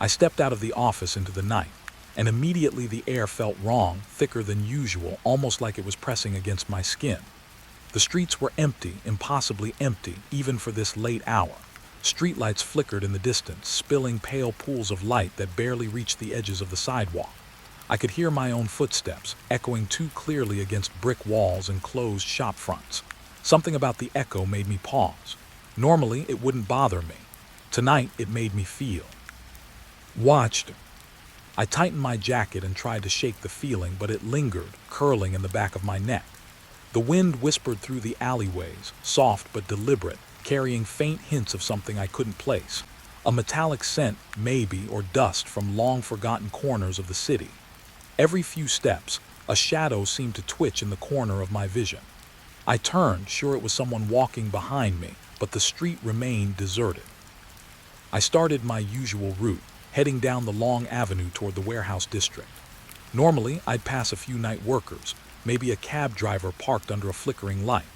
I stepped out of the office into the night, and immediately the air felt wrong, thicker than usual, almost like it was pressing against my skin. The streets were empty, impossibly empty, even for this late hour. Streetlights flickered in the distance, spilling pale pools of light that barely reached the edges of the sidewalk. I could hear my own footsteps, echoing too clearly against brick walls and closed shop fronts. Something about the echo made me pause. Normally, it wouldn't bother me. Tonight, it made me feel watched. I tightened my jacket and tried to shake the feeling, but it lingered, curling in the back of my neck. The wind whispered through the alleyways, soft but deliberate, carrying faint hints of something I couldn't place. A metallic scent, maybe, or dust from long-forgotten corners of the city. Every few steps, a shadow seemed to twitch in the corner of my vision. I turned, sure it was someone walking behind me, but the street remained deserted. I started my usual route, heading down the long avenue toward the warehouse district. Normally, I'd pass a few night workers, maybe a cab driver parked under a flickering light.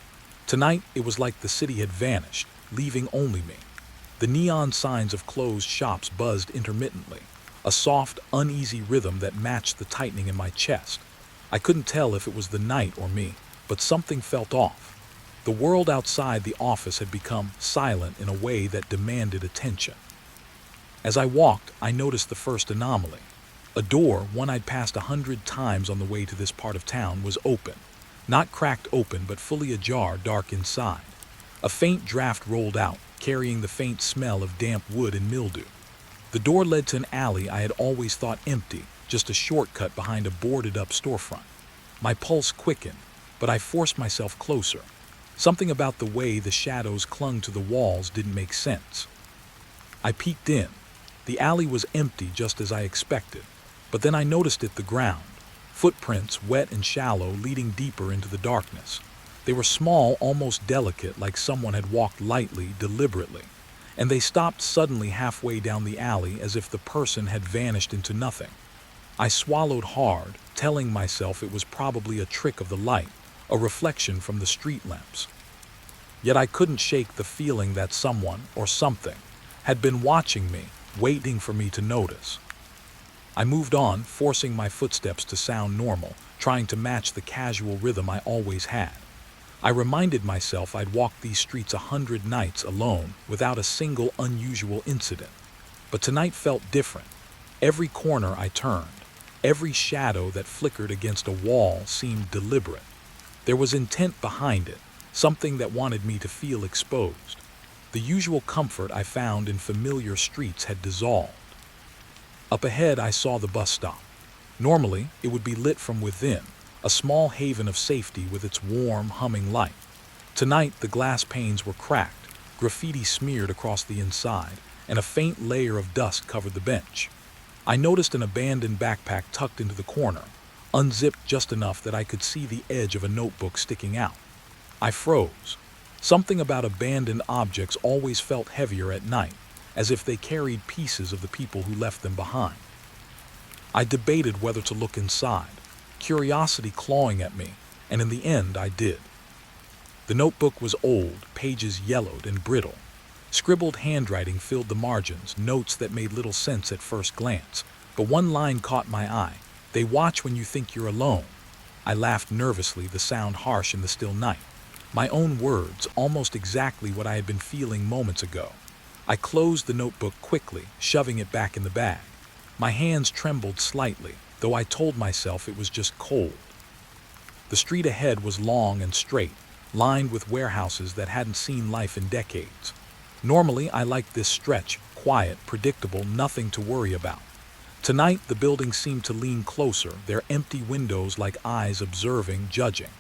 Tonight, it was like the city had vanished, leaving only me. The neon signs of closed shops buzzed intermittently, a soft, uneasy rhythm that matched the tightening in my chest. I couldn't tell if it was the night or me, but something felt off. The world outside the office had become silent in a way that demanded attention. As I walked, I noticed the first anomaly. A door, one I'd passed 100 times on the way to this part of town, was open. Not cracked open, but fully ajar, dark inside. A faint draft rolled out, carrying the faint smell of damp wood and mildew. The door led to an alley I had always thought empty, just a shortcut behind a boarded-up storefront. My pulse quickened, but I forced myself closer. Something about the way the shadows clung to the walls didn't make sense. I peeked in. The alley was empty, just as I expected, but then I noticed the ground. Footprints, wet and shallow, leading deeper into the darkness. They were small, almost delicate, like someone had walked lightly, deliberately, and they stopped suddenly halfway down the alley as if the person had vanished into nothing. I swallowed hard, telling myself it was probably a trick of the light, a reflection from the street lamps. Yet I couldn't shake the feeling that someone, or something, had been watching me, waiting for me to notice. I moved on, forcing my footsteps to sound normal, trying to match the casual rhythm I always had. I reminded myself I'd walked these streets 100 nights alone, without a single unusual incident. But tonight felt different. Every corner I turned, every shadow that flickered against a wall seemed deliberate. There was intent behind it, something that wanted me to feel exposed. The usual comfort I found in familiar streets had dissolved. Up ahead, I saw the bus stop. Normally, it would be lit from within, a small haven of safety with its warm, humming light. Tonight, the glass panes were cracked, graffiti smeared across the inside, and a faint layer of dust covered the bench. I noticed an abandoned backpack tucked into the corner, unzipped just enough that I could see the edge of a notebook sticking out. I froze. Something about abandoned objects always felt heavier at night, as if they carried pieces of the people who left them behind. I debated whether to look inside, curiosity clawing at me, and in the end I did. The notebook was old, pages yellowed and brittle. Scribbled handwriting filled the margins, notes that made little sense at first glance, but one line caught my eye. "They watch when you think you're alone." I laughed nervously, the sound harsh in the still night. My own words, almost exactly what I had been feeling moments ago. I closed the notebook quickly, shoving it back in the bag. My hands trembled slightly, though I told myself it was just cold. The street ahead was long and straight, lined with warehouses that hadn't seen life in decades. Normally, I liked this stretch, quiet, predictable, nothing to worry about. Tonight, the buildings seemed to lean closer, their empty windows like eyes observing, judging.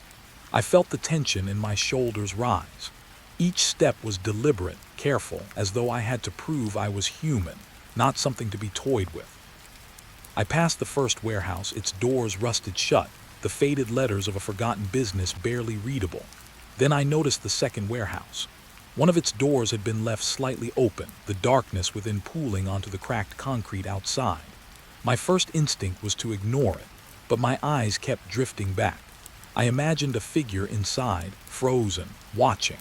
I felt the tension in my shoulders rise. Each step was deliberate, careful, as though I had to prove I was human, not something to be toyed with. I passed the first warehouse, its doors rusted shut, the faded letters of a forgotten business barely readable. Then I noticed the second warehouse. One of its doors had been left slightly open, the darkness within pooling onto the cracked concrete outside. My first instinct was to ignore it, but my eyes kept drifting back. I imagined a figure inside, frozen, watching.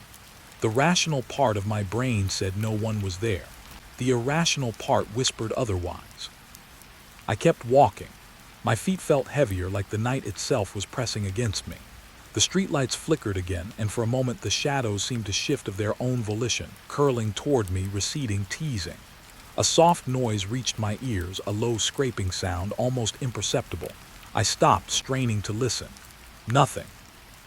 The rational part of my brain said no one was there. The irrational part whispered otherwise. I kept walking. My feet felt heavier, like the night itself was pressing against me. The streetlights flickered again, and for a moment the shadows seemed to shift of their own volition, curling toward me, receding, teasing. A soft noise reached my ears, a low scraping sound, almost imperceptible. I stopped, straining to listen. Nothing.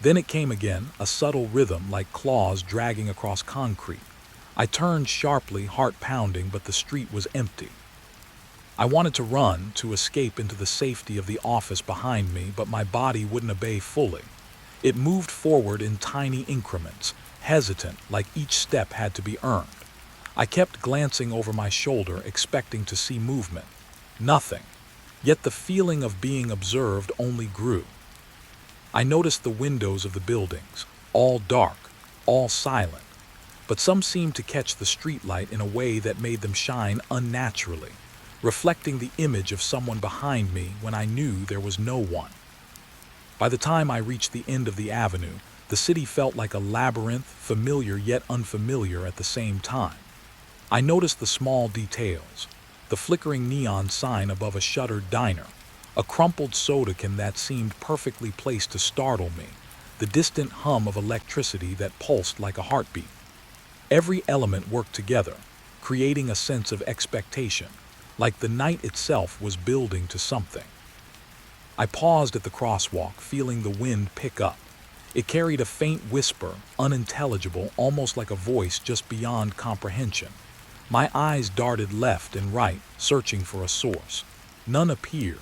Then it came again, a subtle rhythm like claws dragging across concrete. I turned sharply, heart pounding, but the street was empty. I wanted to run, to escape into the safety of the office behind me, but my body wouldn't obey fully. It moved forward in tiny increments, hesitant, like each step had to be earned. I kept glancing over my shoulder, expecting to see movement. Nothing. Yet the feeling of being observed only grew. I noticed the windows of the buildings, all dark, all silent, but some seemed to catch the streetlight in a way that made them shine unnaturally, reflecting the image of someone behind me when I knew there was no one. By the time I reached the end of the avenue, the city felt like a labyrinth, familiar yet unfamiliar at the same time. I noticed the small details, the flickering neon sign above a shuttered diner, a crumpled soda can that seemed perfectly placed to startle me, the distant hum of electricity that pulsed like a heartbeat. Every element worked together, creating a sense of expectation, like the night itself was building to something. I paused at the crosswalk, feeling the wind pick up. It carried a faint whisper, unintelligible, almost like a voice just beyond comprehension. My eyes darted left and right, searching for a source. None appeared,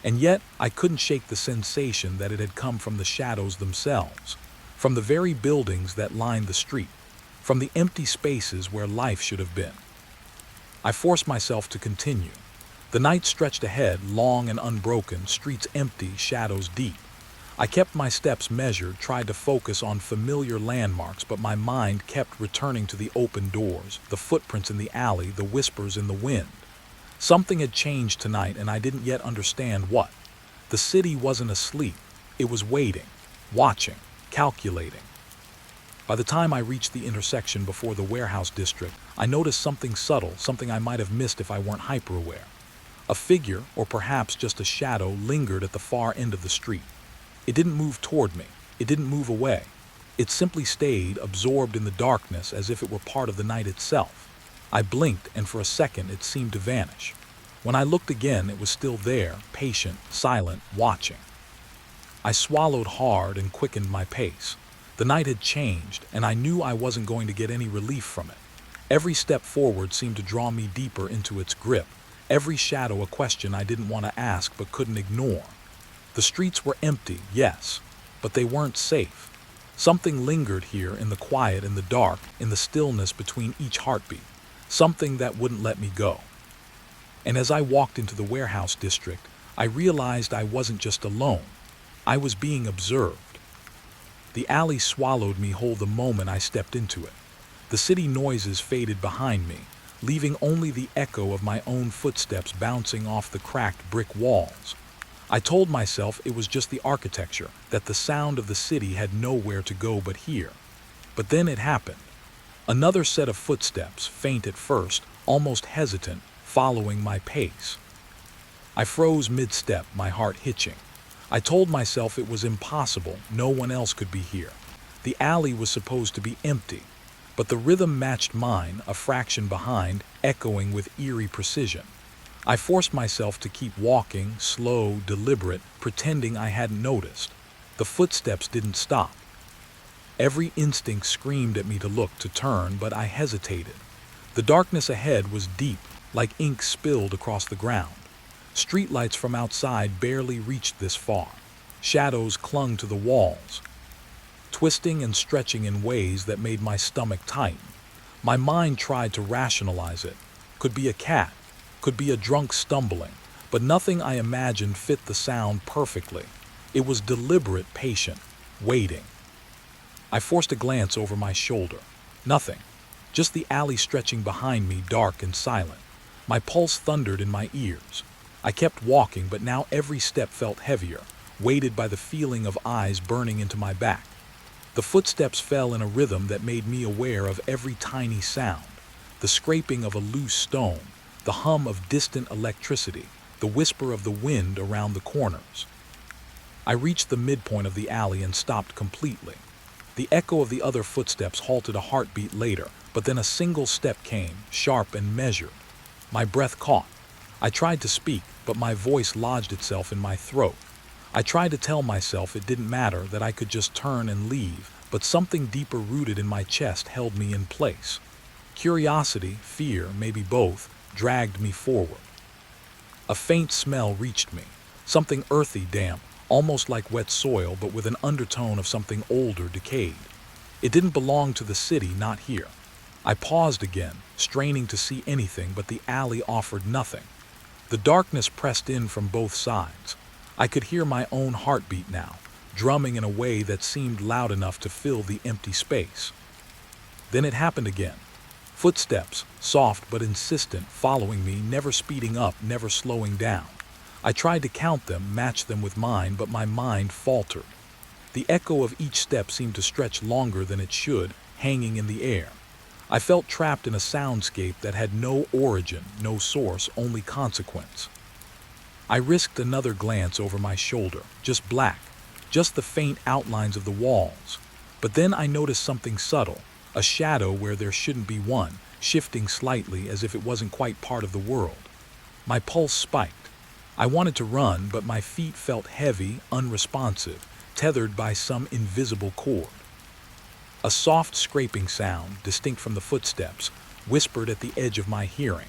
and yet I couldn't shake the sensation that it had come from the shadows themselves, from the very buildings that lined the street, from the empty spaces where life should have been. I forced myself to continue. The night stretched ahead, long and unbroken, streets empty, shadows deep. I kept my steps measured, tried to focus on familiar landmarks, but my mind kept returning to the open doors, the footprints in the alley, the whispers in the wind. Something had changed tonight, and I didn't yet understand what. The city wasn't asleep. It was waiting, watching, calculating. By the time I reached the intersection before the warehouse district, I noticed something subtle, something I might have missed if I weren't hyper-aware. A figure, or perhaps just a shadow, lingered at the far end of the street. It didn't move toward me. It didn't move away. It simply stayed, absorbed in the darkness, as if it were part of the night itself. I blinked, and for a second it seemed to vanish. When I looked again, it was still there, patient, silent, watching. I swallowed hard and quickened my pace. The night had changed, and I knew I wasn't going to get any relief from it. Every step forward seemed to draw me deeper into its grip, every shadow a question I didn't want to ask but couldn't ignore. The streets were empty, yes, but they weren't safe. Something lingered here, in the quiet, in the dark, in the stillness between each heartbeat. Something that wouldn't let me go. And as I walked into the warehouse district, I realized I wasn't just alone. I was being observed. The alley swallowed me whole the moment I stepped into it. The city noises faded behind me, leaving only the echo of my own footsteps bouncing off the cracked brick walls. I told myself it was just the architecture, that the sound of the city had nowhere to go but here. But then it happened. Another set of footsteps, faint at first, almost hesitant, following my pace. I froze mid-step, my heart hitching. I told myself it was impossible, no one else could be here. The alley was supposed to be empty, but the rhythm matched mine, a fraction behind, echoing with eerie precision. I forced myself to keep walking, slow, deliberate, pretending I hadn't noticed. The footsteps didn't stop. Every instinct screamed at me to look, to turn, but I hesitated. The darkness ahead was deep, like ink spilled across the ground. Streetlights from outside barely reached this far. Shadows clung to the walls, twisting and stretching in ways that made my stomach tighten. My mind tried to rationalize it. Could be a cat, could be a drunk stumbling, but nothing I imagined fit the sound perfectly. It was deliberate, patient, waiting. I forced a glance over my shoulder. Nothing. Just the alley stretching behind me, dark and silent. My pulse thundered in my ears. I kept walking, but now every step felt heavier, weighted by the feeling of eyes burning into my back. The footsteps fell in a rhythm that made me aware of every tiny sound. the scraping of a loose stone, the hum of distant electricity, the whisper of the wind around the corners. I reached the midpoint of the alley and stopped completely. The echo of the other footsteps halted a heartbeat later, but then a single step came, sharp and measured. My breath caught. I tried to speak, but my voice lodged itself in my throat. I tried to tell myself it didn't matter, that I could just turn and leave, but something deeper rooted in my chest held me in place. Curiosity, fear, maybe both, dragged me forward. A faint smell reached me, something earthy, damp, almost like wet soil, but with an undertone of something older, decayed. It didn't belong to the city, not here. I paused again, straining to see anything, but the alley offered nothing. The darkness pressed in from both sides. I could hear my own heartbeat now, drumming in a way that seemed loud enough to fill the empty space. Then it happened again. Footsteps, soft but insistent, following me, never speeding up, never slowing down. I tried to count them, match them with mine, but my mind faltered. The echo of each step seemed to stretch longer than it should, hanging in the air. I felt trapped in a soundscape that had no origin, no source, only consequence. I risked another glance over my shoulder, just black, just the faint outlines of the walls. But then I noticed something subtle, a shadow where there shouldn't be one, shifting slightly as if it wasn't quite part of the world. My pulse spiked. I wanted to run, but my feet felt heavy, unresponsive, tethered by some invisible cord. A soft scraping sound, distinct from the footsteps, whispered at the edge of my hearing.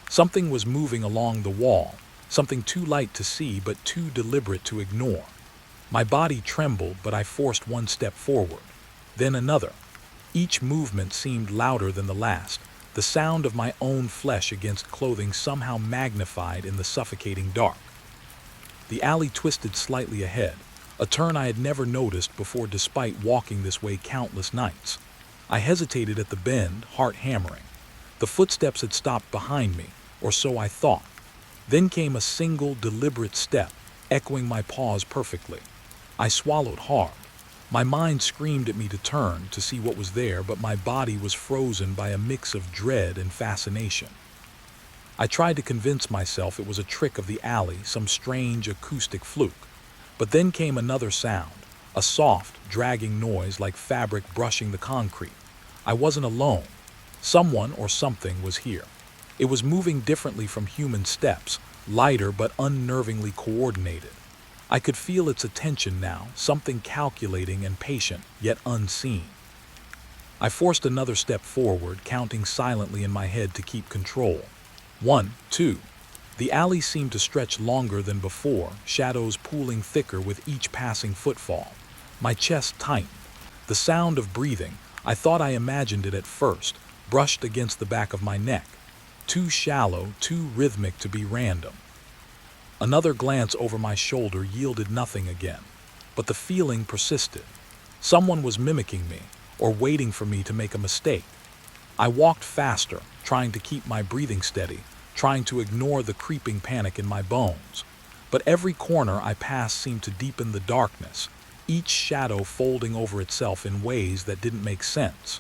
Something was moving along the wall, something too light to see but too deliberate to ignore. My body trembled, but I forced one step forward, then another. Each movement seemed louder than the last, the sound of my own flesh against clothing somehow magnified in the suffocating dark. The alley twisted slightly ahead, a turn I had never noticed before despite walking this way countless nights. I hesitated at the bend, heart hammering. The footsteps had stopped behind me, or so I thought. Then came a single, deliberate step, echoing my pause perfectly. I swallowed hard. My mind screamed at me to turn, to see what was there, but my body was frozen by a mix of dread and fascination. I tried to convince myself it was a trick of the alley, some strange acoustic fluke. But then came another sound, a soft, dragging noise like fabric brushing the concrete. I wasn't alone. Someone or something was here. It was moving differently from human steps, lighter but unnervingly coordinated. I could feel its attention now, something calculating and patient, yet unseen. I forced another step forward, counting silently in my head to keep control. 1, 2. The alley seemed to stretch longer than before, shadows pooling thicker with each passing footfall. My chest tightened. The sound of breathing, I thought I imagined it at first, brushed against the back of my neck. Too shallow, too rhythmic to be random. Another glance over my shoulder yielded nothing again, but the feeling persisted. Someone was mimicking me, or waiting for me to make a mistake. I walked faster, trying to keep my breathing steady, trying to ignore the creeping panic in my bones. But every corner I passed seemed to deepen the darkness, each shadow folding over itself in ways that didn't make sense.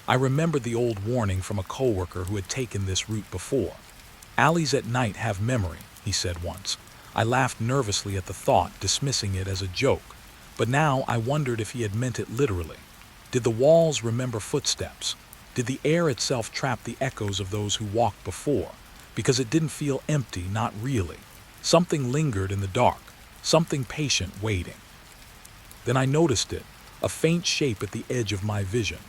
I remembered the old warning from a coworker who had taken this route before. "Alleys at night have memory," he said once. I laughed nervously at the thought, dismissing it as a joke. But now I wondered if he had meant it literally. Did the walls remember footsteps? Did the air itself trap the echoes of those who walked before? Because it didn't feel empty, not really. Something lingered in the dark, something patient waiting. Then I noticed it, a faint shape at the edge of my vision.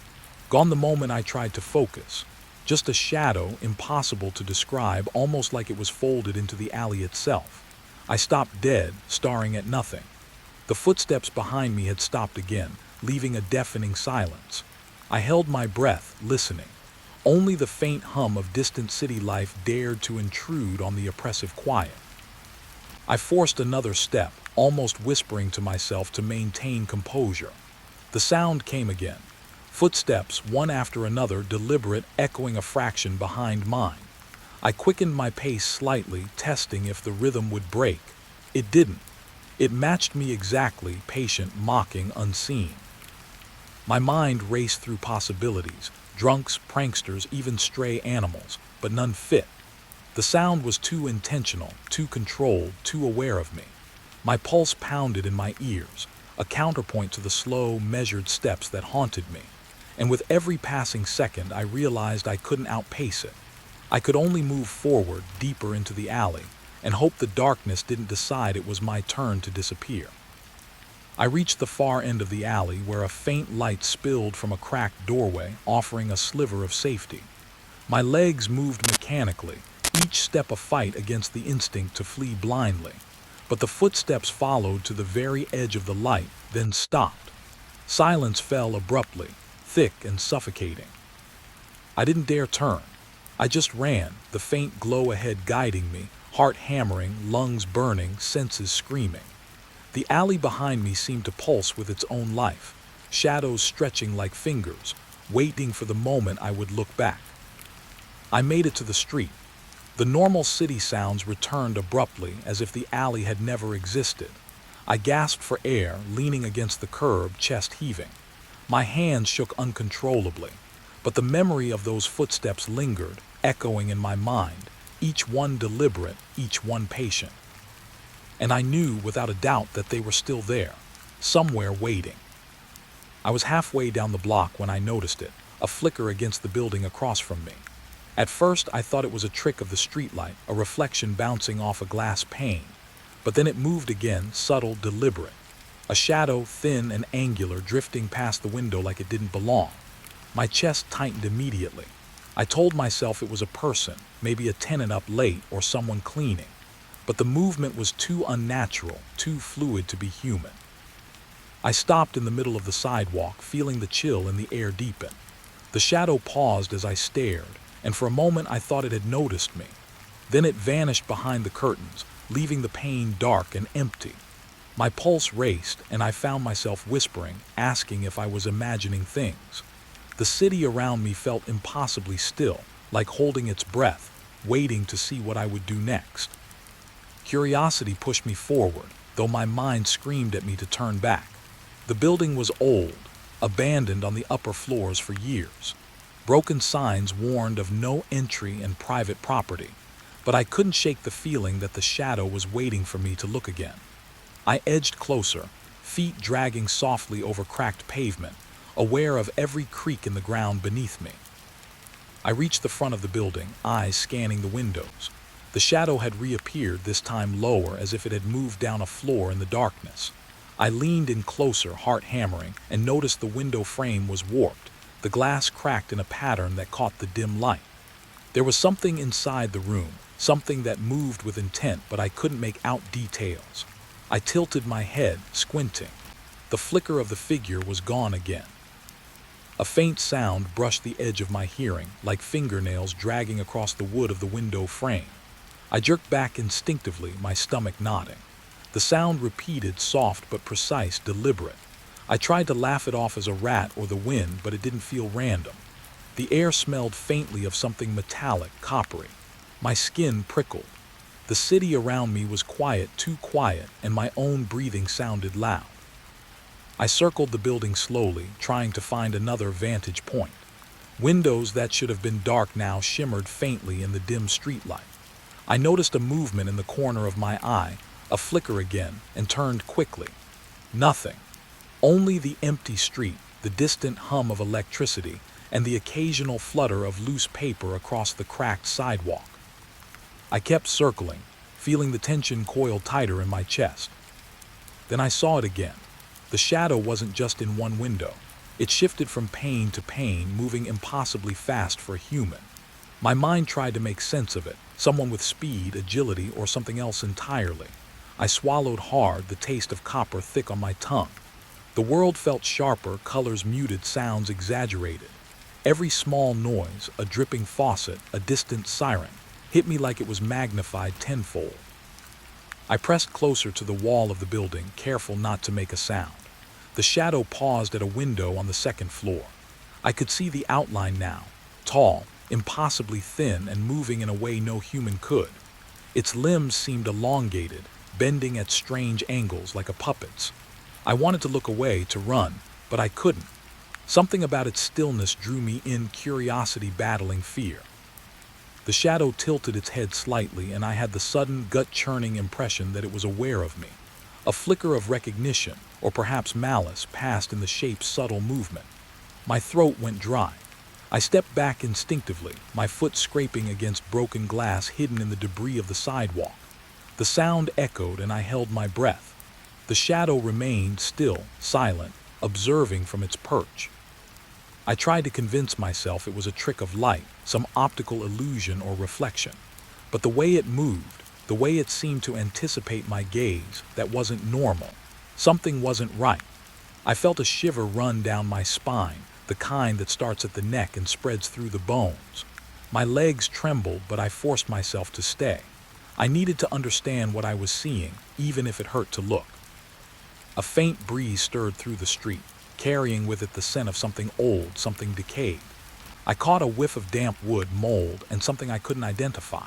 Gone the moment I tried to focus. Just a shadow, impossible to describe, almost like it was folded into the alley itself. I stopped dead, staring at nothing. The footsteps behind me had stopped again, leaving a deafening silence. I held my breath, listening. Only the faint hum of distant city life dared to intrude on the oppressive quiet. I forced another step, almost whispering to myself to maintain composure. The sound came again. Footsteps, one after another, deliberate, echoing a fraction behind mine. I quickened my pace slightly, testing if the rhythm would break. It didn't. It matched me exactly, patient, mocking, unseen. My mind raced through possibilities, drunks, pranksters, even stray animals, but none fit. The sound was too intentional, too controlled, too aware of me. My pulse pounded in my ears, a counterpoint to the slow, measured steps that haunted me. And with every passing second, I realized I couldn't outpace it. I could only move forward, deeper into the alley, and hope the darkness didn't decide it was my turn to disappear. I reached the far end of the alley where a faint light spilled from a cracked doorway, offering a sliver of safety. My legs moved mechanically, each step a fight against the instinct to flee blindly. But the footsteps followed to the very edge of the light, then stopped. Silence fell abruptly, thick and suffocating. I didn't dare turn. I just ran, the faint glow ahead guiding me, heart hammering, lungs burning, senses screaming. The alley behind me seemed to pulse with its own life, shadows stretching like fingers, waiting for the moment I would look back. I made it to the street. The normal city sounds returned abruptly, as if the alley had never existed. I gasped for air, leaning against the curb, chest heaving. My hands shook uncontrollably, but the memory of those footsteps lingered, echoing in my mind, each one deliberate, each one patient. And I knew without a doubt that they were still there, somewhere waiting. I was halfway down the block when I noticed it, a flicker against the building across from me. At first, I thought it was a trick of the streetlight, a reflection bouncing off a glass pane. But then it moved again, subtle, deliberate. A shadow, thin and angular, drifting past the window like it didn't belong. My chest tightened immediately. I told myself it was a person, maybe a tenant up late or someone cleaning. But the movement was too unnatural, too fluid to be human. I stopped in the middle of the sidewalk, feeling the chill in the air deepen. The shadow paused as I stared, and for a moment I thought it had noticed me. Then it vanished behind the curtains, leaving the pane dark and empty. My pulse raced, and I found myself whispering, asking if I was imagining things. The city around me felt impossibly still, like holding its breath, waiting to see what I would do next. Curiosity pushed me forward, though my mind screamed at me to turn back. The building was old, abandoned on the upper floors for years. Broken signs warned of no entry and private property, but I couldn't shake the feeling that the shadow was waiting for me to look again. I edged closer, feet dragging softly over cracked pavement, aware of every creak in the ground beneath me. I reached the front of the building, eyes scanning the windows. The shadow had reappeared, this time lower, as if it had moved down a floor in the darkness. I leaned in closer, heart hammering, and noticed the window frame was warped, the glass cracked in a pattern that caught the dim light. There was something inside the room, something that moved with intent, but I couldn't make out details. I tilted my head, squinting. The flicker of the figure was gone again. A faint sound brushed the edge of my hearing, like fingernails dragging across the wood of the window frame. I jerked back instinctively, my stomach knotting. The sound repeated, soft but precise, deliberate. I tried to laugh it off as a rat or the wind, but it didn't feel random. The air smelled faintly of something metallic, coppery. My skin prickled. The city around me was quiet, too quiet, and my own breathing sounded loud. I circled the building slowly, trying to find another vantage point. Windows that should have been dark now shimmered faintly in the dim streetlight. I noticed a movement in the corner of my eye, a flicker again, and turned quickly. Nothing. Only the empty street, the distant hum of electricity, and the occasional flutter of loose paper across the cracked sidewalk. I kept circling, feeling the tension coil tighter in my chest. Then I saw it again. The shadow wasn't just in one window. It shifted from pane to pane, moving impossibly fast for a human. My mind tried to make sense of it, someone with speed, agility, or something else entirely. I swallowed hard, the taste of copper thick on my tongue. The world felt sharper, colors muted, sounds exaggerated. Every small noise, a dripping faucet, a distant siren, hit me like it was magnified tenfold. I pressed closer to the wall of the building, careful not to make a sound. The shadow paused at a window on the second floor. I could see the outline now, tall, impossibly thin, and moving in a way no human could. Its limbs seemed elongated, bending at strange angles like a puppet's. I wanted to look away, to run, but I couldn't. Something about its stillness drew me in, curiosity battling fear. The shadow tilted its head slightly, and I had the sudden, gut-churning impression that it was aware of me. A flicker of recognition, or perhaps malice, passed in the shape's subtle movement. My throat went dry. I stepped back instinctively, my foot scraping against broken glass hidden in the debris of the sidewalk. The sound echoed, and I held my breath. The shadow remained still, silent, observing from its perch. I tried to convince myself it was a trick of light, some optical illusion or reflection. But the way it moved, the way it seemed to anticipate my gaze, that wasn't normal. Something wasn't right. I felt a shiver run down my spine, the kind that starts at the neck and spreads through the bones. My legs trembled, but I forced myself to stay. I needed to understand what I was seeing, even if it hurt to look. A faint breeze stirred through the street, carrying with it the scent of something old, something decayed. I caught a whiff of damp wood, mold, and something I couldn't identify.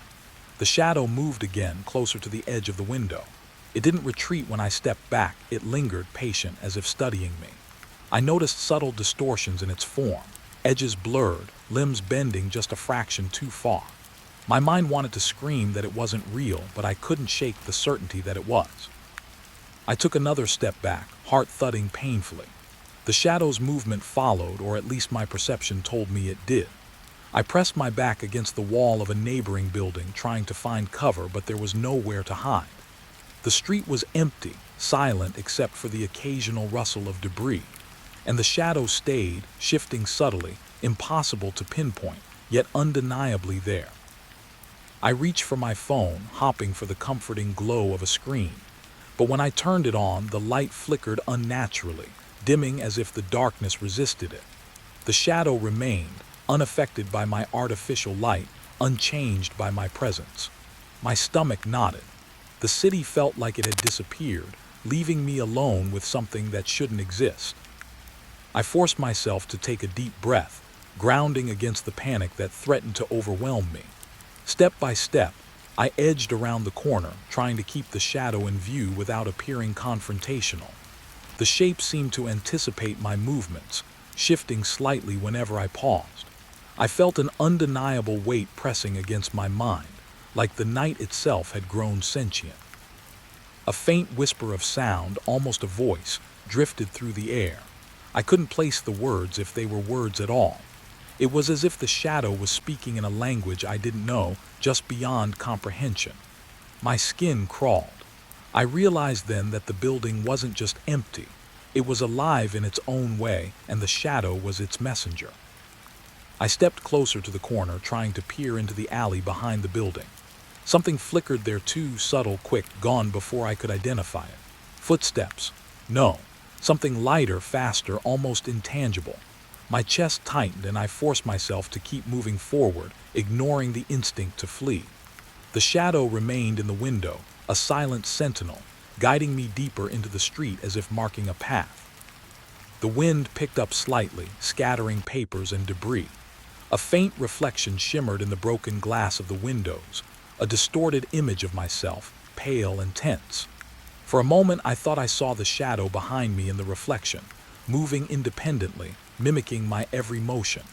The shadow moved again, closer to the edge of the window. It didn't retreat when I stepped back. It lingered, patient, as if studying me. I noticed subtle distortions in its form, edges blurred, limbs bending just a fraction too far. My mind wanted to scream that it wasn't real, but I couldn't shake the certainty that it was. I took another step back, heart thudding painfully. The shadow's movement followed, or at least my perception told me it did. I pressed my back against the wall of a neighboring building, trying to find cover, but there was nowhere to hide. The street was empty, silent except for the occasional rustle of debris, and the shadow stayed, shifting subtly, impossible to pinpoint, yet undeniably there. I reached for my phone, hopping for the comforting glow of a screen, but when I turned it on, the light flickered unnaturally, dimming as if the darkness resisted it. The shadow remained, unaffected by my artificial light, unchanged by my presence. My stomach knotted. The city felt like it had disappeared, leaving me alone with something that shouldn't exist. I forced myself to take a deep breath, grounding against the panic that threatened to overwhelm me. Step by step, I edged around the corner, trying to keep the shadow in view without appearing confrontational. The shape seemed to anticipate my movements, shifting slightly whenever I paused. I felt an undeniable weight pressing against my mind, like the night itself had grown sentient. A faint whisper of sound, almost a voice, drifted through the air. I couldn't place the words, if they were words at all. It was as if the shadow was speaking in a language I didn't know, just beyond comprehension. My skin crawled. I realized then that the building wasn't just empty. It was alive in its own way, and the shadow was its messenger. I stepped closer to the corner, trying to peer into the alley behind the building. Something flickered there, too subtle, quick, gone before I could identify it. Footsteps. No. Something lighter, faster, almost intangible. My chest tightened, and I forced myself to keep moving forward, ignoring the instinct to flee. The shadow remained in the window, a silent sentinel, guiding me deeper into the street as if marking a path. The wind picked up slightly, scattering papers and debris. A faint reflection shimmered in the broken glass of the windows, a distorted image of myself, pale and tense. For a moment I thought I saw the shadow behind me in the reflection, moving independently, mimicking my every motion.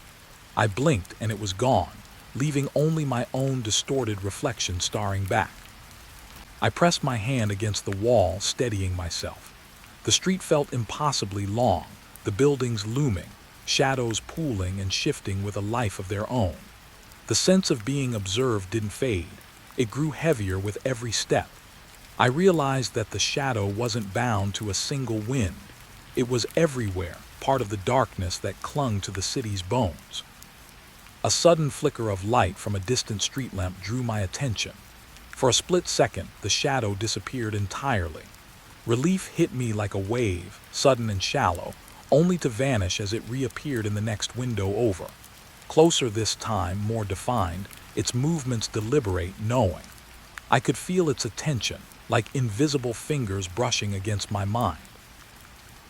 I blinked and it was gone, leaving only my own distorted reflection staring back. I pressed my hand against the wall, steadying myself. The street felt impossibly long, the buildings looming, shadows pooling and shifting with a life of their own. The sense of being observed didn't fade. It grew heavier with every step. I realized that the shadow wasn't bound to a single wind. It was everywhere, part of the darkness that clung to the city's bones. A sudden flicker of light from a distant street lamp drew my attention. For a split second, the shadow disappeared entirely. Relief hit me like a wave, sudden and shallow, only to vanish as it reappeared in the next window over. Closer this time, more defined, its movements deliberate, knowing. I could feel its attention, like invisible fingers brushing against my mind.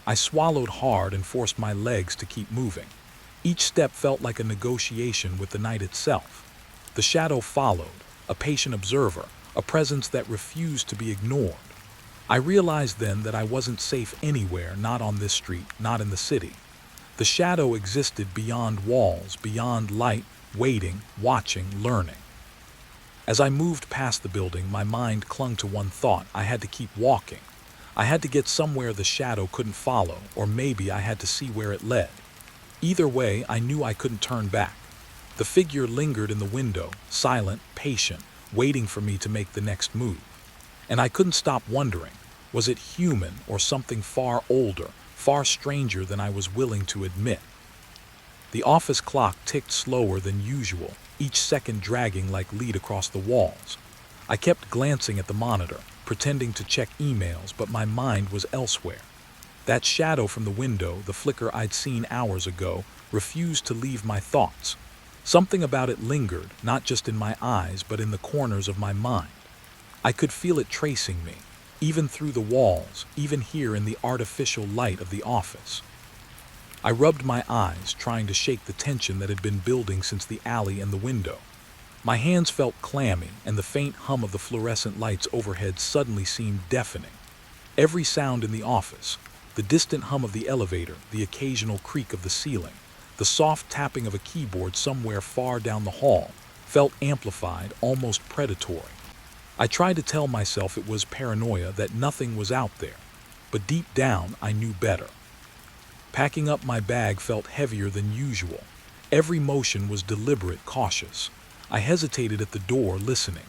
I swallowed hard and forced my legs to keep moving. Each step felt like a negotiation with the night itself. The shadow followed, a patient observer, a presence that refused to be ignored. I realized then that I wasn't safe anywhere, not on this street, not in the city. The shadow existed beyond walls, beyond light, waiting, watching, learning. As I moved past the building, my mind clung to one thought: I had to keep walking. I had to get somewhere the shadow couldn't follow, or maybe I had to see where it led. Either way, I knew I couldn't turn back. The figure lingered in the window, silent, patient, waiting for me to make the next move. And I couldn't stop wondering, was it human or something far older, far stranger than I was willing to admit? The office clock ticked slower than usual, each second dragging like lead across the walls. I kept glancing at the monitor, pretending to check emails, but my mind was elsewhere. That shadow from the window, the flicker I'd seen hours ago, refused to leave my thoughts. Something about it lingered, not just in my eyes, but in the corners of my mind. I could feel it tracing me, even through the walls, even here in the artificial light of the office. I rubbed my eyes, trying to shake the tension that had been building since the alley and the window. My hands felt clammy, and the faint hum of the fluorescent lights overhead suddenly seemed deafening. Every sound in the office, the distant hum of the elevator, the occasional creak of the ceiling, the soft tapping of a keyboard somewhere far down the hall, felt amplified, almost predatory. I tried to tell myself it was paranoia, that nothing was out there, but deep down I knew better. Packing up my bag felt heavier than usual. Every motion was deliberate, cautious. I hesitated at the door, listening.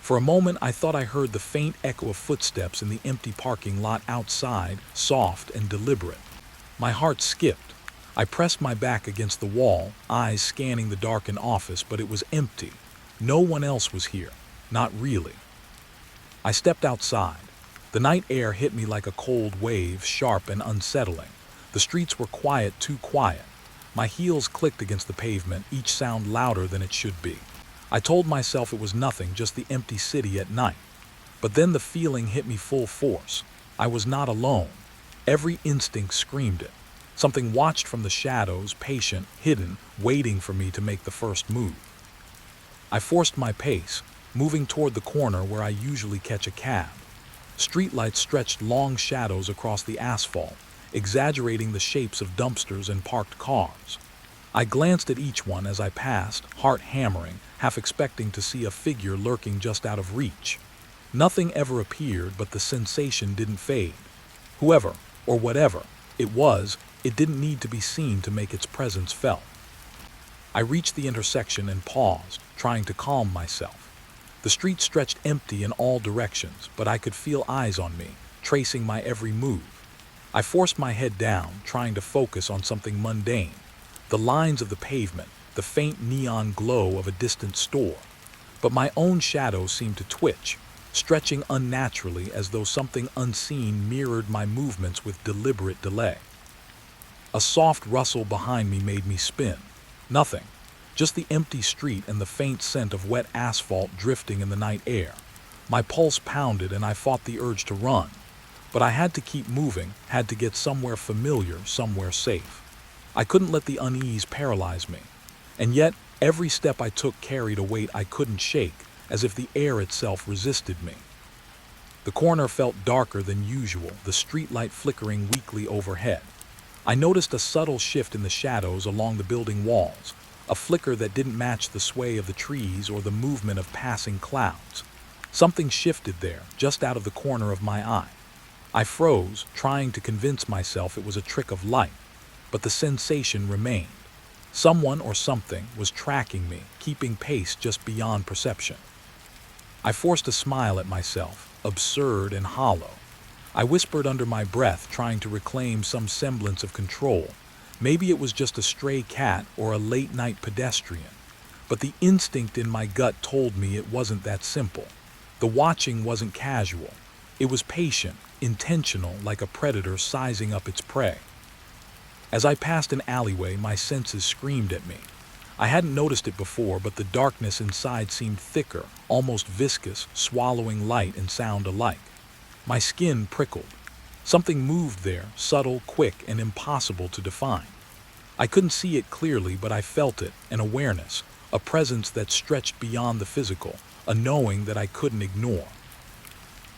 For a moment I thought I heard the faint echo of footsteps in the empty parking lot outside, soft and deliberate. My heart skipped. I pressed my back against the wall, eyes scanning the darkened office, but it was empty. No one else was here. Not really. I stepped outside. The night air hit me like a cold wave, sharp and unsettling. The streets were quiet, too quiet. My heels clicked against the pavement, each sound louder than it should be. I told myself it was nothing, just the empty city at night. But then the feeling hit me full force. I was not alone. Every instinct screamed it. Something watched from the shadows, patient, hidden, waiting for me to make the first move. I forced my pace, moving toward the corner where I usually catch a cab. Streetlights stretched long shadows across the asphalt, exaggerating the shapes of dumpsters and parked cars. I glanced at each one as I passed, heart hammering, half expecting to see a figure lurking just out of reach. Nothing ever appeared, but the sensation didn't fade. Whoever, or whatever, it was, it didn't need to be seen to make its presence felt. I reached the intersection and paused, trying to calm myself. The street stretched empty in all directions, but I could feel eyes on me, tracing my every move. I forced my head down, trying to focus on something mundane. The lines of the pavement, the faint neon glow of a distant store. But my own shadow seemed to twitch, stretching unnaturally as though something unseen mirrored my movements with deliberate delay. A soft rustle behind me made me spin. Nothing. Just the empty street and the faint scent of wet asphalt drifting in the night air. My pulse pounded and I fought the urge to run. But I had to keep moving, had to get somewhere familiar, somewhere safe. I couldn't let the unease paralyze me. And yet, every step I took carried a weight I couldn't shake, as if the air itself resisted me. The corner felt darker than usual, the streetlight flickering weakly overhead. I noticed a subtle shift in the shadows along the building walls, a flicker that didn't match the sway of the trees or the movement of passing clouds. Something shifted there, just out of the corner of my eye. I froze, trying to convince myself it was a trick of light, but the sensation remained. Someone or something was tracking me, keeping pace just beyond perception. I forced a smile at myself, absurd and hollow. I whispered under my breath, trying to reclaim some semblance of control. Maybe it was just a stray cat or a late-night pedestrian. But the instinct in my gut told me it wasn't that simple. The watching wasn't casual. It was patient, intentional, like a predator sizing up its prey. As I passed an alleyway, my senses screamed at me. I hadn't noticed it before, but the darkness inside seemed thicker, almost viscous, swallowing light and sound alike. My skin prickled. Something moved there, subtle, quick, and impossible to define. I couldn't see it clearly, but I felt it, an awareness, a presence that stretched beyond the physical, a knowing that I couldn't ignore.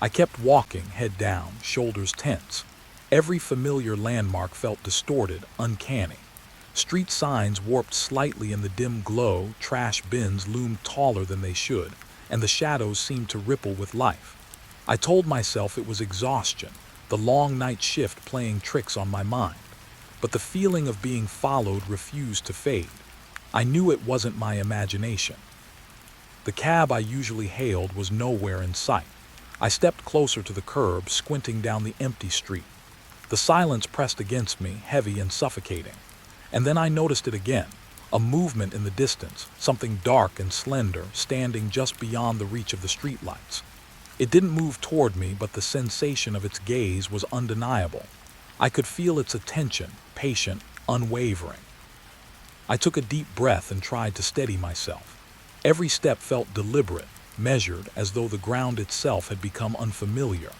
I kept walking, head down, shoulders tense. Every familiar landmark felt distorted, uncanny. Street signs warped slightly in the dim glow, trash bins loomed taller than they should, and the shadows seemed to ripple with life. I told myself it was exhaustion, the long night shift playing tricks on my mind. But the feeling of being followed refused to fade. I knew it wasn't my imagination. The cab I usually hailed was nowhere in sight. I stepped closer to the curb, squinting down the empty street. The silence pressed against me, heavy and suffocating. And then I noticed it again, a movement in the distance, something dark and slender, standing just beyond the reach of the streetlights. It didn't move toward me, but the sensation of its gaze was undeniable. I could feel its attention, patient, unwavering. I took a deep breath and tried to steady myself. Every step felt deliberate, measured, as though the ground itself had become unfamiliar.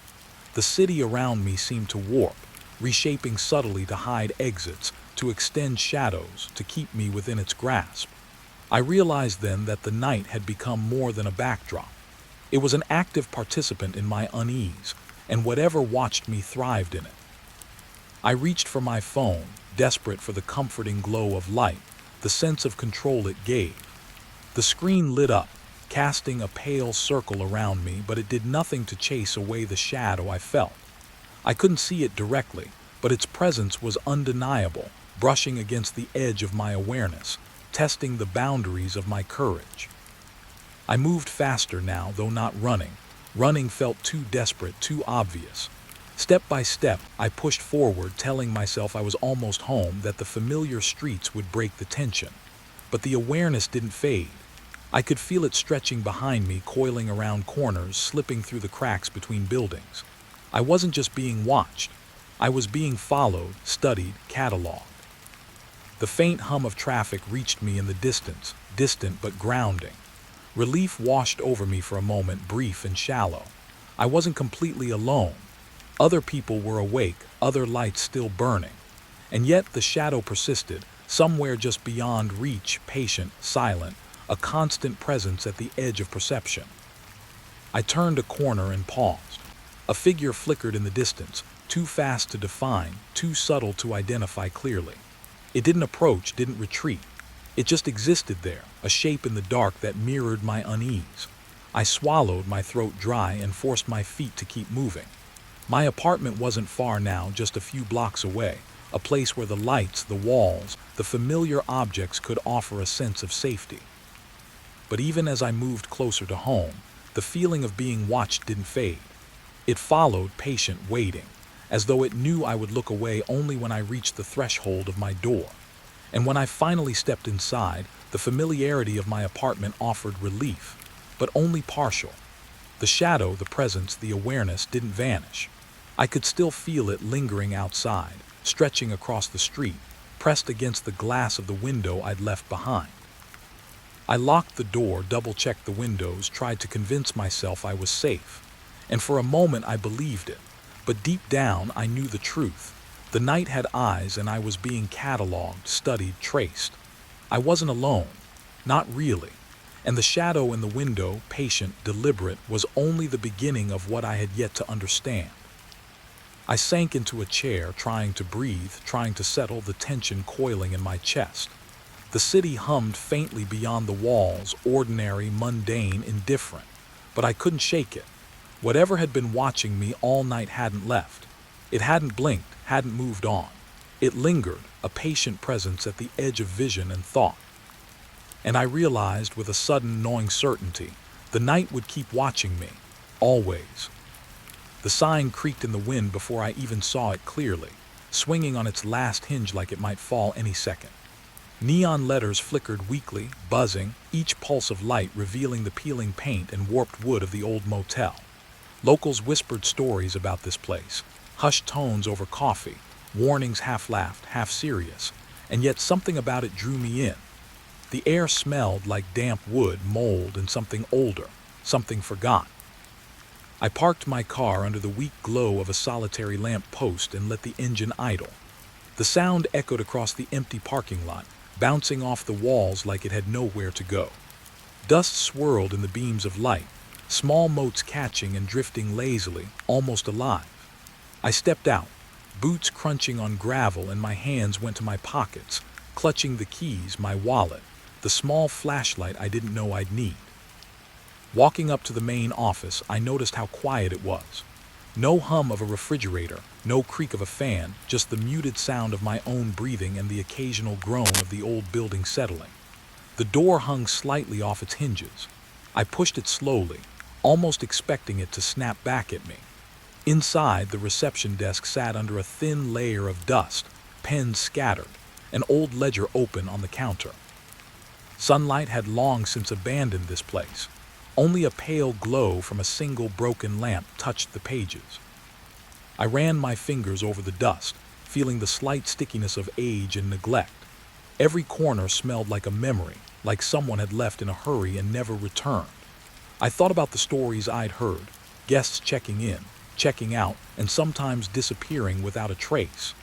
The city around me seemed to warp, reshaping subtly to hide exits, to extend shadows, to keep me within its grasp. I realized then that the night had become more than a backdrop. It was an active participant in my unease, and whatever watched me thrived in it. I reached for my phone, desperate for the comforting glow of light, the sense of control it gave. The screen lit up, casting a pale circle around me, but it did nothing to chase away the shadow I felt. I couldn't see it directly, but its presence was undeniable, brushing against the edge of my awareness, testing the boundaries of my courage. I moved faster now, though not running. Running felt too desperate, too obvious. Step by step, I pushed forward, telling myself I was almost home, that the familiar streets would break the tension. But the awareness didn't fade. I could feel it stretching behind me, coiling around corners, slipping through the cracks between buildings. I wasn't just being watched. I was being followed, studied, cataloged. The faint hum of traffic reached me in the distance, distant but grounding. Relief washed over me for a moment, brief and shallow. I wasn't completely alone. Other people were awake, other lights still burning. And yet the shadow persisted, somewhere just beyond reach, patient, silent, a constant presence at the edge of perception. I turned a corner and paused. A figure flickered in the distance, too fast to define, too subtle to identify clearly. It didn't approach, didn't retreat. It just existed there, a shape in the dark that mirrored my unease. I swallowed, my throat dry, and forced my feet to keep moving. My apartment wasn't far now, just a few blocks away, a place where the lights, the walls, the familiar objects could offer a sense of safety. But even as I moved closer to home, the feeling of being watched didn't fade. It followed, patient, waiting, as though it knew I would look away only when I reached the threshold of my door. And when I finally stepped inside, the familiarity of my apartment offered relief, but only partial. The shadow, the presence, the awareness didn't vanish. I could still feel it lingering outside, stretching across the street, pressed against the glass of the window I'd left behind. I locked the door, double-checked the windows, tried to convince myself I was safe. And for a moment I believed it. But deep down I knew the truth. The night had eyes, and I was being cataloged, studied, traced. I wasn't alone. Not really. And the shadow in the window, patient, deliberate, was only the beginning of what I had yet to understand. I sank into a chair, trying to breathe, trying to settle the tension coiling in my chest. The city hummed faintly beyond the walls, ordinary, mundane, indifferent. But I couldn't shake it. Whatever had been watching me all night hadn't left. It hadn't blinked, hadn't moved on. It lingered, a patient presence at the edge of vision and thought. And I realized with a sudden, gnawing certainty, the night would keep watching me, always. The sign creaked in the wind before I even saw it clearly, swinging on its last hinge like it might fall any second. Neon letters flickered weakly, buzzing, each pulse of light revealing the peeling paint and warped wood of the old motel. Locals whispered stories about this place, hushed tones over coffee, warnings half laughed, half serious, and yet something about it drew me in. The air smelled like damp wood, mold, and something older, something forgotten. I parked my car under the weak glow of a solitary lamp post and let the engine idle. The sound echoed across the empty parking lot, bouncing off the walls like it had nowhere to go. Dust swirled in the beams of light, small motes catching and drifting lazily, almost alive. I stepped out, boots crunching on gravel, and my hands went to my pockets, clutching the keys, my wallet, the small flashlight I didn't know I'd need. Walking up to the main office, I noticed how quiet it was. No hum of a refrigerator, no creak of a fan, just the muted sound of my own breathing and the occasional groan of the old building settling. The door hung slightly off its hinges. I pushed it slowly, almost expecting it to snap back at me. Inside, the reception desk sat under a thin layer of dust, pens scattered, an old ledger open on the counter. Sunlight had long since abandoned this place. Only a pale glow from a single broken lamp touched the pages. I ran my fingers over the dust, feeling the slight stickiness of age and neglect. Every corner smelled like a memory, like someone had left in a hurry and never returned. I thought about the stories I'd heard, guests checking in, checking out, and sometimes disappearing without a trace.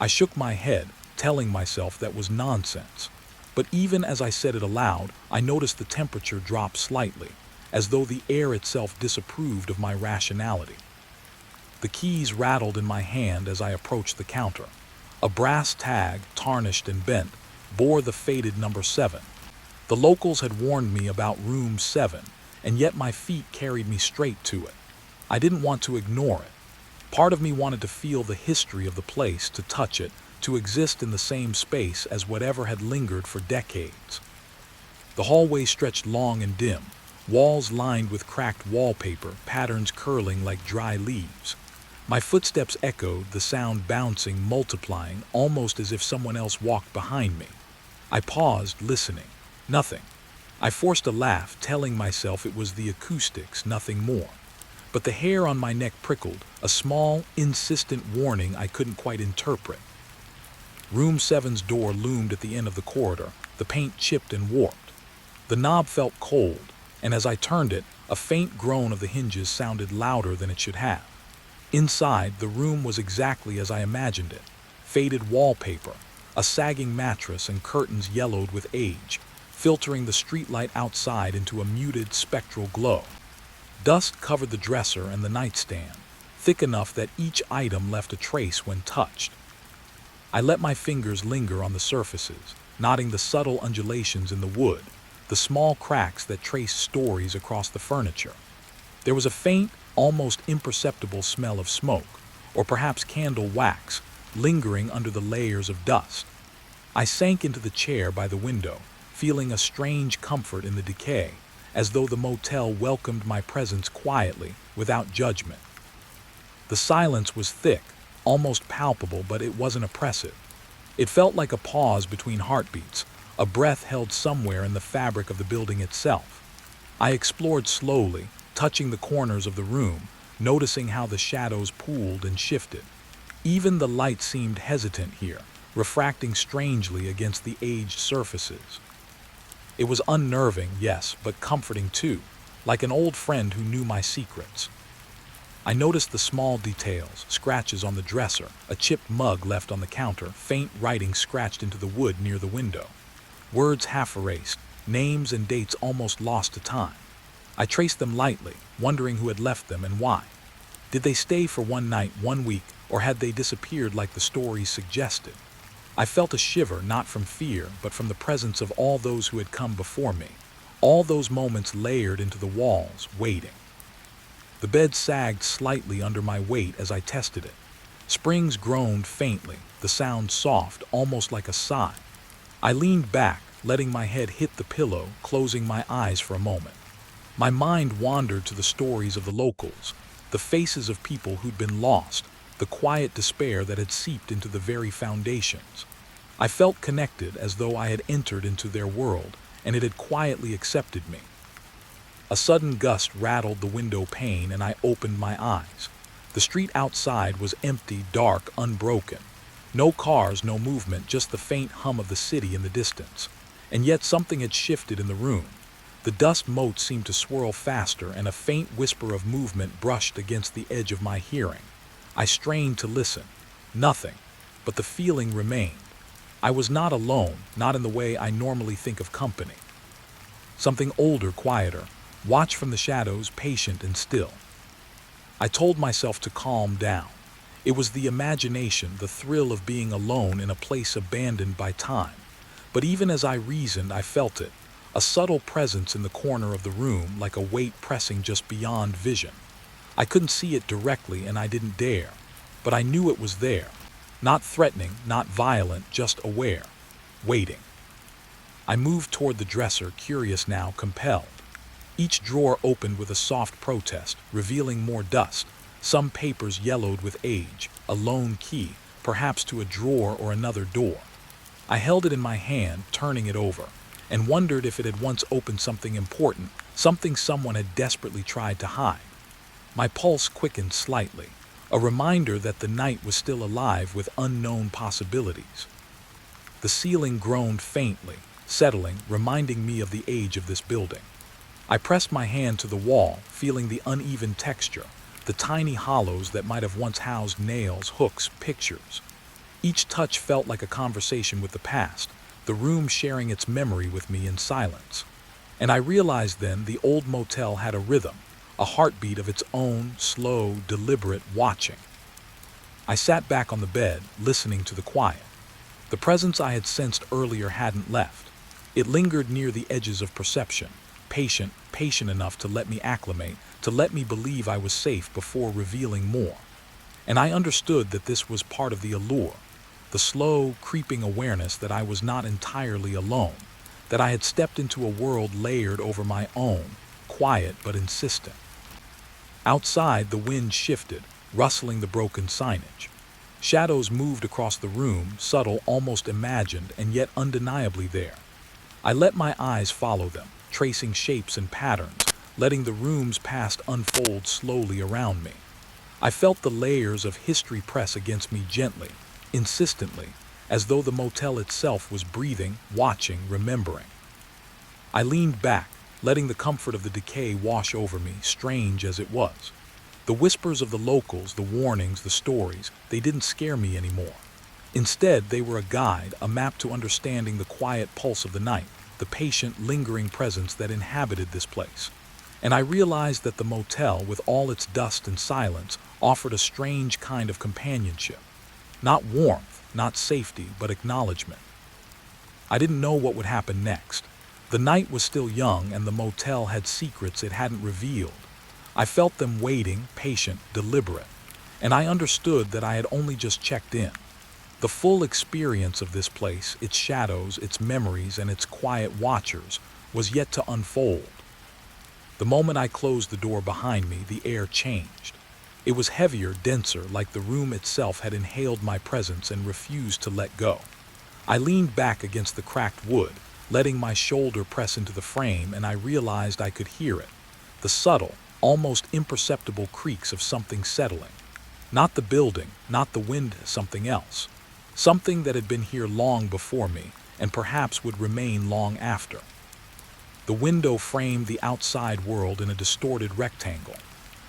I shook my head, telling myself that was nonsense. But even as I said it aloud, I noticed the temperature drop slightly, as though the air itself disapproved of my rationality. The keys rattled in my hand as I approached the counter. A brass tag, tarnished and bent, bore the faded number 7. The locals had warned me about room 7, and yet my feet carried me straight to it. I didn't want to ignore it. Part of me wanted to feel the history of the place, to touch it, to exist in the same space as whatever had lingered for decades. The hallway stretched long and dim, walls lined with cracked wallpaper, patterns curling like dry leaves. My footsteps echoed, the sound bouncing, multiplying, almost as if someone else walked behind me. I paused, listening. Nothing. I forced a laugh, telling myself it was the acoustics, nothing more. But the hair on my neck prickled, a small, insistent warning I couldn't quite interpret. Room 7's door loomed at the end of the corridor, the paint chipped and warped. The knob felt cold, and as I turned it, a faint groan of the hinges sounded louder than it should have. Inside, the room was exactly as I imagined it. Faded wallpaper, a sagging mattress, and curtains yellowed with age, filtering the streetlight outside into a muted, spectral glow. Dust covered the dresser and the nightstand, thick enough that each item left a trace when touched. I let my fingers linger on the surfaces, noting the subtle undulations in the wood, the small cracks that traced stories across the furniture. There was a faint, almost imperceptible smell of smoke, or perhaps candle wax, lingering under the layers of dust. I sank into the chair by the window, feeling a strange comfort in the decay, as though the motel welcomed my presence quietly, without judgment. The silence was thick, almost palpable, but it wasn't oppressive. It felt like a pause between heartbeats, a breath held somewhere in the fabric of the building itself. I explored slowly, touching the corners of the room, noticing how the shadows pooled and shifted. Even the light seemed hesitant here, refracting strangely against the aged surfaces. It was unnerving, yes, but comforting too, like an old friend who knew my secrets. I noticed the small details, scratches on the dresser, a chipped mug left on the counter, faint writing scratched into the wood near the window. Words half erased, names and dates almost lost to time. I traced them lightly, wondering who had left them and why. Did they stay for one night, 1 week, or had they disappeared like the stories suggested? I felt a shiver, not from fear, but from the presence of all those who had come before me, all those moments layered into the walls, waiting. The bed sagged slightly under my weight as I tested it. Springs groaned faintly, the sound soft, almost like a sigh. I leaned back, letting my head hit the pillow, closing my eyes for a moment. My mind wandered to the stories of the locals, the faces of people who'd been lost, the quiet despair that had seeped into the very foundations. I felt connected, as though I had entered into their world, and it had quietly accepted me. A sudden gust rattled the window pane, and I opened my eyes. The street outside was empty, dark, unbroken. No cars, no movement, just the faint hum of the city in the distance. And yet something had shifted in the room. The dust motes seemed to swirl faster, and a faint whisper of movement brushed against the edge of my hearing. I strained to listen. Nothing, but the feeling remained. I was not alone, not in the way I normally think of company. Something older, quieter, watched from the shadows, patient and still. I told myself to calm down. It was the imagination, the thrill of being alone in a place abandoned by time. But even as I reasoned, I felt it, a subtle presence in the corner of the room, like a weight pressing just beyond vision. I couldn't see it directly and I didn't dare, but I knew it was there. Not threatening, not violent, just aware, waiting. I moved toward the dresser, curious now, compelled. Each drawer opened with a soft protest, revealing more dust, some papers yellowed with age, a lone key, perhaps to a drawer or another door. I held it in my hand, turning it over, and wondered if it had once opened something important, something someone had desperately tried to hide. My pulse quickened slightly, a reminder that the night was still alive with unknown possibilities. The ceiling groaned faintly, settling, reminding me of the age of this building. I pressed my hand to the wall, feeling the uneven texture, the tiny hollows that might have once housed nails, hooks, pictures. Each touch felt like a conversation with the past, the room sharing its memory with me in silence. And I realized then the old motel had a rhythm, a heartbeat of its own, slow, deliberate watching. I sat back on the bed, listening to the quiet. The presence I had sensed earlier hadn't left. It lingered near the edges of perception, patient enough to let me acclimate, to let me believe I was safe before revealing more. And I understood that this was part of the allure, the slow, creeping awareness that I was not entirely alone, that I had stepped into a world layered over my own, quiet but insistent. Outside, the wind shifted, rustling the broken signage. Shadows moved across the room, subtle, almost imagined, and yet undeniably there. I let my eyes follow them, tracing shapes and patterns, letting the room's past unfold slowly around me. I felt the layers of history press against me gently, insistently, as though the motel itself was breathing, watching, remembering. I leaned back, letting the comfort of the decay wash over me, strange as it was. The whispers of the locals, the warnings, the stories, they didn't scare me anymore. Instead, they were a guide, a map to understanding the quiet pulse of the night, the patient, lingering presence that inhabited this place. And I realized that the motel, with all its dust and silence, offered a strange kind of companionship. Not warmth, not safety, but acknowledgement. I didn't know what would happen next. The night was still young, and the motel had secrets it hadn't revealed. I felt them waiting, patient, deliberate, and I understood that I had only just checked in. The full experience of this place, its shadows, its memories, and its quiet watchers, was yet to unfold. The moment I closed the door behind me, the air changed. It was heavier, denser, like the room itself had inhaled my presence and refused to let go. I leaned back against the cracked wood, letting my shoulder press into the frame, and I realized I could hear it. The subtle, almost imperceptible creaks of something settling. Not the building, not the wind, something else. Something that had been here long before me, and perhaps would remain long after. The window framed the outside world in a distorted rectangle.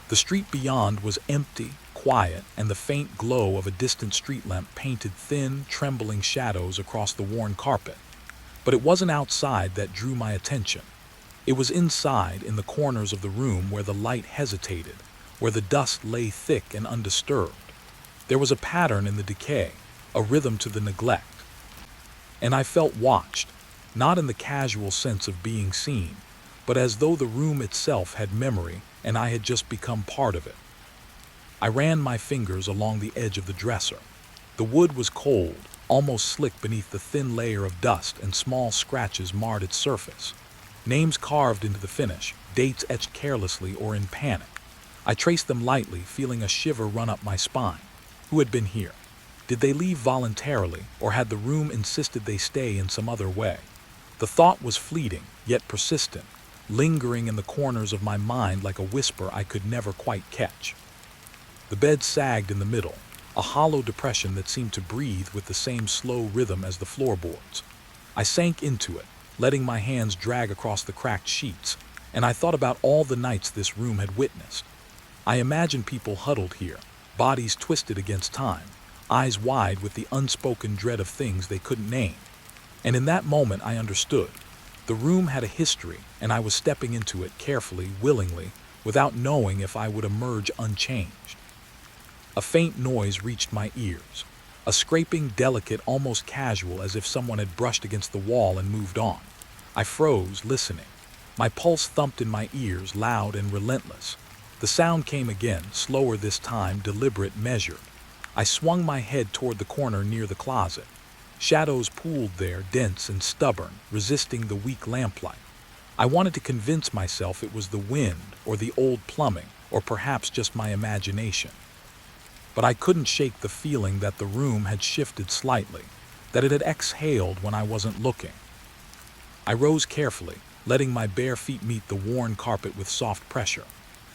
The street beyond was empty, quiet, and the faint glow of a distant street lamp painted thin, trembling shadows across the worn carpet. But it wasn't outside that drew my attention. It was inside, in the corners of the room where the light hesitated, where the dust lay thick and undisturbed. There was a pattern in the decay, a rhythm to the neglect. And I felt watched, not in the casual sense of being seen, but as though the room itself had memory and I had just become part of it. I ran my fingers along the edge of the dresser. The wood was cold, almost slick beneath the thin layer of dust, and small scratches marred its surface. Names carved into the finish, dates etched carelessly or in panic. I traced them lightly, feeling a shiver run up my spine. Who had been here? Did they leave voluntarily, or had the room insisted they stay in some other way? The thought was fleeting, yet persistent, lingering in the corners of my mind like a whisper I could never quite catch. The bed sagged in the middle, a hollow depression that seemed to breathe with the same slow rhythm as the floorboards. I sank into it, letting my hands drag across the cracked sheets, and I thought about all the nights this room had witnessed. I imagined people huddled here, bodies twisted against time, eyes wide with the unspoken dread of things they couldn't name. And in that moment I understood. The room had a history, and I was stepping into it carefully, willingly, without knowing if I would emerge unchanged. A faint noise reached my ears. a scraping delicate, almost casual, as if someone had brushed against the wall and moved on. I froze, listening. My pulse thumped in my ears, loud and relentless. The sound came again, slower this time, deliberate, measured. I swung my head toward the corner near the closet. Shadows pooled there, dense and stubborn, resisting the weak lamplight. I wanted to convince myself it was the wind, or the old plumbing, or perhaps just my imagination. But I couldn't shake the feeling that the room had shifted slightly, that it had exhaled when I wasn't looking. I rose carefully, letting my bare feet meet the worn carpet with soft pressure.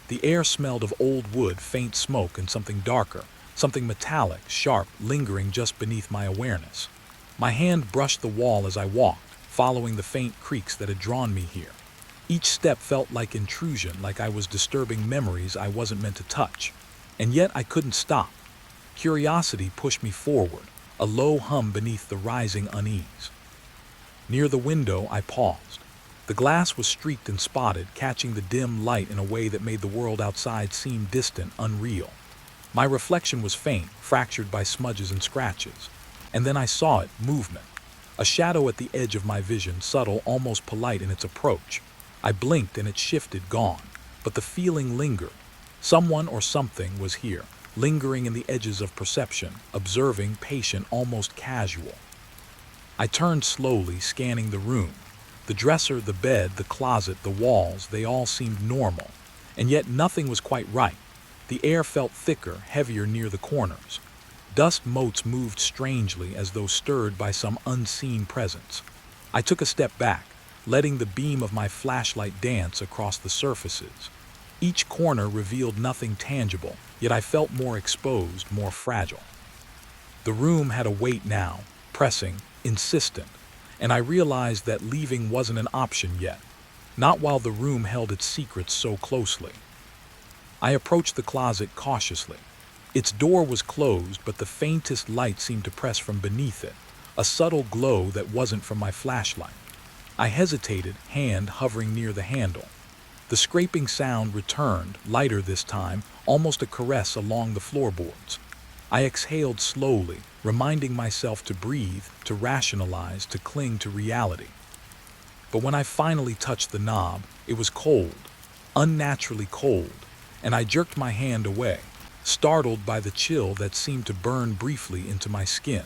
The air smelled of old wood, faint smoke, and something darker, something metallic, sharp, lingering just beneath my awareness. My hand brushed the wall as I walked, following the faint creaks that had drawn me here. Each step felt like intrusion, like I was disturbing memories I wasn't meant to touch. And yet I couldn't stop. Curiosity pushed me forward, a low hum beneath the rising unease. Near the window, I paused. The glass was streaked and spotted, catching the dim light in a way that made the world outside seem distant, unreal. My reflection was faint, fractured by smudges and scratches. And then I saw it, movement. A shadow at the edge of my vision, subtle, almost polite in its approach. I blinked and it shifted, gone. But the feeling lingered. Someone or something was here, lingering in the edges of perception, observing, patient, almost casual. I turned slowly, scanning the room. The dresser, the bed, the closet, the walls, they all seemed normal. And yet nothing was quite right. The air felt thicker, heavier near the corners. Dust motes moved strangely, as though stirred by some unseen presence. I took a step back, letting the beam of my flashlight dance across the surfaces. Each corner revealed nothing tangible, yet I felt more exposed, more fragile. The room had a weight now, pressing, insistent, and I realized that leaving wasn't an option yet, not while the room held its secrets so closely. I approached the closet cautiously. Its door was closed, but the faintest light seemed to press from beneath it, a subtle glow that wasn't from my flashlight. I hesitated, hand hovering near the handle. The scraping sound returned, lighter this time, almost a caress along the floorboards. I exhaled slowly, reminding myself to breathe, to rationalize, to cling to reality. But when I finally touched the knob, it was cold, unnaturally cold, and I jerked my hand away, startled by the chill that seemed to burn briefly into my skin.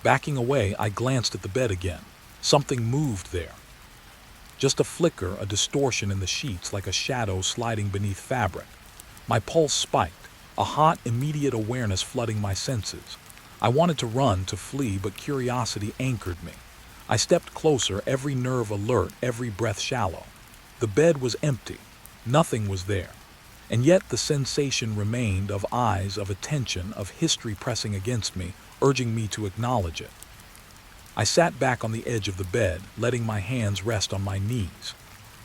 Backing away, I glanced at the bed again. Something moved there. Just a flicker, a distortion in the sheets, like a shadow sliding beneath fabric. My pulse spiked, a hot, immediate awareness flooding my senses. I wanted to run, to flee, but curiosity anchored me. I stepped closer, every nerve alert, every breath shallow. The bed was empty. Nothing was there. And yet the sensation remained, of eyes, of attention, of history pressing against me, urging me to acknowledge it. I sat back on the edge of the bed, letting my hands rest on my knees.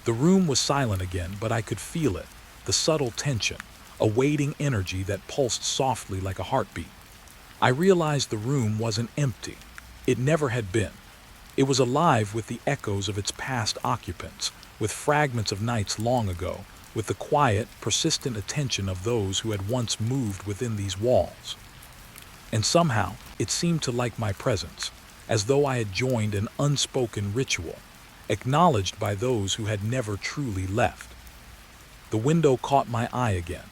The room was silent again, but I could feel it, the subtle tension, a waiting energy that pulsed softly like a heartbeat. I realized the room wasn't empty. It never had been. It was alive with the echoes of its past occupants, with fragments of nights long ago, with the quiet, persistent attention of those who had once moved within these walls. And somehow, it seemed to like my presence, as though I had joined an unspoken ritual, acknowledged by those who had never truly left. The window caught my eye again.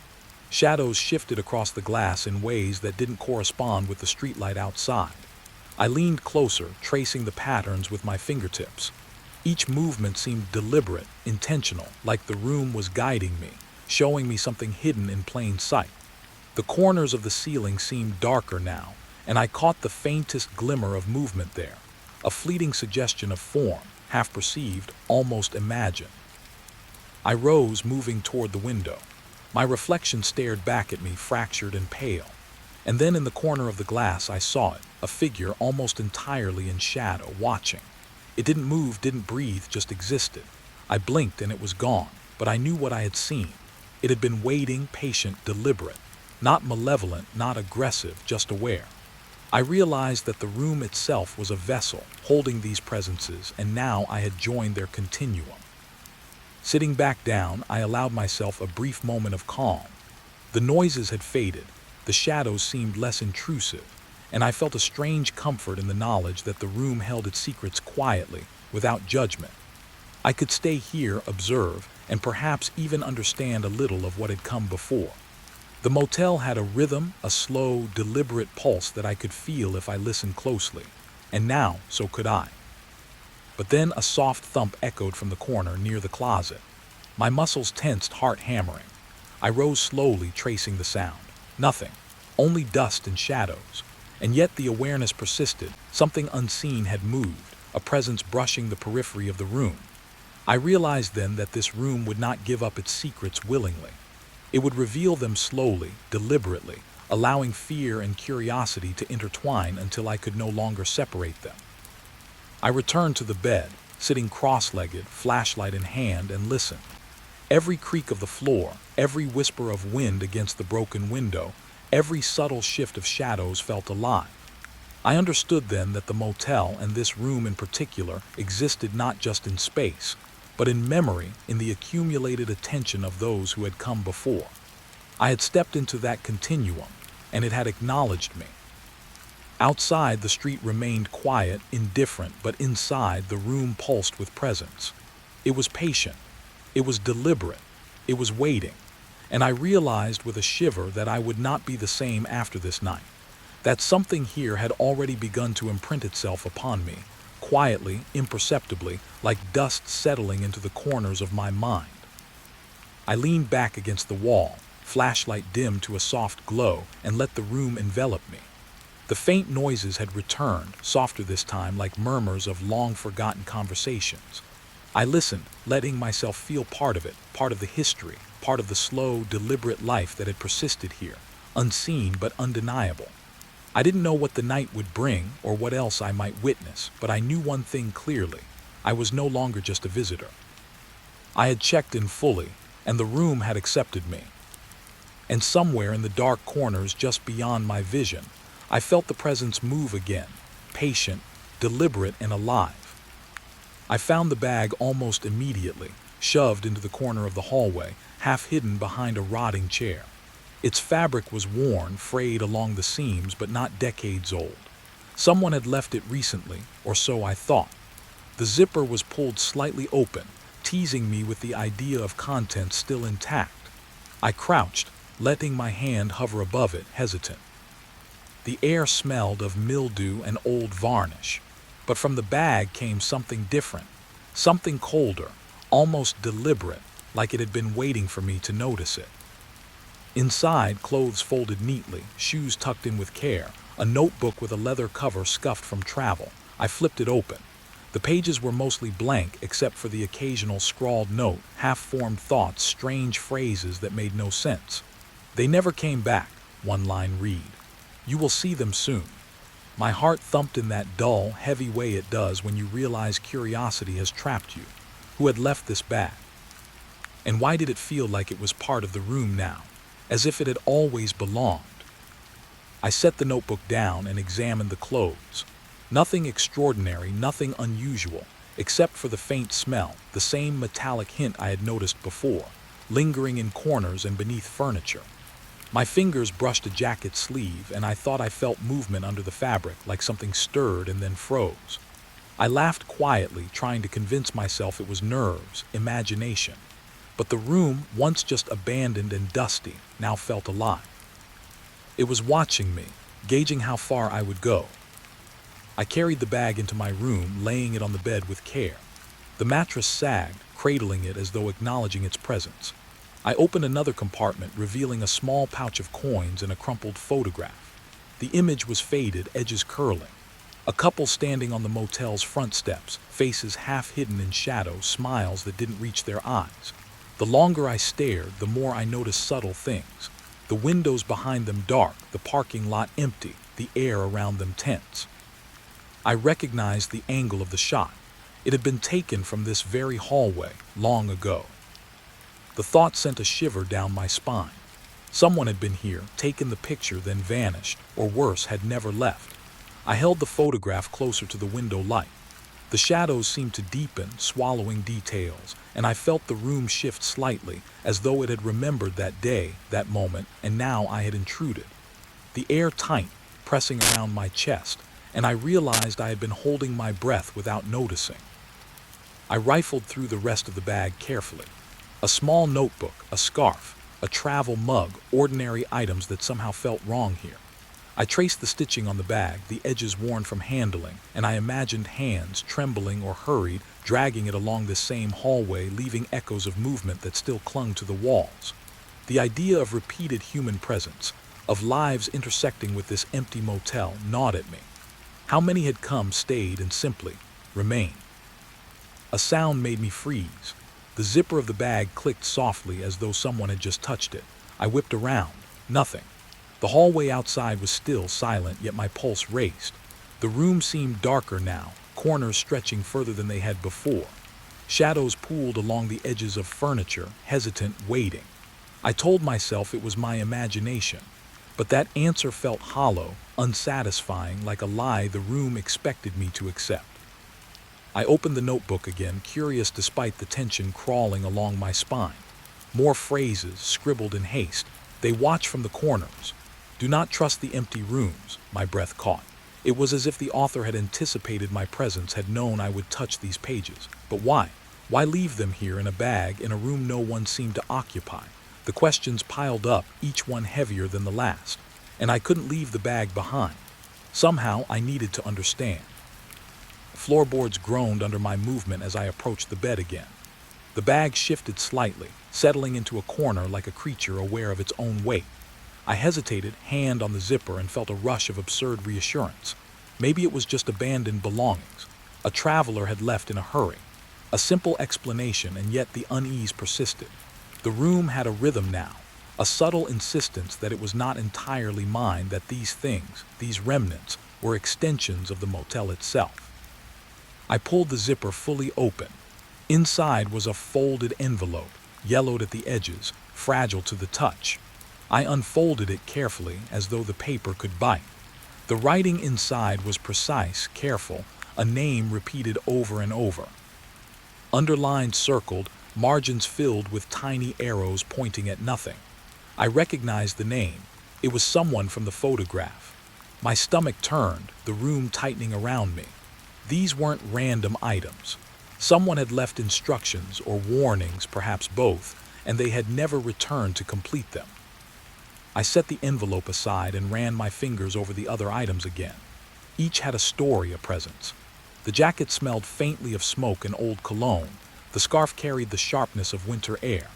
Shadows shifted across the glass in ways that didn't correspond with the streetlight outside. I leaned closer, tracing the patterns with my fingertips. Each movement seemed deliberate, intentional, like the room was guiding me, showing me something hidden in plain sight. The corners of the ceiling seemed darker now, and I caught the faintest glimmer of movement there, a fleeting suggestion of form, half perceived, almost imagined. I rose, moving toward the window. My reflection stared back at me, fractured and pale. And then in the corner of the glass I saw it, a figure almost entirely in shadow, watching. It didn't move, didn't breathe, just existed. I blinked and it was gone, but I knew what I had seen. It had been waiting, patient, deliberate, not malevolent, not aggressive, just aware. I realized that the room itself was a vessel, holding these presences, and now I had joined their continuum. Sitting back down, I allowed myself a brief moment of calm. The noises had faded, the shadows seemed less intrusive, and I felt a strange comfort in the knowledge that the room held its secrets quietly, without judgment. I could stay here, observe, and perhaps even understand a little of what had come before. The motel had a rhythm, a slow, deliberate pulse that I could feel if I listened closely, and now so could I. But then a soft thump echoed from the corner near the closet. My muscles tensed, heart hammering. I rose slowly, tracing the sound. Nothing, only dust and shadows. And yet the awareness persisted. Something unseen had moved, a presence brushing the periphery of the room. I realized then that this room would not give up its secrets willingly. It would reveal them slowly, deliberately, allowing fear and curiosity to intertwine until I could no longer separate them. I returned to the bed, sitting cross-legged, flashlight in hand, and listened. Every creak of the floor, every whisper of wind against the broken window, every subtle shift of shadows felt alive. I understood then that the motel, and this room in particular, existed not just in space, but in memory, in the accumulated attention of those who had come before. I had stepped into that continuum, and it had acknowledged me. Outside, the street remained quiet, indifferent, but inside, the room pulsed with presence. It was patient. It was deliberate. It was waiting. And I realized with a shiver that I would not be the same after this night. That something here had already begun to imprint itself upon me, quietly, imperceptibly, like dust settling into the corners of my mind. I leaned back against the wall, flashlight dimmed to a soft glow, and let the room envelop me. The faint noises had returned, softer this time, like murmurs of long-forgotten conversations. I listened, letting myself feel part of it, part of the history, part of the slow, deliberate life that had persisted here, unseen but undeniable. I didn't know what the night would bring or what else I might witness, but I knew one thing clearly. I was no longer just a visitor. I had checked in fully, and the room had accepted me. And somewhere in the dark corners just beyond my vision, I felt the presence move again, patient, deliberate, and alive. I found the bag almost immediately, shoved into the corner of the hallway, half hidden behind a rotting chair. Its fabric was worn, frayed along the seams, but not decades old. Someone had left it recently, or so I thought. The zipper was pulled slightly open, teasing me with the idea of contents still intact. I crouched, letting my hand hover above it, hesitant. The air smelled of mildew and old varnish, but from the bag came something different, something colder, almost deliberate, like it had been waiting for me to notice it. Inside, clothes folded neatly, shoes tucked in with care, a notebook with a leather cover scuffed from travel. I flipped it open. The pages were mostly blank except for the occasional scrawled note, half-formed thoughts, strange phrases that made no sense. "They never came back," one line read. "You will see them soon." My heart thumped in that dull, heavy way it does when you realize curiosity has trapped you. Who had left this bag? And why did it feel like it was part of the room now, as if it had always belonged? I set the notebook down and examined the clothes. Nothing extraordinary, nothing unusual, except for the faint smell, the same metallic hint I had noticed before, lingering in corners and beneath furniture. My fingers brushed a jacket sleeve, and I thought I felt movement under the fabric, like something stirred and then froze. I laughed quietly, trying to convince myself it was nerves, imagination. But the room, once just abandoned and dusty, now felt alive. It was watching me, gauging how far I would go. I carried the bag into my room, laying it on the bed with care. The mattress sagged, cradling it as though acknowledging its presence. I opened another compartment, revealing a small pouch of coins and a crumpled photograph. The image was faded, edges curling. A couple standing on the motel's front steps, faces half hidden in shadow, smiles that didn't reach their eyes. The longer I stared, the more I noticed subtle things. The windows behind them dark, the parking lot empty, the air around them tense. I recognized the angle of the shot. It had been taken from this very hallway, long ago. The thought sent a shiver down my spine. Someone had been here, taken the picture, then vanished, or worse, had never left. I held the photograph closer to the window light. The shadows seemed to deepen, swallowing details, and I felt the room shift slightly, as though it had remembered that day, that moment, and now I had intruded. The air tight, pressing around my chest, and I realized I had been holding my breath without noticing. I rifled through the rest of the bag carefully. A small notebook, a scarf, a travel mug, ordinary items that somehow felt wrong here. I traced the stitching on the bag, the edges worn from handling, and I imagined hands, trembling or hurried, dragging it along this same hallway, leaving echoes of movement that still clung to the walls. The idea of repeated human presence, of lives intersecting with this empty motel, gnawed at me. How many had come, stayed, and simply remained? A sound made me freeze. The zipper of the bag clicked softly as though someone had just touched it. I whipped around. Nothing. The hallway outside was still silent, yet my pulse raced. The room seemed darker now, corners stretching further than they had before. Shadows pooled along the edges of furniture, hesitant, waiting. I told myself it was my imagination, but that answer felt hollow, unsatisfying, like a lie the room expected me to accept. I opened the notebook again, curious despite the tension crawling along my spine. More phrases, scribbled in haste. They watch from the corners. Do not trust the empty rooms, my breath caught. It was as if the author had anticipated my presence, had known I would touch these pages. But why? Why leave them here in a bag, in a room no one seemed to occupy? The questions piled up, each one heavier than the last. And I couldn't leave the bag behind. Somehow I needed to understand. Floorboards groaned under my movement as I approached the bed again. The bag shifted slightly, settling into a corner like a creature aware of its own weight. I hesitated, hand on the zipper, and felt a rush of absurd reassurance. Maybe it was just abandoned belongings. A traveler had left in a hurry. A simple explanation, and yet the unease persisted. The room had a rhythm now, a subtle insistence that it was not entirely mine, that these things, these remnants, were extensions of the motel itself. I pulled the zipper fully open. Inside was a folded envelope, yellowed at the edges, fragile to the touch. I unfolded it carefully, as though the paper could bite. The writing inside was precise, careful, a name repeated over and over. Underlined, circled, margins filled with tiny arrows pointing at nothing. I recognized the name. It was someone from the photograph. My stomach turned, the room tightening around me. These weren't random items. Someone had left instructions or warnings, perhaps both, and they had never returned to complete them. I set the envelope aside and ran my fingers over the other items again. Each had a story, a presence. The jacket smelled faintly of smoke and old cologne. The scarf carried the sharpness of winter air.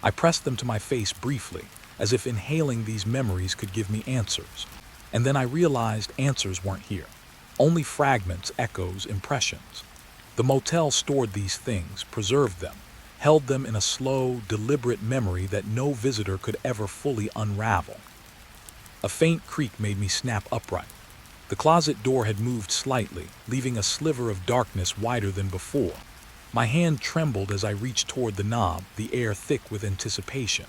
I pressed them to my face briefly, as if inhaling these memories could give me answers. And then I realized answers weren't here. Only fragments, echoes, impressions. The motel stored these things, preserved them, held them in a slow, deliberate memory that no visitor could ever fully unravel. A faint creak made me snap upright. The closet door had moved slightly, leaving a sliver of darkness wider than before. My hand trembled as I reached toward the knob, the air thick with anticipation.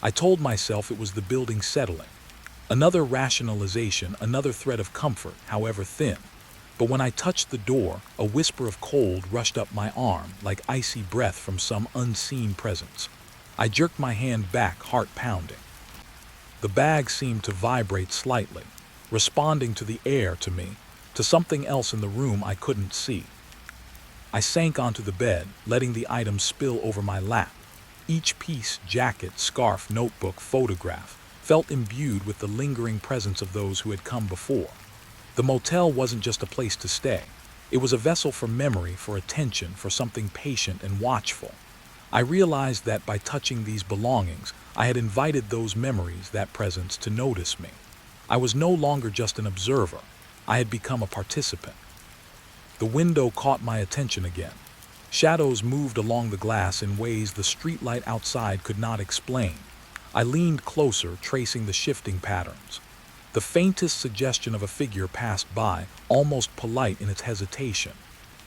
I told myself it was the building settling. Another rationalization, another thread of comfort, however thin. But when I touched the door, a whisper of cold rushed up my arm, like icy breath from some unseen presence. I jerked my hand back, heart pounding. The bag seemed to vibrate slightly, responding to the air, to me, to something else in the room I couldn't see. I sank onto the bed, letting the items spill over my lap. Each piece, jacket, scarf, notebook, photograph, felt imbued with the lingering presence of those who had come before. The motel wasn't just a place to stay. It was a vessel for memory, for attention, for something patient and watchful. I realized that by touching these belongings, I had invited those memories, that presence, to notice me. I was no longer just an observer. I had become a participant. The window caught my attention again. Shadows moved along the glass in ways the streetlight outside could not explain. I leaned closer, tracing the shifting patterns. The faintest suggestion of a figure passed by, almost polite in its hesitation.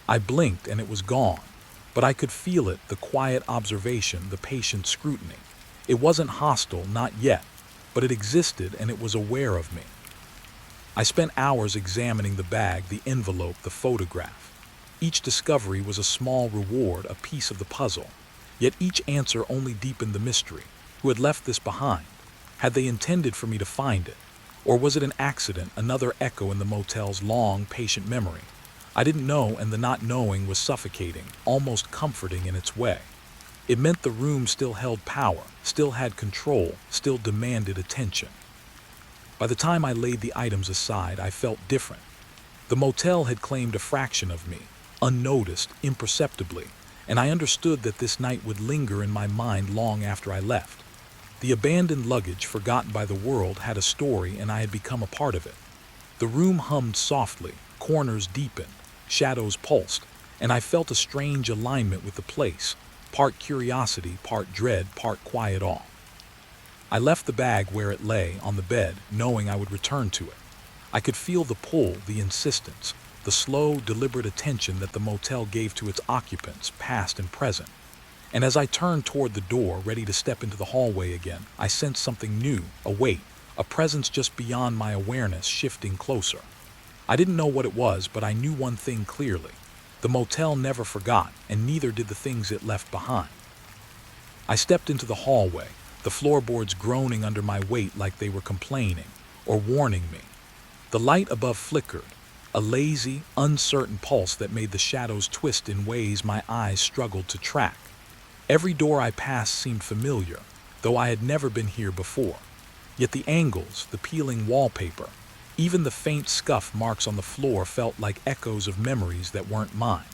I blinked and it was gone, but I could feel it, the quiet observation, the patient scrutiny. It wasn't hostile, not yet, but it existed and it was aware of me. I spent hours examining the bag, the envelope, the photograph. Each discovery was a small reward, a piece of the puzzle, yet each answer only deepened the mystery. Who had left this behind? Had they intended for me to find it? Or was it an accident, another echo in the motel's long, patient memory? I didn't know, and the not knowing was suffocating, almost comforting in its way. It meant the room still held power, still had control, still demanded attention. By the time I laid the items aside, I felt different. The motel had claimed a fraction of me, unnoticed, imperceptibly, and I understood that this night would linger in my mind long after I left. The abandoned luggage forgotten by the world had a story, and I had become a part of it. The room hummed softly, corners deepened, shadows pulsed, and I felt a strange alignment with the place, part curiosity, part dread, part quiet awe. I left the bag where it lay, on the bed, knowing I would return to it. I could feel the pull, the insistence, the slow, deliberate attention that the motel gave to its occupants, past and present. And as I turned toward the door, ready to step into the hallway again, I sensed something new, a weight, a presence just beyond my awareness, shifting closer. I didn't know what it was, but I knew one thing clearly. The motel never forgot, and neither did the things it left behind. I stepped into the hallway, the floorboards groaning under my weight like they were complaining, or warning me. The light above flickered, a lazy, uncertain pulse that made the shadows twist in ways my eyes struggled to track. Every door I passed seemed familiar, though I had never been here before. Yet the angles, the peeling wallpaper, even the faint scuff marks on the floor felt like echoes of memories that weren't mine.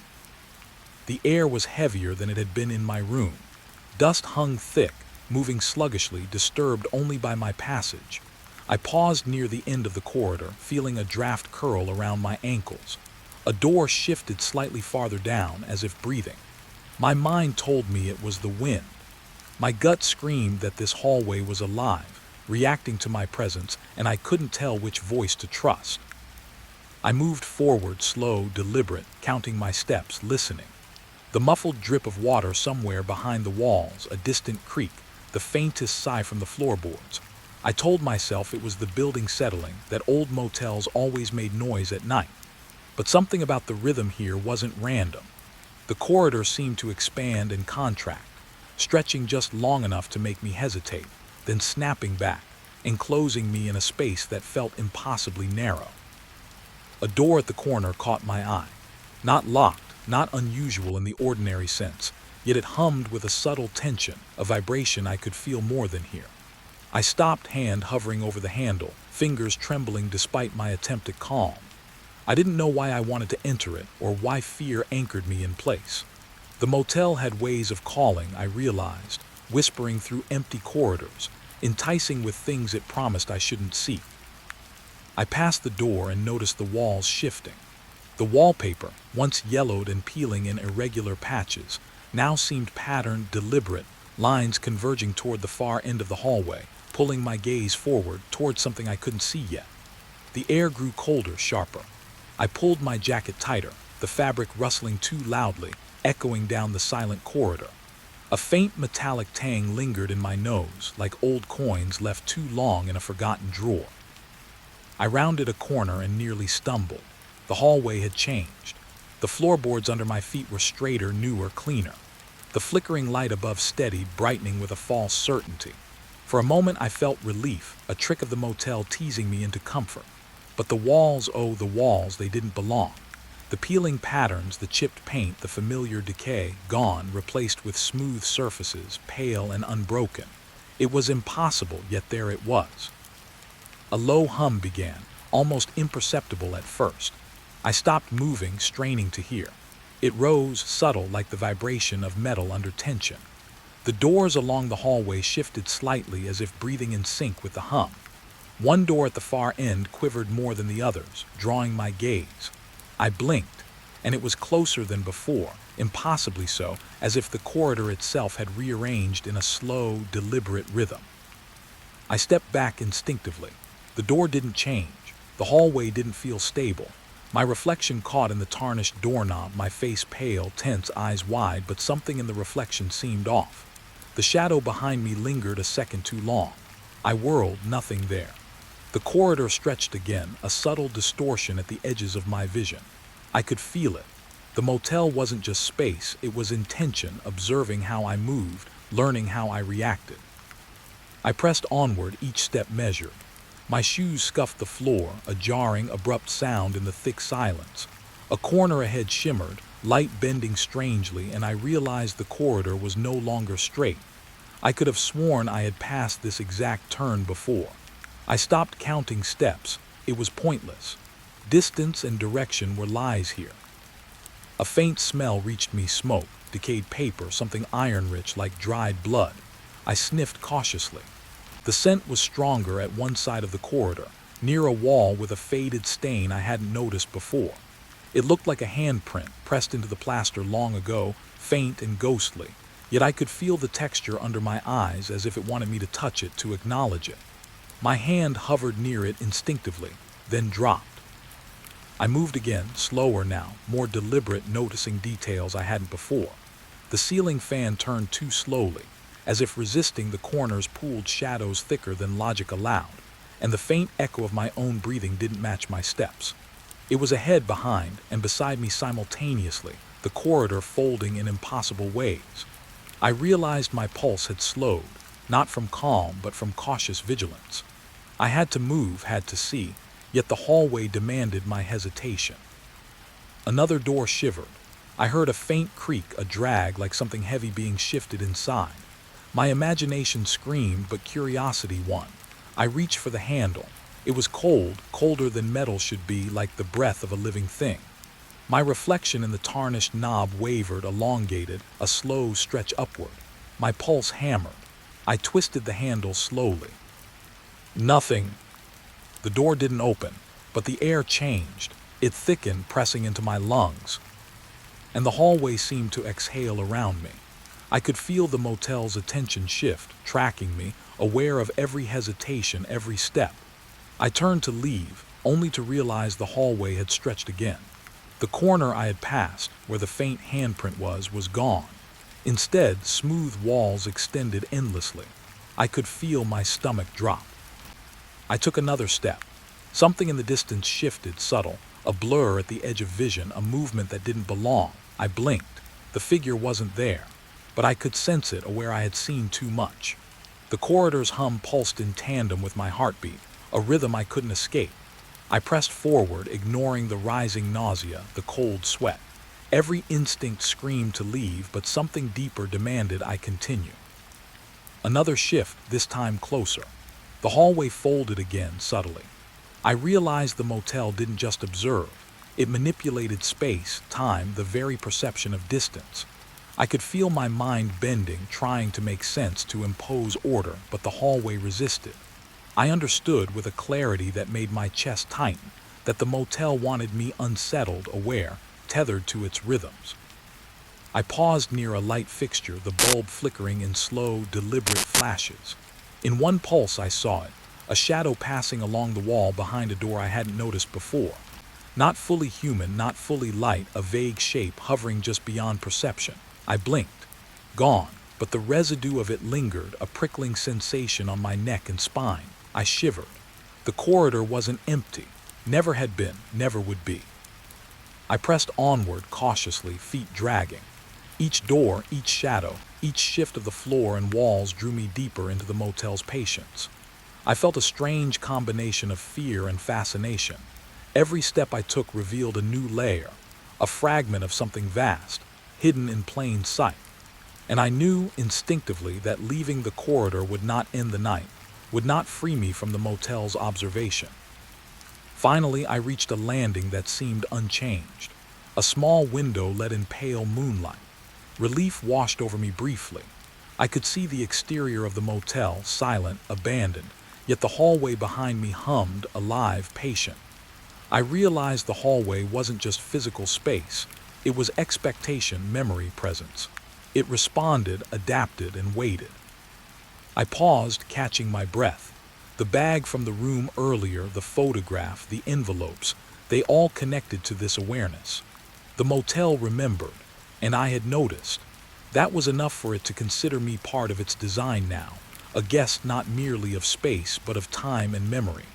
The air was heavier than it had been in my room. Dust hung thick, moving sluggishly, disturbed only by my passage. I paused near the end of the corridor, feeling a draft curl around my ankles. A door shifted slightly farther down, as if breathing. My mind told me it was the wind. My gut screamed that this hallway was alive, reacting to my presence, and I couldn't tell which voice to trust. I moved forward, slow, deliberate, counting my steps, listening. The muffled drip of water somewhere behind the walls, a distant creak, the faintest sigh from the floorboards. I told myself it was the building settling, that old motels always made noise at night. But something about the rhythm here wasn't random. The corridor seemed to expand and contract, stretching just long enough to make me hesitate, then snapping back, enclosing me in a space that felt impossibly narrow. A door at the corner caught my eye. Not locked, not unusual in the ordinary sense, yet it hummed with a subtle tension, a vibration I could feel more than hear. I stopped, hand hovering over the handle, fingers trembling despite my attempt at calm. I didn't know why I wanted to enter it, or why fear anchored me in place. The motel had ways of calling, I realized, whispering through empty corridors, enticing with things it promised I shouldn't seek. I passed the door and noticed the walls shifting. The wallpaper, once yellowed and peeling in irregular patches, now seemed patterned, deliberate, lines converging toward the far end of the hallway, pulling my gaze forward toward something I couldn't see yet. The air grew colder, sharper. I pulled my jacket tighter, the fabric rustling too loudly, echoing down the silent corridor. A faint metallic tang lingered in my nose, like old coins left too long in a forgotten drawer. I rounded a corner and nearly stumbled. The hallway had changed. The floorboards under my feet were straighter, newer, cleaner. The flickering light above steadied, brightening with a false certainty. For a moment I felt relief, a trick of the motel teasing me into comfort. But the walls, oh, the walls, they didn't belong. The peeling patterns, the chipped paint, the familiar decay, gone, replaced with smooth surfaces, pale and unbroken. It was impossible, yet there it was. A low hum began, almost imperceptible at first. I stopped moving, straining to hear. It rose, subtle, like the vibration of metal under tension. The doors along the hallway shifted slightly, as if breathing in sync with the hum. One door at the far end quivered more than the others, drawing my gaze. I blinked, and it was closer than before, impossibly so, as if the corridor itself had rearranged in a slow, deliberate rhythm. I stepped back instinctively. The door didn't change. The hallway didn't feel stable. My reflection caught in the tarnished doorknob, my face pale, tense, eyes wide, but something in the reflection seemed off. The shadow behind me lingered a second too long. I whirled, nothing there. The corridor stretched again, a subtle distortion at the edges of my vision. I could feel it. The motel wasn't just space, it was intention, observing how I moved, learning how I reacted. I pressed onward, each step measured. My shoes scuffed the floor, a jarring, abrupt sound in the thick silence. A corner ahead shimmered, light bending strangely, and I realized the corridor was no longer straight. I could have sworn I had passed this exact turn before. I stopped counting steps. It was pointless. Distance and direction were lies here. A faint smell reached me: smoke, decayed paper, something iron-rich like dried blood. I sniffed cautiously. The scent was stronger at one side of the corridor, near a wall with a faded stain I hadn't noticed before. It looked like a handprint pressed into the plaster long ago, faint and ghostly, yet I could feel the texture under my eyes as if it wanted me to touch it, to acknowledge it. My hand hovered near it instinctively, then dropped. I moved again, slower now, more deliberate, noticing details I hadn't before. The ceiling fan turned too slowly, as if resisting the corner's pooled shadows thicker than logic allowed, and the faint echo of my own breathing didn't match my steps. It was ahead, behind, and beside me simultaneously, the corridor folding in impossible ways. I realized my pulse had slowed, not from calm but from cautious vigilance. I had to move, had to see, yet the hallway demanded my hesitation. Another door shivered. I heard a faint creak, a drag like something heavy being shifted inside. My imagination screamed, but curiosity won. I reached for the handle. It was cold, colder than metal should be, like the breath of a living thing. My reflection in the tarnished knob wavered, elongated, a slow stretch upward. My pulse hammered. I twisted the handle slowly. Nothing. The door didn't open, but the air changed. It thickened, pressing into my lungs, and the hallway seemed to exhale around me. I could feel the motel's attention shift, tracking me, aware of every hesitation, every step. I turned to leave, only to realize the hallway had stretched again. The corner I had passed, where the faint handprint was gone. Instead, smooth walls extended endlessly. I could feel my stomach drop. I took another step. Something in the distance shifted, subtle, a blur at the edge of vision, a movement that didn't belong. I blinked. The figure wasn't there, but I could sense it, aware I had seen too much. The corridor's hum pulsed in tandem with my heartbeat, a rhythm I couldn't escape. I pressed forward, ignoring the rising nausea, the cold sweat. Every instinct screamed to leave, but something deeper demanded I continue. Another shift, this time closer. The hallway folded again, subtly. I realized the motel didn't just observe. It manipulated space, time, the very perception of distance. I could feel my mind bending, trying to make sense, to impose order, but the hallway resisted. I understood with a clarity that made my chest tighten, that the motel wanted me unsettled, aware, tethered to its rhythms. I paused near a light fixture, the bulb flickering in slow, deliberate flashes. In one pulse I saw it, a shadow passing along the wall behind a door I hadn't noticed before. Not fully human, not fully light, a vague shape hovering just beyond perception. I blinked. Gone, but the residue of it lingered, a prickling sensation on my neck and spine. I shivered. The corridor wasn't empty. Never had been, never would be. I pressed onward cautiously, feet dragging. Each door, each shadow, each shift of the floor and walls drew me deeper into the motel's patience. I felt a strange combination of fear and fascination. Every step I took revealed a new layer, a fragment of something vast, hidden in plain sight. And I knew instinctively that leaving the corridor would not end the night, would not free me from the motel's observation. Finally, I reached a landing that seemed unchanged. A small window let in pale moonlight. Relief washed over me briefly. I could see the exterior of the motel, silent, abandoned, yet the hallway behind me hummed, alive, patient. I realized the hallway wasn't just physical space. It was expectation, memory, presence. It responded, adapted, and waited. I paused, catching my breath. The bag from the room earlier, the photograph, the envelopes, they all connected to this awareness. The motel remembered, and I had noticed. That was enough for it to consider me part of its design now, a guest not merely of space, but of time and memory.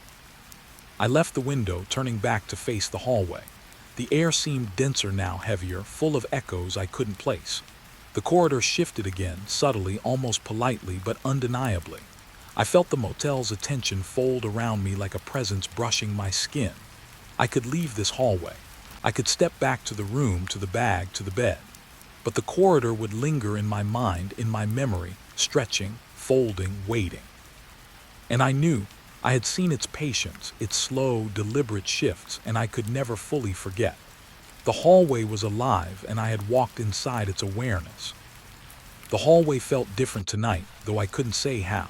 I left the window, turning back to face the hallway. The air seemed denser now, heavier, full of echoes I couldn't place. The corridor shifted again, subtly, almost politely, but undeniably. I felt the motel's attention fold around me like a presence brushing my skin. I could leave this hallway. I could step back to the room, to the bag, to the bed. But the corridor would linger in my mind, in my memory, stretching, folding, waiting. And I knew I had seen its patience, its slow, deliberate shifts, and I could never fully forget. The hallway was alive, and I had walked inside its awareness. The hallway felt different tonight, though I couldn't say how.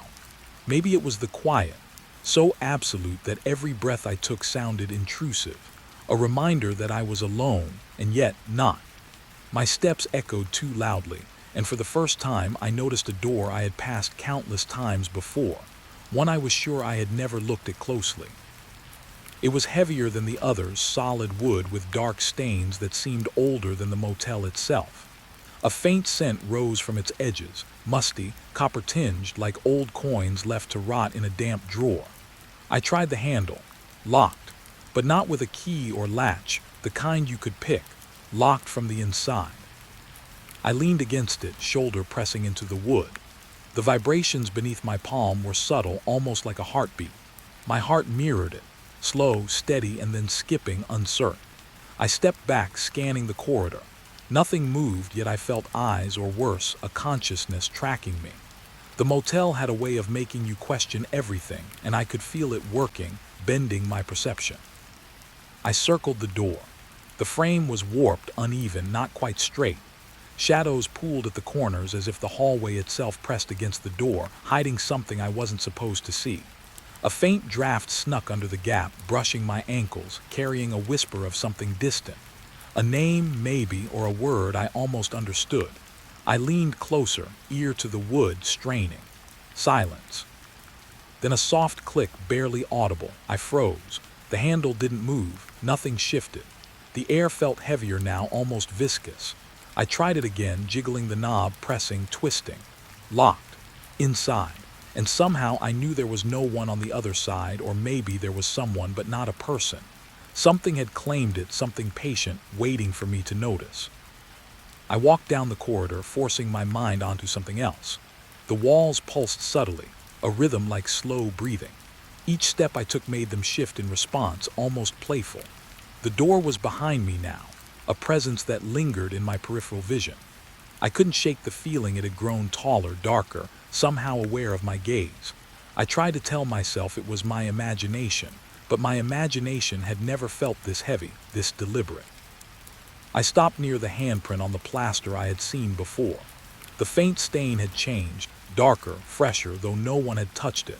Maybe it was the quiet, so absolute that every breath I took sounded intrusive, a reminder that I was alone, and yet not. My steps echoed too loudly, and for the first time I noticed a door I had passed countless times before, one I was sure I had never looked at closely. It was heavier than the others, solid wood with dark stains that seemed older than the motel itself. A faint scent rose from its edges, musty, copper-tinged, like old coins left to rot in a damp drawer. I tried the handle, locked, but not with a key or latch, the kind you could pick, locked from the inside. I leaned against it, shoulder pressing into the wood. The vibrations beneath my palm were subtle, almost like a heartbeat. My heart mirrored it, slow, steady, and then skipping, uncertain. I stepped back, scanning the corridor. Nothing moved, yet I felt eyes, or worse, a consciousness tracking me. The motel had a way of making you question everything, and I could feel it working, bending my perception. I circled the door. The frame was warped, uneven, not quite straight. Shadows pooled at the corners as if the hallway itself pressed against the door, hiding something I wasn't supposed to see. A faint draft snuck under the gap, brushing my ankles, carrying a whisper of something distant. A name, maybe, or a word I almost understood. I leaned closer, ear to the wood, straining. Silence. Then a soft click, barely audible. I froze. The handle didn't move. Nothing shifted. The air felt heavier now, almost viscous. I tried it again, jiggling the knob, pressing, twisting. Locked. Inside. And somehow I knew there was no one on the other side, or maybe there was someone, but not a person. Something had claimed it, something patient, waiting for me to notice. I walked down the corridor, forcing my mind onto something else. The walls pulsed subtly, a rhythm like slow breathing. Each step I took made them shift in response, almost playful. The door was behind me now, a presence that lingered in my peripheral vision. I couldn't shake the feeling it had grown taller, darker, somehow aware of my gaze. I tried to tell myself it was my imagination, but my imagination had never felt this heavy, this deliberate. I stopped near the handprint on the plaster I had seen before. The faint stain had changed, darker, fresher, though no one had touched it.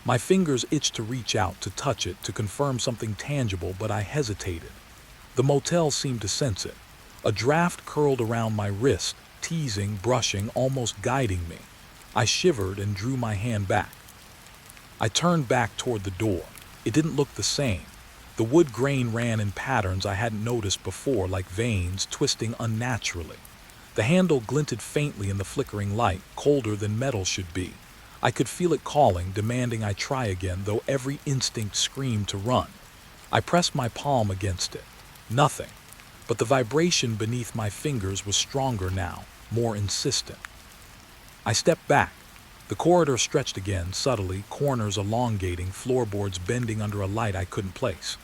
My fingers itched to reach out, to touch it, to confirm something tangible, but I hesitated. The motel seemed to sense it. A draft curled around my wrist, teasing, brushing, almost guiding me. I shivered and drew my hand back. I turned back toward the door. It didn't look the same. The wood grain ran in patterns I hadn't noticed before, like veins twisting unnaturally. The handle glinted faintly in the flickering light, colder than metal should be. I could feel it calling, demanding I try again, though every instinct screamed to run. I pressed my palm against it. Nothing. But the vibration beneath my fingers was stronger now, more insistent. I stepped back. The corridor stretched again, subtly, corners elongating, floorboards bending under a light I couldn't place.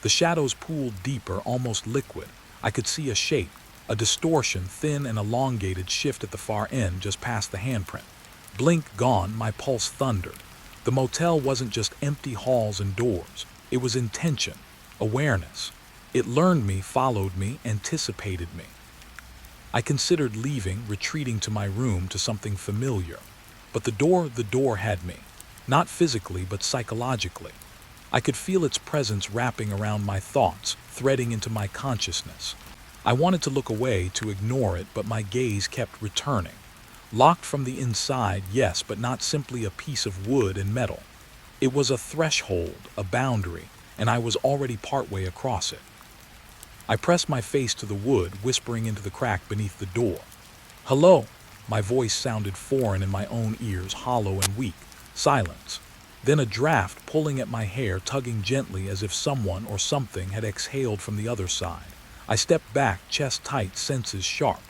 The shadows pooled deeper, almost liquid. I could see a shape, a distortion, thin and elongated, shift at the far end, just past the handprint. Blink gone, my pulse thundered. The motel wasn't just empty halls and doors. It was intention, awareness. It learned me, followed me, anticipated me. I considered leaving, retreating to my room, to something familiar. But the door had me. Not physically, but psychologically. I could feel its presence wrapping around my thoughts, threading into my consciousness. I wanted to look away, to ignore it, but my gaze kept returning. Locked from the inside, yes, but not simply a piece of wood and metal. It was a threshold, a boundary, and I was already partway across it. I pressed my face to the wood, whispering into the crack beneath the door. "Hello!" My voice sounded foreign in my own ears, hollow and weak. Silence. Then a draft pulling at my hair, tugging gently as if someone or something had exhaled from the other side. I stepped back, chest tight, senses sharp.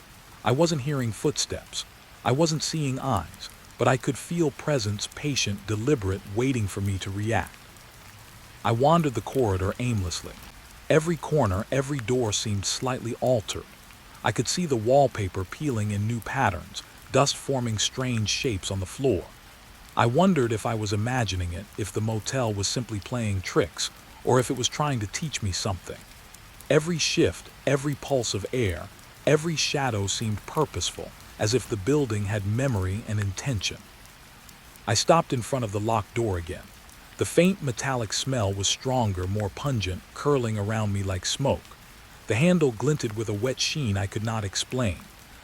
I wasn't hearing footsteps. I wasn't seeing eyes. but I could feel presence, patient, deliberate, waiting for me to react. I wandered the corridor aimlessly. Every corner, every door seemed slightly altered. I could see the wallpaper peeling in new patterns, dust forming strange shapes on the floor. I wondered if I was imagining it, if the motel was simply playing tricks, or if it was trying to teach me something. Every shift, every pulse of air, every shadow seemed purposeful, as if the building had memory and intention. I stopped in front of the locked door again. The faint metallic smell was stronger, more pungent, curling around me like smoke. The handle glinted with a wet sheen I could not explain.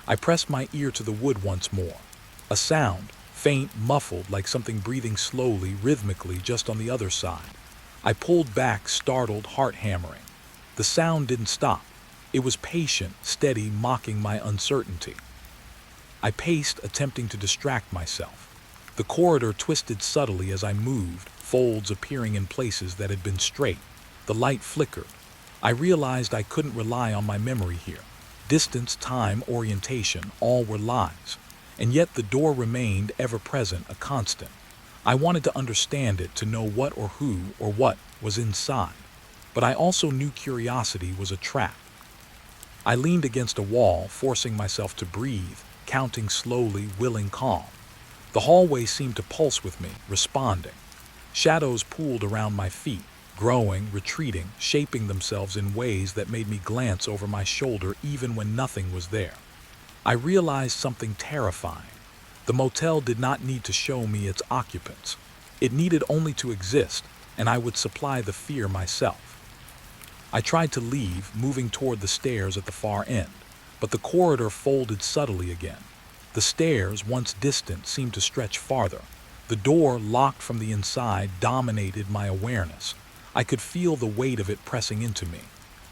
I pressed my ear to the wood once more. A sound, faint, muffled, like something breathing slowly, rhythmically, just on the other side. I pulled back, startled, heart hammering. The sound didn't stop. It was patient, steady, mocking my uncertainty. I paced, attempting to distract myself. The corridor twisted subtly as I moved, folds appearing in places that had been straight. The light flickered. I realized I couldn't rely on my memory here. Distance, time, orientation, all were lies. And yet the door remained ever present, a constant. I wanted to understand it, to know what or who or what was inside. But I also knew curiosity was a trap. I leaned against a wall, forcing myself to breathe, counting slowly, willing calm. The hallway seemed to pulse with me, responding. Shadows pooled around my feet, growing, retreating, shaping themselves in ways that made me glance over my shoulder even when nothing was there. I realized something terrifying. The motel did not need to show me its occupants. It needed only to exist, and I would supply the fear myself. I tried to leave, moving toward the stairs at the far end, but the corridor folded subtly again. The stairs, once distant, seemed to stretch farther. The door, locked from the inside, dominated my awareness. I could feel the weight of it pressing into me.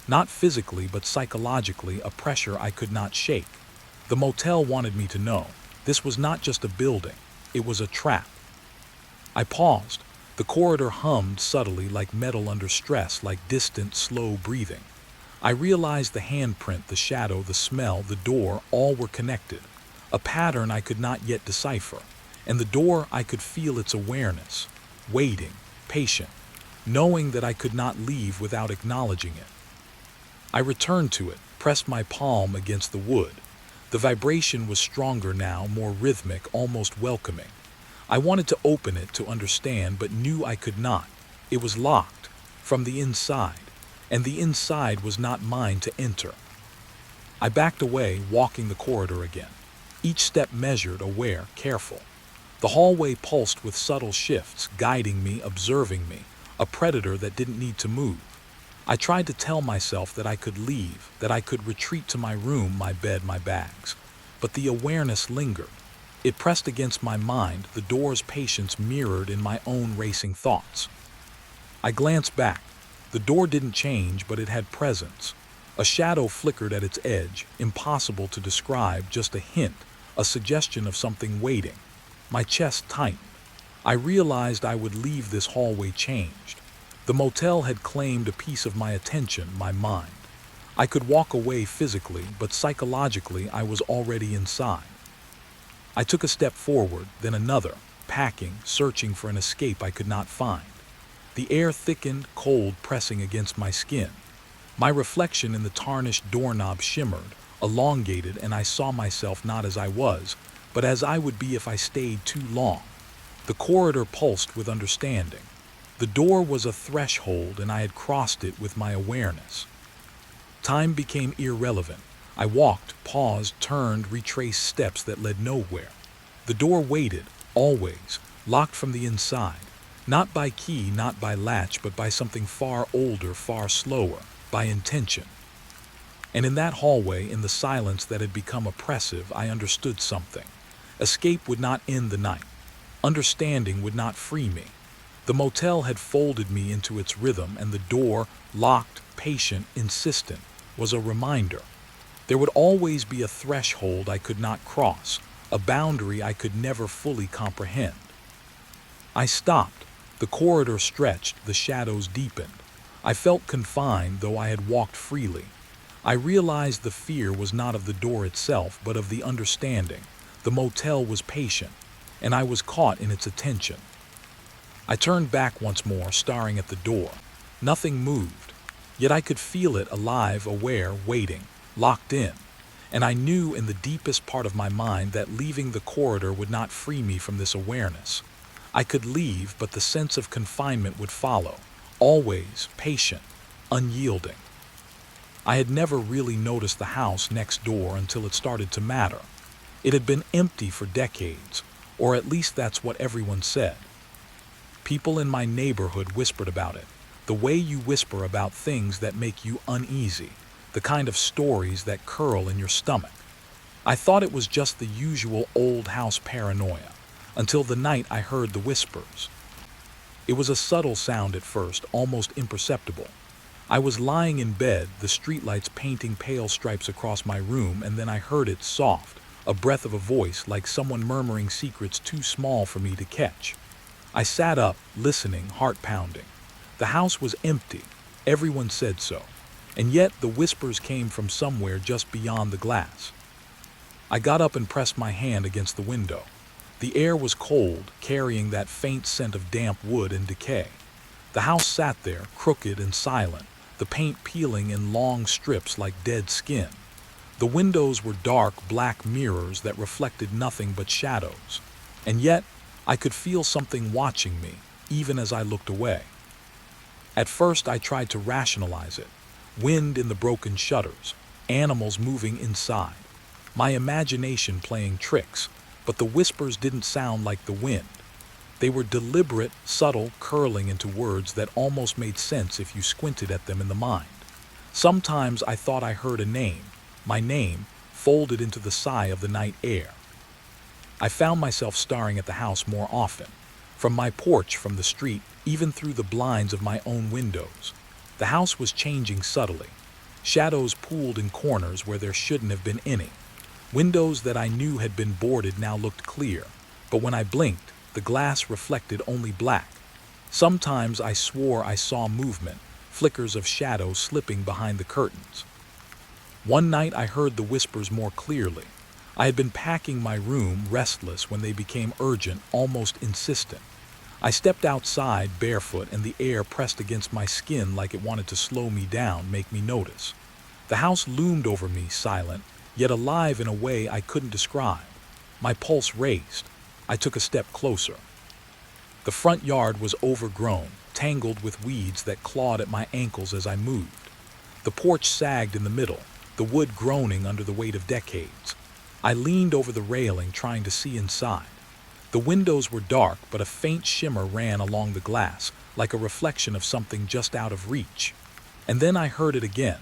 Not physically, but psychologically, a pressure I could not shake. The motel wanted me to know. This was not just a building. It was a trap. I paused. The corridor hummed subtly, like metal under stress, like distant, slow breathing. I realized the handprint, the shadow, the smell, the door, all were connected. A pattern I could not yet decipher. And the door, I could feel its awareness, waiting, patient, knowing that I could not leave without acknowledging it. I returned to it, pressed my palm against the wood. The vibration was stronger now, more rhythmic, almost welcoming. I wanted to open it, to understand, but knew I could not. It was locked, from the inside, and the inside was not mine to enter. I backed away, walking the corridor again. Each step measured, aware, careful. The hallway pulsed with subtle shifts, guiding me, observing me, a predator that didn't need to move. I tried to tell myself that I could leave, that I could retreat to my room, my bed, my bags. But the awareness lingered. It pressed against my mind, the door's patience mirrored in my own racing thoughts. I glanced back. The door didn't change, but it had presence. A shadow flickered at its edge, impossible to describe, just a hint, a suggestion of something waiting. My chest tightened. I realized I would leave this hallway changed. The motel had claimed a piece of my attention, my mind. I could walk away physically, but psychologically I was already inside. I took a step forward, then another, packing, searching for an escape I could not find. The air thickened, cold, pressing against my skin. My reflection in the tarnished doorknob shimmered, elongated, and I saw myself not as I was, but as I would be if I stayed too long. The corridor pulsed with understanding. The door was a threshold, and I had crossed it with my awareness. Time became irrelevant. I walked, paused, turned, retraced steps that led nowhere. The door waited, always, locked from the inside. Not by key, not by latch, but by something far older, far slower, by intention. And in that hallway, in the silence that had become oppressive, I understood something. Escape would not end the night. Understanding would not free me. The motel had folded me into its rhythm, and the door, locked, patient, insistent, was a reminder. There would always be a threshold I could not cross, a boundary I could never fully comprehend. I stopped. The corridor stretched, the shadows deepened. I felt confined, though I had walked freely. I realized the fear was not of the door itself, but of the understanding. The motel was patient. and I was caught in its attention. I turned back once more, staring at the door. Nothing moved, yet I could feel it alive, aware, waiting, locked in. And I knew in the deepest part of my mind that leaving the corridor would not free me from this awareness. I could leave, but the sense of confinement would follow, always patient, unyielding. I had never really noticed the house next door until it started to matter. It had been empty for decades, or at least that's what everyone said. People in my neighborhood whispered about it, the way you whisper about things that make you uneasy, the kind of stories that curl in your stomach. I thought it was just the usual old house paranoia, until the night I heard the whispers. It was a subtle sound at first, almost imperceptible. I was lying in bed, the streetlights painting pale stripes across my room, and then I heard it soft, a breath of a voice, like someone murmuring secrets too small for me to catch. I sat up, listening, heart pounding. The house was empty, everyone said so, and yet the whispers came from somewhere just beyond the glass. I got up and pressed my hand against the window. The air was cold, carrying that faint scent of damp wood and decay. The house sat there, crooked and silent, the paint peeling in long strips like dead skin. The windows were dark, black mirrors that reflected nothing but shadows. And yet, I could feel something watching me, even as I looked away. At first, I tried to rationalize it. Wind in the broken shutters, animals moving inside, my imagination playing tricks, but the whispers didn't sound like the wind. They were deliberate, subtle, curling into words that almost made sense if you squinted at them in the mind. Sometimes I thought I heard a name, my name, folded into the sigh of the night air. I found myself staring at the house more often, from my porch, from the street, even through the blinds of my own windows. The house was changing subtly. Shadows pooled in corners where there shouldn't have been any. Windows that I knew had been boarded now looked clear, but when I blinked, the glass reflected only black. Sometimes I swore I saw movement, flickers of shadow slipping behind the curtains. One night I heard the whispers more clearly. I had been packing my room, restless, when they became urgent, almost insistent. I stepped outside barefoot, and the air pressed against my skin like it wanted to slow me down, make me notice. The house loomed over me, silent, yet alive in a way I couldn't describe. My pulse raced. I took a step closer. The front yard was overgrown, tangled with weeds that clawed at my ankles as I moved. The porch sagged in the middle, the wood groaning under the weight of decades. I leaned over the railing, trying to see inside. The windows were dark, but a faint shimmer ran along the glass, like a reflection of something just out of reach. And then I heard it again,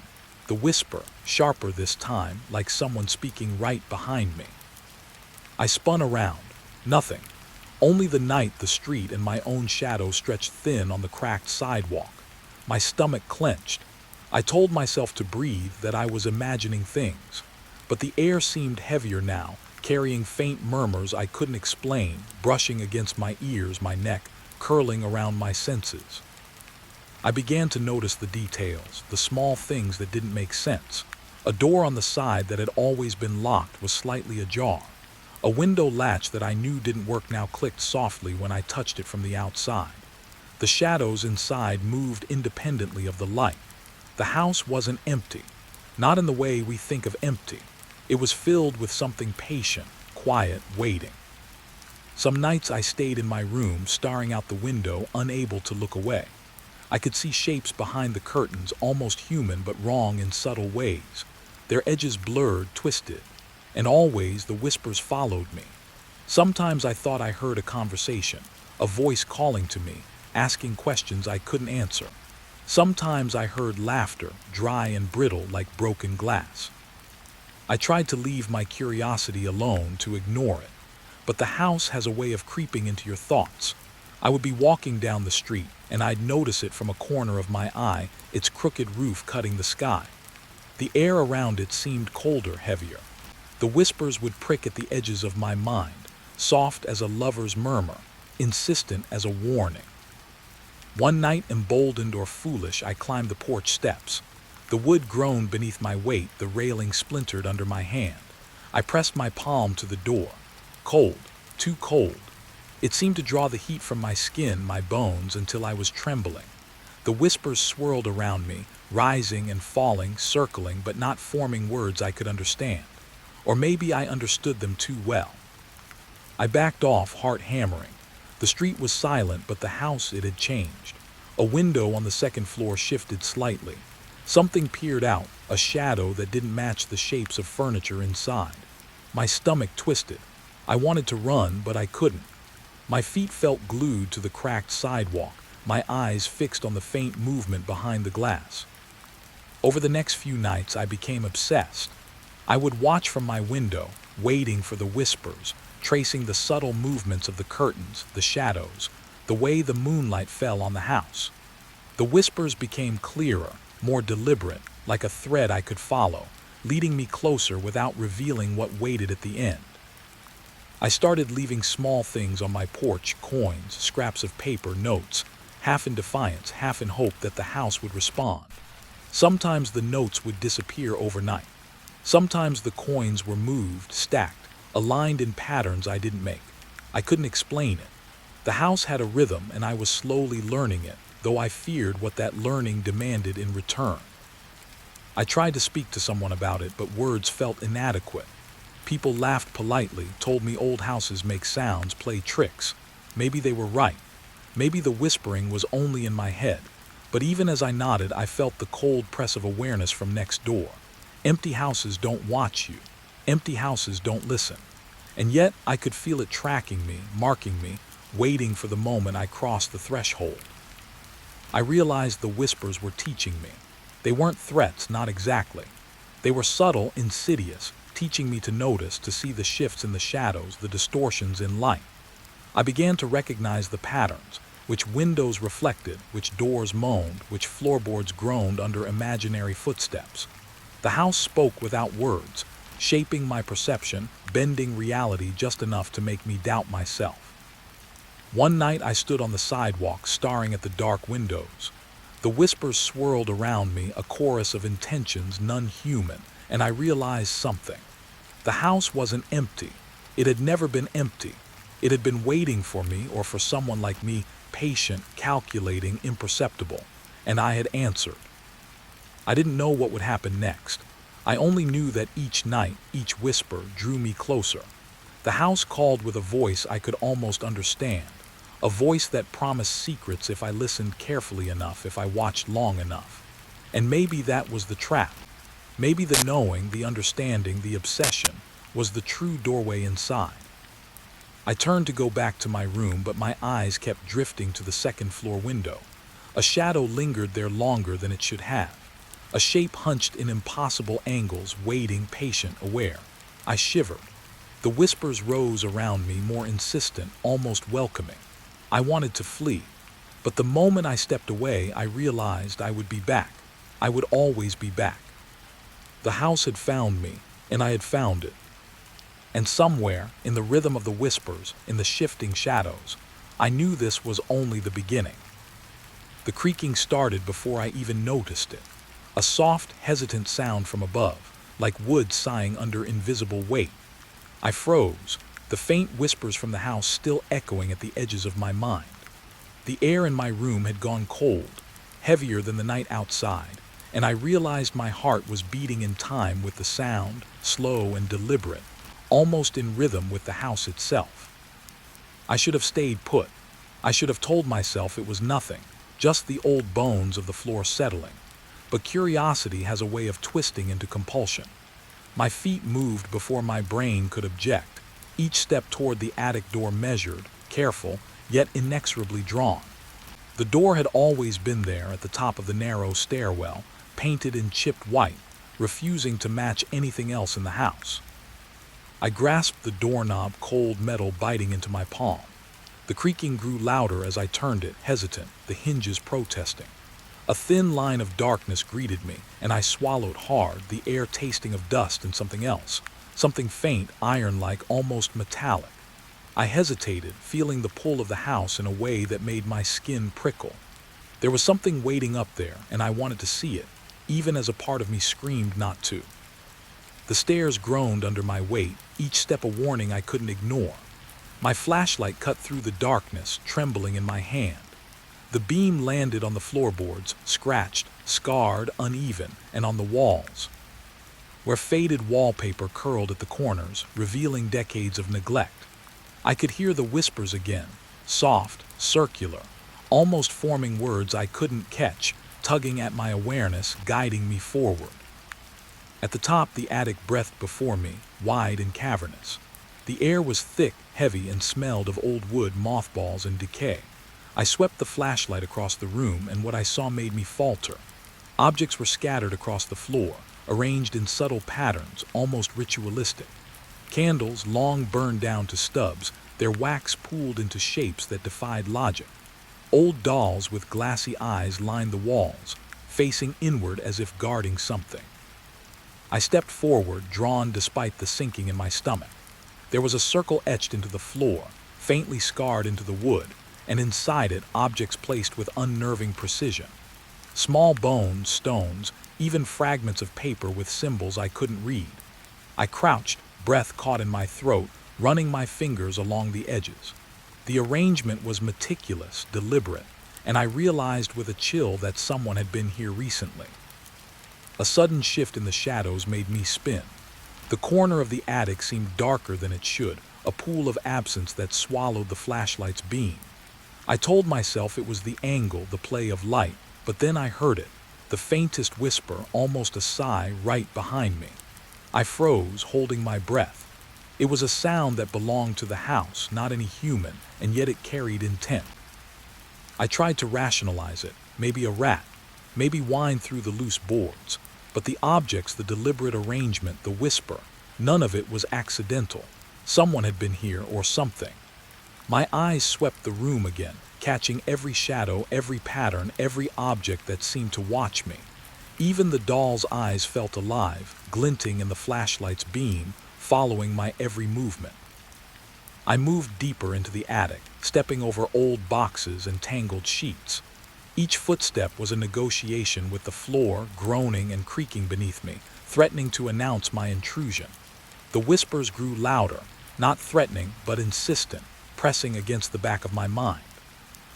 the whisper, sharper this time, like someone speaking right behind me. I spun around. Nothing. Only the night, the street, and my own shadow stretched thin on the cracked sidewalk. My stomach clenched. I told myself to breathe, that I was imagining things. But the air seemed heavier now, carrying faint murmurs I couldn't explain, brushing against my ears, my neck, curling around my senses. I began to notice the details, the small things that didn't make sense. A door on the side that had always been locked was slightly ajar. A window latch that I knew didn't work now clicked softly when I touched it from the outside. The shadows inside moved independently of the light. The house wasn't empty, not in the way we think of empty. It was filled with something patient, quiet, waiting. Some nights I stayed in my room, staring out the window, unable to look away. I could see shapes behind the curtains, almost human but wrong in subtle ways. Their edges blurred, twisted, and always the whispers followed me. Sometimes I thought I heard a conversation, a voice calling to me, asking questions I couldn't answer. Sometimes I heard laughter, dry and brittle like broken glass. I tried to leave my curiosity alone, to ignore it, but the house has a way of creeping into your thoughts. I would be walking down the street, and I'd notice it from a corner of my eye, its crooked roof cutting the sky. The air around it seemed colder, heavier. The whispers would prick at the edges of my mind, soft as a lover's murmur, insistent as a warning. One night, emboldened or foolish, I climbed the porch steps. The wood groaned beneath my weight, the railing splintered under my hand. I pressed my palm to the door. Cold, too cold, It seemed to draw the heat from my skin, my bones, until I was trembling. The whispers swirled around me, rising and falling, circling, but not forming words I could understand. Or maybe I understood them too well. I backed off, heart hammering. The street was silent, but the house, it had changed. A window on the second floor shifted slightly. Something peered out, a shadow that didn't match the shapes of furniture inside. My stomach twisted. I wanted to run, but I couldn't. My feet felt glued to the cracked sidewalk, my eyes fixed on the faint movement behind the glass. Over the next few nights, I became obsessed. I would watch from my window, waiting for the whispers, tracing the subtle movements of the curtains, the shadows, the way the moonlight fell on the house. The whispers became clearer, more deliberate, like a thread I could follow, leading me closer without revealing what waited at the end. I started leaving small things on my porch, coins, scraps of paper, notes, half in defiance, half in hope that the house would respond. Sometimes the notes would disappear overnight. Sometimes the coins were moved, stacked, aligned in patterns I didn't make. I couldn't explain it. The house had a rhythm, and I was slowly learning it, though I feared what that learning demanded in return. I tried to speak to someone about it, but words felt inadequate. People laughed politely, told me old houses make sounds, play tricks. Maybe they were right. Maybe the whispering was only in my head. But even as I nodded, I felt the cold press of awareness from next door. Empty houses don't watch you. Empty houses don't listen. And yet I could feel it tracking me, marking me, waiting for the moment I crossed the threshold. I realized the whispers were teaching me. They weren't threats, not exactly. They were subtle, insidious, teaching me to notice, to see the shifts in the shadows, the distortions in light. I began to recognize the patterns, which windows reflected, which doors moaned, which floorboards groaned under imaginary footsteps. The house spoke without words, shaping my perception, bending reality just enough to make me doubt myself. One night I stood on the sidewalk, staring at the dark windows. The whispers swirled around me, a chorus of intentions, none human, and I realized something. The house wasn't empty. It had never been empty. It had been waiting for me, or for someone like me, patient, calculating, imperceptible, and I had answered. I didn't know what would happen next. I only knew that each night, each whisper drew me closer. The house called with a voice I could almost understand, a voice that promised secrets if I listened carefully enough, if I watched long enough. And maybe that was the trap. Maybe the knowing, the understanding, the obsession was the true doorway inside. I turned to go back to my room, but my eyes kept drifting to the second floor window. A shadow lingered there longer than it should have. A shape hunched in impossible angles, waiting, patient, aware. I shivered. The whispers rose around me, more insistent, almost welcoming. I wanted to flee. But the moment I stepped away, I realized I would be back. I would always be back. The house had found me, and I had found it. And somewhere, in the rhythm of the whispers, in the shifting shadows, I knew this was only the beginning. The creaking started before I even noticed it. A soft, hesitant sound from above, like wood sighing under invisible weight. I froze, the faint whispers from the house still echoing at the edges of my mind. The air in my room had gone cold, heavier than the night outside, and I realized my heart was beating in time with the sound, slow and deliberate, almost in rhythm with the house itself. I should have stayed put. I should have told myself it was nothing, just the old bones of the floor settling. But curiosity has a way of twisting into compulsion. My feet moved before my brain could object, each step toward the attic door measured, careful, yet inexorably drawn. The door had always been there at the top of the narrow stairwell, painted in chipped white, refusing to match anything else in the house. I grasped the doorknob, cold metal biting into my palm. The creaking grew louder as I turned it, hesitant, the hinges protesting. A thin line of darkness greeted me, and I swallowed hard, the air tasting of dust and something else, something faint, iron-like, almost metallic. I hesitated, feeling the pull of the house in a way that made my skin prickle. There was something waiting up there, and I wanted to see it, even as a part of me screamed not to. The stairs groaned under my weight, each step a warning I couldn't ignore. My flashlight cut through the darkness, trembling in my hand. The beam landed on the floorboards, scratched, scarred, uneven, and on the walls, where faded wallpaper curled at the corners, revealing decades of neglect. I could hear the whispers again, soft, circular, almost forming words I couldn't catch, tugging at my awareness, guiding me forward. At the top, the attic breathed before me, wide and cavernous. The air was thick, heavy, and smelled of old wood, mothballs, and decay. I swept the flashlight across the room, and what I saw made me falter. Objects were scattered across the floor, arranged in subtle patterns, almost ritualistic. Candles, long burned down to stubs, their wax pooled into shapes that defied logic. Old dolls with glassy eyes lined the walls, facing inward as if guarding something. I stepped forward, drawn despite the sinking in my stomach. There was a circle etched into the floor, faintly scarred into the wood, and inside it objects placed with unnerving precision. Small bones, stones, even fragments of paper with symbols I couldn't read. I crouched, breath caught in my throat, running my fingers along the edges. The arrangement was meticulous, deliberate, and I realized with a chill that someone had been here recently. A sudden shift in the shadows made me spin. The corner of the attic seemed darker than it should, a pool of absence that swallowed the flashlight's beam. I told myself it was the angle, the play of light, but then I heard it, the faintest whisper, almost a sigh, right behind me. I froze, holding my breath. It was a sound that belonged to the house, not any human, and yet it carried intent. I tried to rationalize it, maybe a rat, maybe wind through the loose boards. But the objects, the deliberate arrangement, the whisper, none of it was accidental. Someone had been here or something. My eyes swept the room again, catching every shadow, every pattern, every object that seemed to watch me. Even the doll's eyes felt alive, glinting in the flashlight's beam, following my every movement. I moved deeper into the attic, stepping over old boxes and tangled sheets. Each footstep was a negotiation with the floor, groaning and creaking beneath me, threatening to announce my intrusion. The whispers grew louder, not threatening but insistent, pressing against the back of my mind.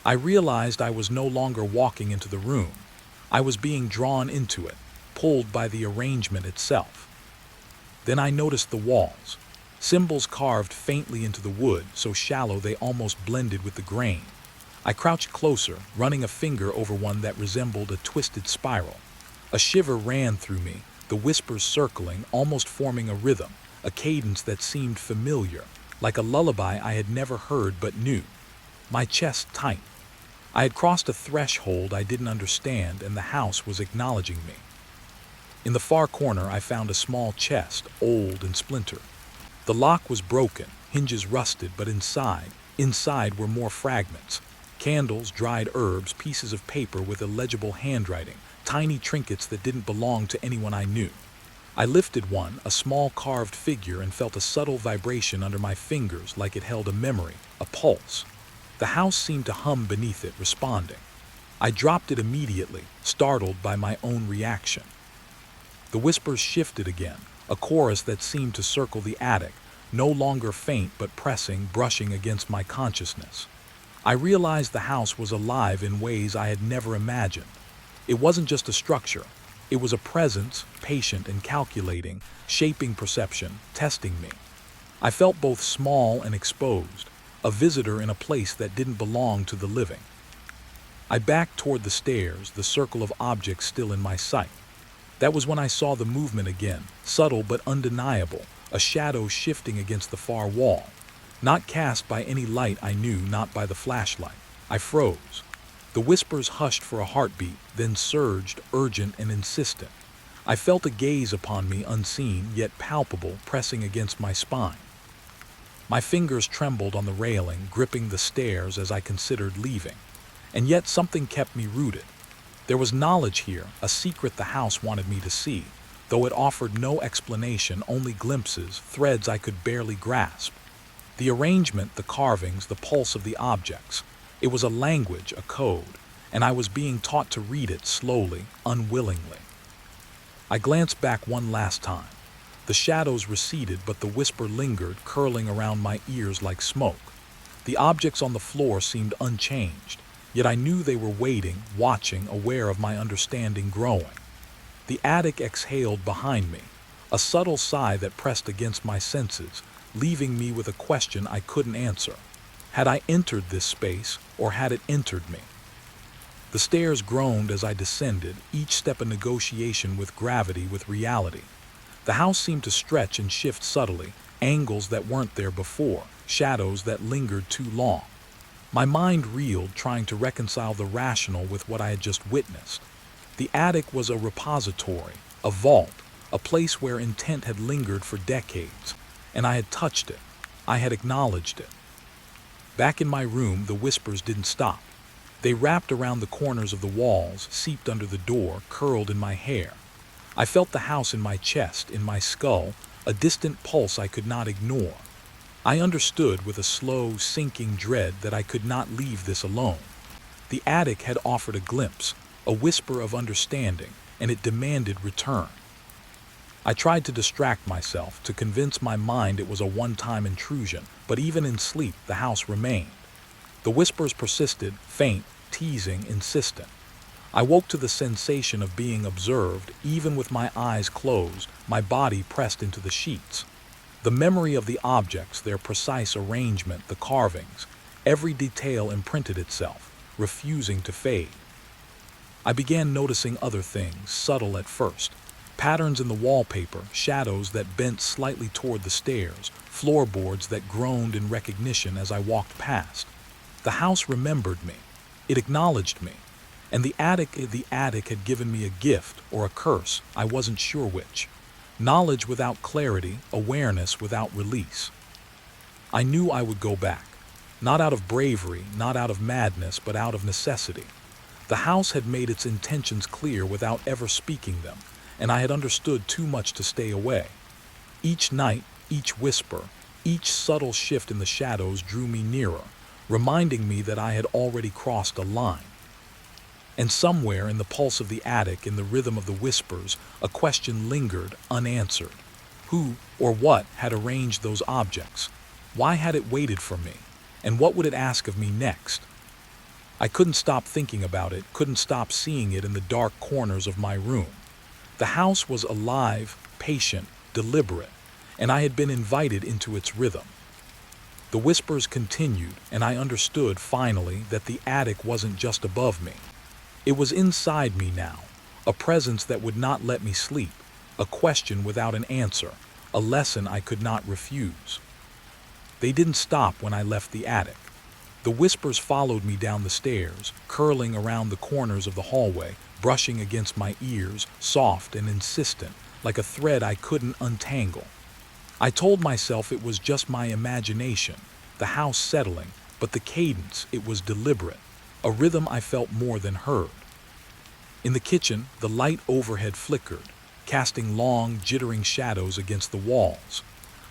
I realized I was no longer walking into the room. I was being drawn into it, pulled by the arrangement itself. Then I noticed the walls, symbols carved faintly into the wood, so shallow they almost blended with the grain. I crouched closer, running a finger over one that resembled a twisted spiral. A shiver ran through me, the whispers circling, almost forming a rhythm, a cadence that seemed familiar, like a lullaby I had never heard but knew. My chest tight. I had crossed a threshold I didn't understand, and the house was acknowledging me. In the far corner, I found a small chest, old and splintered. The lock was broken, hinges rusted, but inside were more fragments. Candles, dried herbs, pieces of paper with illegible handwriting, tiny trinkets that didn't belong to anyone I knew. I lifted one, a small carved figure, and felt a subtle vibration under my fingers like it held a memory, a pulse. The house seemed to hum beneath it, responding. I dropped it immediately, startled by my own reaction. The whispers shifted again, a chorus that seemed to circle the attic, no longer faint but pressing, brushing against my consciousness. I realized the house was alive in ways I had never imagined. It wasn't just a structure. It was a presence, patient and calculating, shaping perception, testing me. I felt both small and exposed, a visitor in a place that didn't belong to the living. I backed toward the stairs, the circle of objects still in my sight. That was when I saw the movement again, subtle but undeniable, a shadow shifting against the far wall. Not cast by any light I knew, not by the flashlight. I froze. The whispers hushed for a heartbeat, then surged, urgent and insistent. I felt a gaze upon me, unseen, yet palpable, pressing against my spine. My fingers trembled on the railing, gripping the stairs as I considered leaving. And yet something kept me rooted. There was knowledge here, a secret the house wanted me to see, though it offered no explanation, only glimpses, threads I could barely grasp. The arrangement, the carvings, the pulse of the objects. It was a language, a code, and I was being taught to read it slowly, unwillingly. I glanced back one last time. The shadows receded, but the whisper lingered, curling around my ears like smoke. The objects on the floor seemed unchanged, yet I knew they were waiting, watching, aware of my understanding growing. The attic exhaled behind me, a subtle sigh that pressed against my senses, leaving me with a question I couldn't answer. Had I entered this space, or had it entered me? The stairs groaned as I descended, each step a negotiation with gravity, with reality. The house seemed to stretch and shift subtly, angles that weren't there before, shadows that lingered too long. My mind reeled, trying to reconcile the rational with what I had just witnessed. The attic was a repository, a vault, a place where intent had lingered for decades, and I had touched it. I had acknowledged it. Back in my room, the whispers didn't stop. They wrapped around the corners of the walls, seeped under the door, curled in my hair. I felt the house in my chest, in my skull, a distant pulse I could not ignore. I understood with a slow, sinking dread that I could not leave this alone. The attic had offered a glimpse, a whisper of understanding, and it demanded return. I tried to distract myself, to convince my mind it was a one-time intrusion, but even in sleep, the house remained. The whispers persisted, faint, teasing, insistent. I woke to the sensation of being observed, even with my eyes closed, my body pressed into the sheets. The memory of the objects, their precise arrangement, the carvings, every detail imprinted itself, refusing to fade. I began noticing other things, subtle at first. Patterns in the wallpaper, shadows that bent slightly toward the stairs, floorboards that groaned in recognition as I walked past. The house remembered me. It acknowledged me. And the attic had given me a gift or a curse, I wasn't sure which. Knowledge without clarity, awareness without release. I knew I would go back. Not out of bravery, not out of madness, but out of necessity. The house had made its intentions clear without ever speaking them, and I had understood too much to stay away. Each night, each whisper, each subtle shift in the shadows drew me nearer, reminding me that I had already crossed a line. And somewhere in the pulse of the attic, in the rhythm of the whispers, a question lingered, unanswered. Who or what had arranged those objects? Why had it waited for me? And what would it ask of me next? I couldn't stop thinking about it, couldn't stop seeing it in the dark corners of my room. The house was alive, patient, deliberate, and I had been invited into its rhythm. The whispers continued, and I understood finally that the attic wasn't just above me. It was inside me now, a presence that would not let me sleep, a question without an answer, a lesson I could not refuse. They didn't stop when I left the attic. The whispers followed me down the stairs, curling around the corners of the hallway, brushing against my ears, soft and insistent, like a thread I couldn't untangle. I told myself it was just my imagination, the house settling, but the cadence, it was deliberate. A rhythm I felt more than heard. In the kitchen, the light overhead flickered, casting long, jittering shadows against the walls.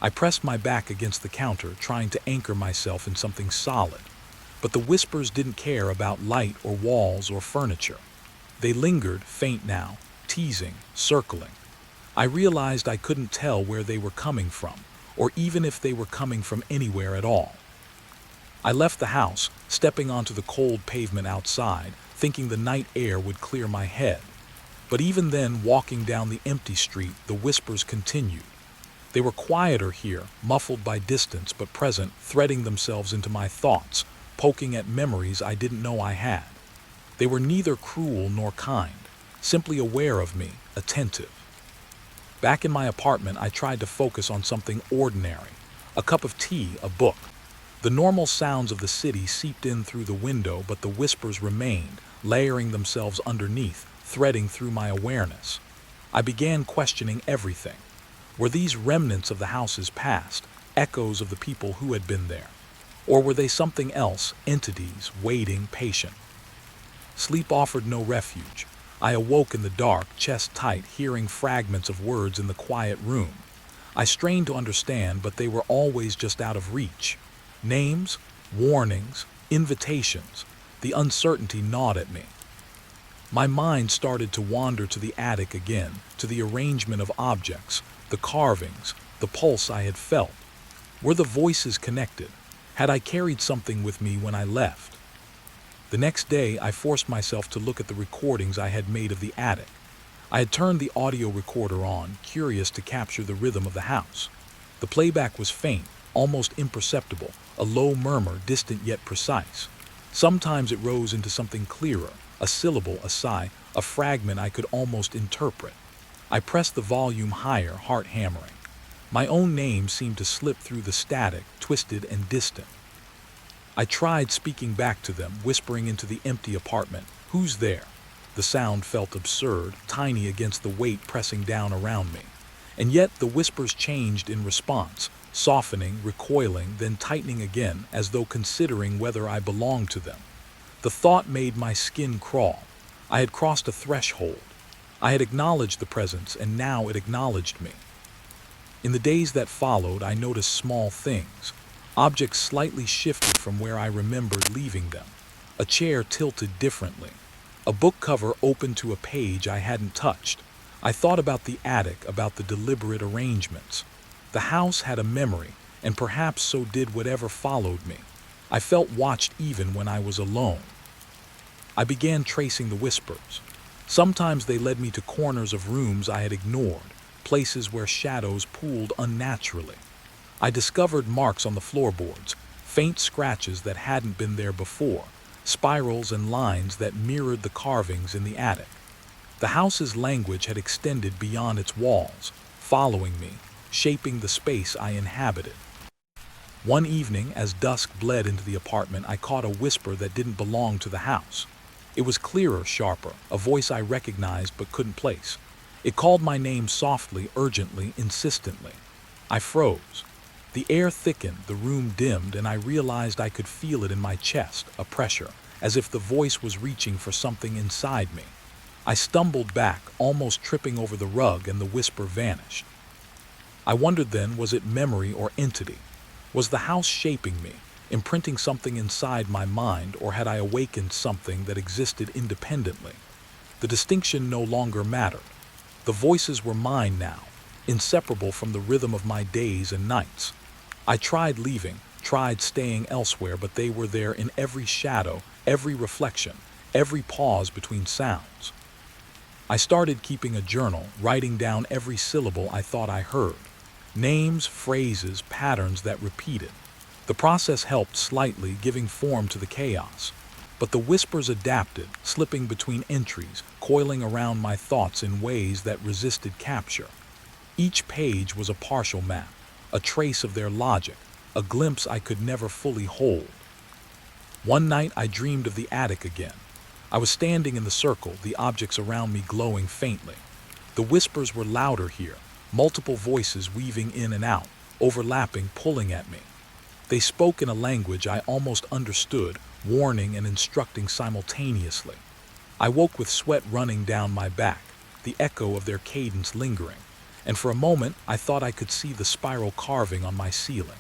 I pressed my back against the counter, trying to anchor myself in something solid. But the whispers didn't care about light or walls or furniture. They lingered, faint now, teasing, circling. I realized I couldn't tell where they were coming from, or even if they were coming from anywhere at all. I left the house, stepping onto the cold pavement outside, thinking the night air would clear my head. But even then, walking down the empty street, the whispers continued. They were quieter here, muffled by distance but present, threading themselves into my thoughts, poking at memories I didn't know I had. They were neither cruel nor kind, simply aware of me, attentive. Back in my apartment, I tried to focus on something ordinary, a cup of tea, a book. The normal sounds of the city seeped in through the window, but the whispers remained, layering themselves underneath, threading through my awareness. I began questioning everything. Were these remnants of the house's past, echoes of the people who had been there? Or were they something else, entities, waiting, patient? Sleep offered no refuge. I awoke in the dark, chest tight, hearing fragments of words in the quiet room. I strained to understand, but they were always just out of reach. Names, warnings, invitations. The uncertainty gnawed at me. My mind started to wander to the attic again, to the arrangement of objects, the carvings, the pulse I had felt. Were the voices connected? Had I carried something with me when I left? The next day, I forced myself to look at the recordings I had made of the attic. I had turned the audio recorder on, curious to capture the rhythm of the house. The playback was faint, almost imperceptible, a low murmur, distant yet precise. Sometimes it rose into something clearer, a syllable, a sigh, a fragment I could almost interpret. I pressed the volume higher, heart hammering. My own name seemed to slip through the static, twisted and distant. I tried speaking back to them, whispering into the empty apartment, "Who's there?" The sound felt absurd, tiny against the weight pressing down around me. And yet the whispers changed in response, softening, recoiling, then tightening again, as though considering whether I belonged to them. The thought made my skin crawl. I had crossed a threshold. I had acknowledged the presence, and now it acknowledged me. In the days that followed, I noticed small things. Objects slightly shifted from where I remembered leaving them. A chair tilted differently. A book cover opened to a page I hadn't touched. I thought about the attic, about the deliberate arrangements. The house had a memory, and perhaps so did whatever followed me. I felt watched even when I was alone. I began tracing the whispers. Sometimes they led me to corners of rooms I had ignored, places where shadows pooled unnaturally. I discovered marks on the floorboards, faint scratches that hadn't been there before, spirals and lines that mirrored the carvings in the attic. The house's language had extended beyond its walls, following me, shaping the space I inhabited. One evening, as dusk bled into the apartment, I caught a whisper that didn't belong to the house. It was clearer, sharper, a voice I recognized but couldn't place. It called my name softly, urgently, insistently. I froze. The air thickened, the room dimmed, and I realized I could feel it in my chest, a pressure, as if the voice was reaching for something inside me. I stumbled back, almost tripping over the rug, and the whisper vanished. I wondered then, was it memory or entity? Was the house shaping me, imprinting something inside my mind, or had I awakened something that existed independently? The distinction no longer mattered. The voices were mine now, inseparable from the rhythm of my days and nights. I tried leaving, tried staying elsewhere, but they were there in every shadow, every reflection, every pause between sounds. I started keeping a journal, writing down every syllable I thought I heard. Names, phrases, patterns that repeated. The process helped slightly, giving form to the chaos. But the whispers adapted, slipping between entries, coiling around my thoughts in ways that resisted capture. Each page was a partial map, a trace of their logic, a glimpse I could never fully hold. One night I dreamed of the attic again. I was standing in the circle, the objects around me glowing faintly. The whispers were louder here, multiple voices weaving in and out, overlapping, pulling at me. They spoke in a language I almost understood, warning and instructing simultaneously. I woke with sweat running down my back, the echo of their cadence lingering, and for a moment I thought I could see the spiral carving on my ceiling.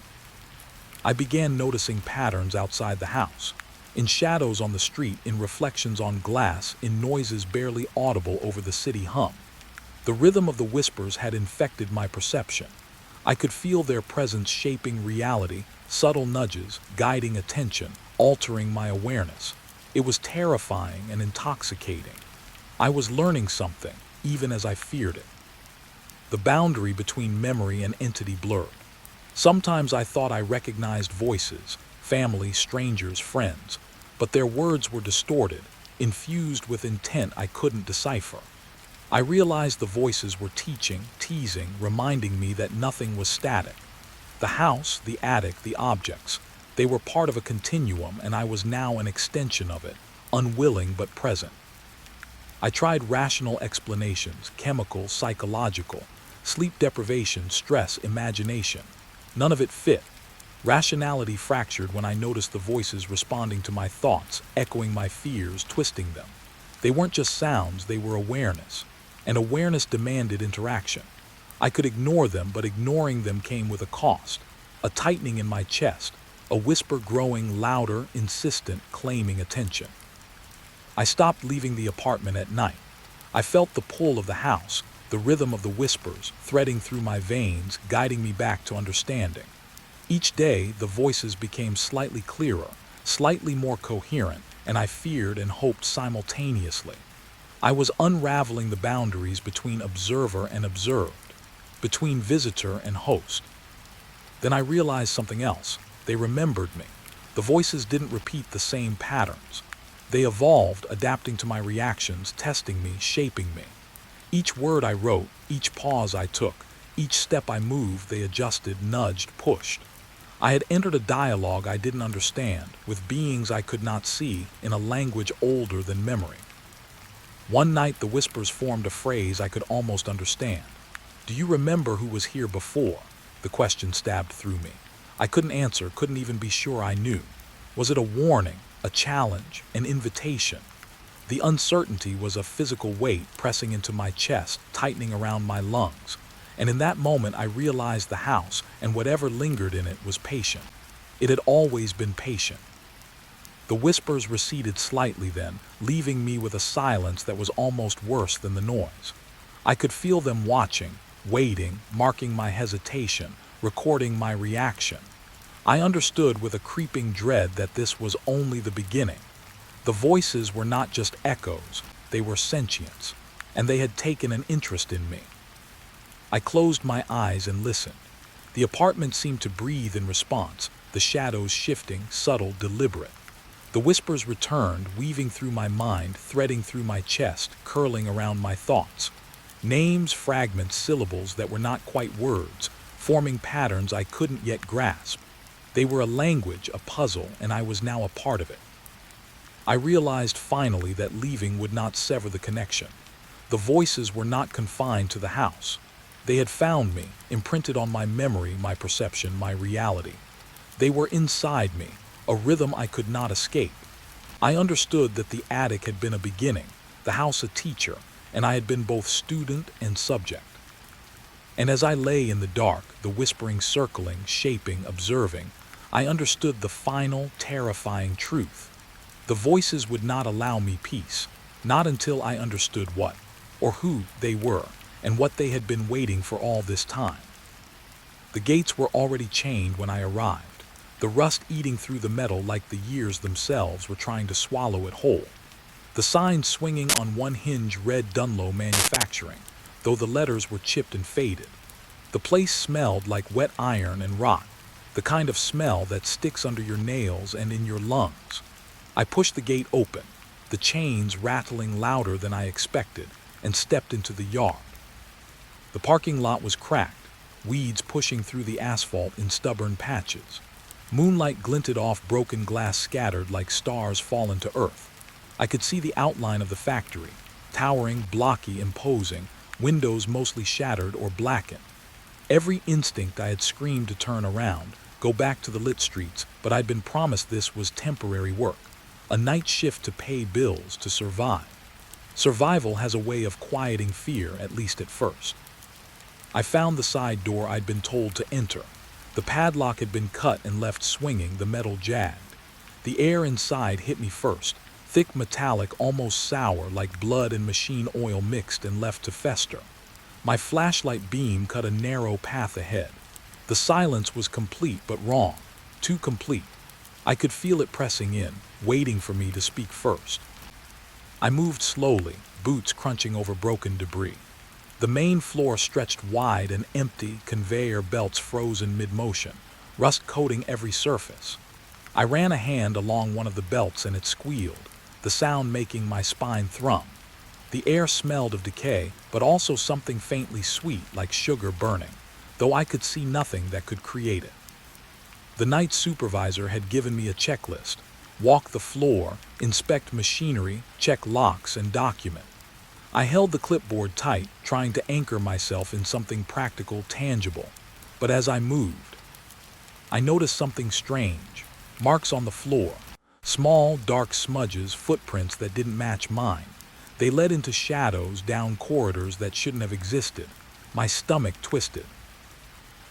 I began noticing patterns outside the house, in shadows on the street, in reflections on glass, in noises barely audible over the city hum. The rhythm of the whispers had infected my perception. I could feel their presence shaping reality, subtle nudges, guiding attention, altering my awareness. It was terrifying and intoxicating. I was learning something, even as I feared it. The boundary between memory and entity blurred. Sometimes I thought I recognized voices, family, strangers, friends, but their words were distorted, infused with intent I couldn't decipher. I realized the voices were teaching, teasing, reminding me that nothing was static. The house, the attic, the objects, they were part of a continuum, and I was now an extension of it, unwilling but present. I tried rational explanations, chemical, psychological, sleep deprivation, stress, imagination. None of it fit. Rationality fractured when I noticed the voices responding to my thoughts, echoing my fears, twisting them. They weren't just sounds, they were awareness. And awareness demanded interaction. I could ignore them, but ignoring them came with a cost. A tightening in my chest, a whisper growing louder, insistent, claiming attention. I stopped leaving the apartment at night. I felt the pull of the house, the rhythm of the whispers threading through my veins, guiding me back to understanding. Each day, the voices became slightly clearer, slightly more coherent, and I feared and hoped simultaneously. I was unraveling the boundaries between observer and observed, between visitor and host. Then I realized something else. They remembered me. The voices didn't repeat the same patterns. They evolved, adapting to my reactions, testing me, shaping me. Each word I wrote, each pause I took, each step I moved, they adjusted, nudged, pushed. I had entered a dialogue I didn't understand, with beings I could not see, in a language older than memory. One night the whispers formed a phrase I could almost understand. "Do you remember who was here before?" The question stabbed through me. I couldn't answer, couldn't even be sure I knew. Was it a warning, a challenge, an invitation? The uncertainty was a physical weight pressing into my chest, tightening around my lungs. And in that moment I realized the house, and whatever lingered in it, was patient. It had always been patient. The whispers receded slightly then, leaving me with a silence that was almost worse than the noise. I could feel them watching, waiting, marking my hesitation, recording my reaction. I understood with a creeping dread that this was only the beginning. The voices were not just echoes, they were sentients, and they had taken an interest in me. I closed my eyes and listened. The apartment seemed to breathe in response, the shadows shifting, subtle, deliberate. The whispers returned, weaving through my mind, threading through my chest, curling around my thoughts. Names, fragments, syllables that were not quite words, forming patterns I couldn't yet grasp. They were a language, a puzzle, and I was now a part of it. I realized finally that leaving would not sever the connection. The voices were not confined to the house. They had found me, imprinted on my memory, my perception, my reality. They were inside me, a rhythm I could not escape. I understood that the attic had been a beginning, the house a teacher, and I had been both student and subject. And as I lay in the dark, the whispering circling, shaping, observing, I understood the final, terrifying truth. The voices would not allow me peace, not until I understood what, or who, they were, and what they had been waiting for all this time. The gates were already chained when I arrived, the rust eating through the metal like the years themselves were trying to swallow it whole. The sign swinging on one hinge read Dunlow Manufacturing, though the letters were chipped and faded. The place smelled like wet iron and rot, the kind of smell that sticks under your nails and in your lungs. I pushed the gate open, the chains rattling louder than I expected, and stepped into the yard. The parking lot was cracked, weeds pushing through the asphalt in stubborn patches. Moonlight glinted off broken glass scattered like stars fallen to earth. I could see the outline of the factory, towering, blocky, imposing, windows mostly shattered or blackened. Every instinct I had screamed to turn around, go back to the lit streets, but I'd been promised this was temporary work, a night shift to pay bills, to survive. Survival has a way of quieting fear, at least at first. I found the side door I'd been told to enter. The padlock had been cut and left swinging, the metal jagged. The air inside hit me first, thick, metallic, almost sour, like blood and machine oil mixed and left to fester. My flashlight beam cut a narrow path ahead. The silence was complete but wrong, too complete. I could feel it pressing in, waiting for me to speak first. I moved slowly, boots crunching over broken debris. The main floor stretched wide and empty, conveyor belts frozen mid-motion, rust coating every surface. I ran a hand along one of the belts and it squealed, the sound making my spine thrum. The air smelled of decay, but also something faintly sweet like sugar burning, though I could see nothing that could create it. The night supervisor had given me a checklist: walk the floor, inspect machinery, check locks, and document. I held the clipboard tight, trying to anchor myself in something practical, tangible. But as I moved, I noticed something strange. Marks on the floor. Small, dark smudges, footprints that didn't match mine. They led into shadows, down corridors that shouldn't have existed. My stomach twisted.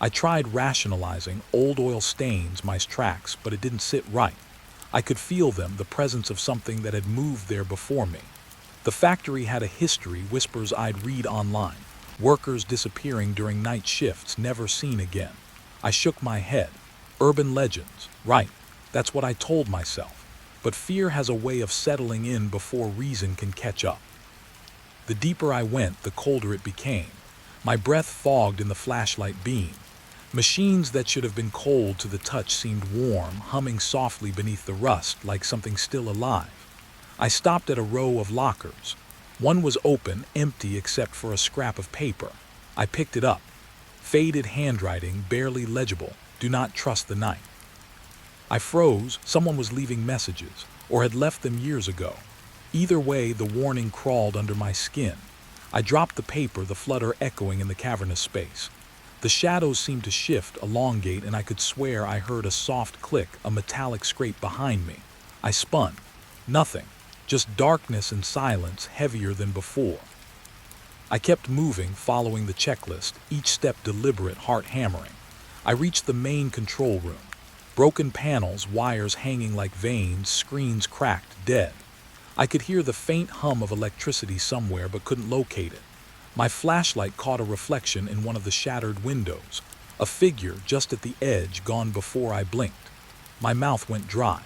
I tried rationalizing old oil stains, my tracks, but it didn't sit right. I could feel them, the presence of something that had moved there before me. The factory had a history, whispers I'd read online. workers disappearing during night shifts never seen again. I shook my head. Urban legends, right, that's what I told myself. But fear has a way of settling in before reason can catch up. The deeper I went, the colder it became. My breath fogged in the flashlight beam. Machines that should have been cold to the touch seemed warm, humming softly beneath the rust like something still alive. I stopped at a row of lockers. One was open, empty except for a scrap of paper. I picked it up. Faded handwriting, barely legible. Do not trust the night. I froze. Someone was leaving messages, or had left them years ago. Either way, the warning crawled under my skin. I dropped the paper, the flutter echoing in the cavernous space. The shadows seemed to shift, elongate, and I could swear I heard a soft click, a metallic scrape behind me. I spun. Nothing. Just darkness and silence, heavier than before. I kept moving, following the checklist, each step deliberate, heart hammering. I reached the main control room. Broken panels, wires hanging like veins, screens cracked, dead. I could hear the faint hum of electricity somewhere but couldn't locate it. My flashlight caught a reflection in one of the shattered windows. A figure just at the edge, gone before I blinked. My mouth went dry.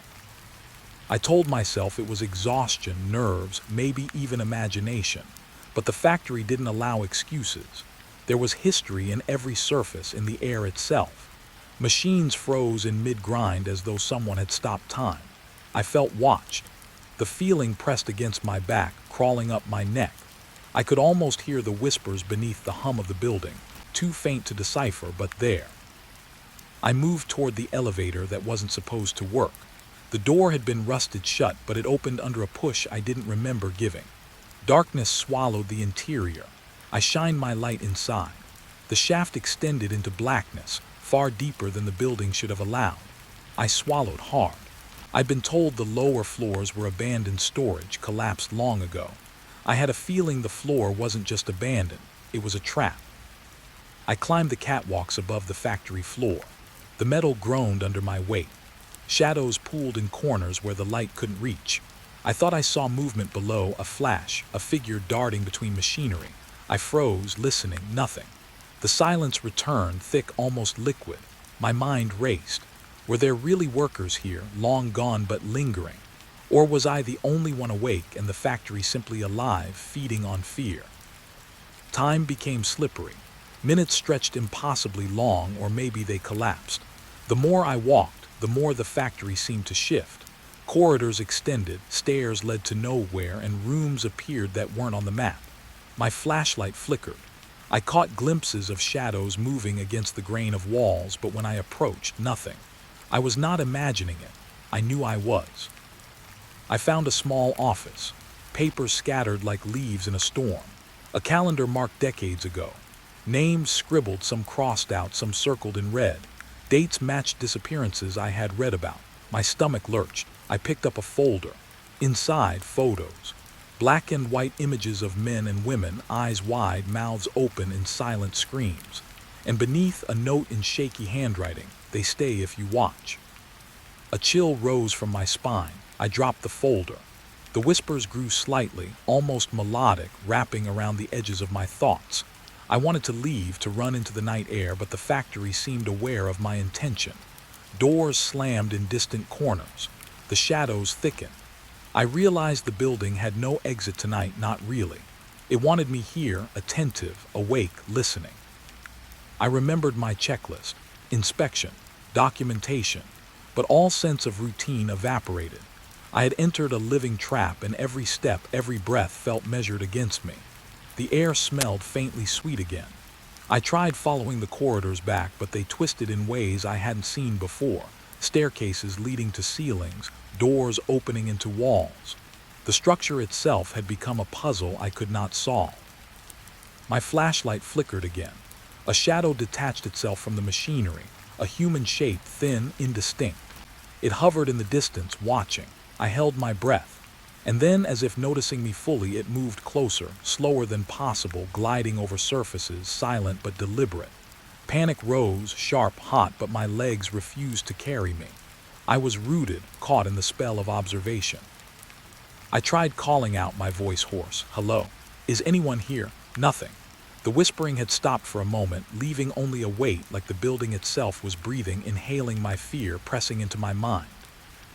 I told myself it was exhaustion, nerves, maybe even imagination. But the factory didn't allow excuses. There was history in every surface, in the air itself. Machines froze in mid-grind as though someone had stopped time. I felt watched. The feeling pressed against my back, crawling up my neck. I could almost hear the whispers beneath the hum of the building, too faint to decipher, but there. I moved toward the elevator that wasn't supposed to work. The door had been rusted shut, but it opened under a push I didn't remember giving. Darkness swallowed the interior. I shined my light inside. The shaft extended into blackness, far deeper than the building should have allowed. I swallowed hard. I'd been told the lower floors were abandoned storage, collapsed long ago. I had a feeling the floor wasn't just abandoned, it was a trap. I climbed the catwalks above the factory floor. The metal groaned under my weight. Shadows pooled in corners where the light couldn't reach. I thought I saw movement below, a flash, a figure darting between machinery. I froze, listening, nothing. The silence returned, thick, almost liquid. My mind raced. Were there really workers here, long gone but lingering? Or was I the only one awake and the factory simply alive, feeding on fear? Time became slippery. Minutes stretched impossibly long, or maybe they collapsed. The more I walked, the more the factory seemed to shift. Corridors extended, stairs led to nowhere, and rooms appeared that weren't on the map. My flashlight flickered. I caught glimpses of shadows moving against the grain of walls, but when I approached, nothing. I was not imagining it. I knew I was. I found a small office, papers scattered like leaves in a storm, a calendar marked decades ago, names scribbled, some crossed out, some circled in red. Dates matched disappearances I had read about. My stomach lurched. I picked up a folder. Inside, photos. Black and white images of men and women, eyes wide, mouths open in silent screams. And beneath, a note in shaky handwriting, "They stay if you watch." A chill rose from my spine. I dropped the folder. The whispers grew slightly, almost melodic, wrapping around the edges of my thoughts. I wanted to leave, to run into the night air, but the factory seemed aware of my intention. Doors slammed in distant corners. The shadows thickened. I realized the building had no exit tonight, not really. It wanted me here, attentive, awake, listening. I remembered my checklist, inspection, documentation, but all sense of routine evaporated. I had entered a living trap, and every step, every breath felt measured against me. The air smelled faintly sweet again. I tried following the corridors back, but they twisted in ways I hadn't seen before. Staircases leading to ceilings, doors opening into walls. The structure itself had become a puzzle I could not solve. My flashlight flickered again. A shadow detached itself from the machinery, a human shape, thin, indistinct. It hovered in the distance, watching. I held my breath. And then, as if noticing me fully, it moved closer, slower than possible, gliding over surfaces, silent but deliberate. Panic rose, sharp, hot, but my legs refused to carry me. I was rooted, caught in the spell of observation. I tried calling out, my voice hoarse. "Hello? Is anyone here?" Nothing. The whispering had stopped for a moment, leaving only a weight like the building itself was breathing, inhaling my fear, pressing into my mind.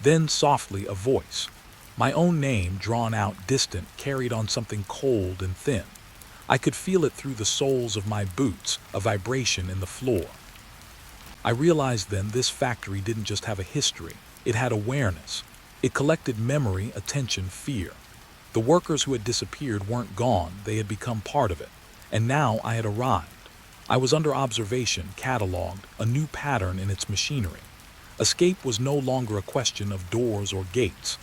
Then, softly, a voice. My own name, drawn out, distant, carried on something cold and thin. I could feel it through the soles of my boots, a vibration in the floor. I realized then this factory didn't just have a history, it had awareness. It collected memory, attention, fear. The workers who had disappeared weren't gone, they had become part of it. And now I had arrived. I was under observation, catalogued, a new pattern in its machinery. Escape was no longer a question of doors or gates.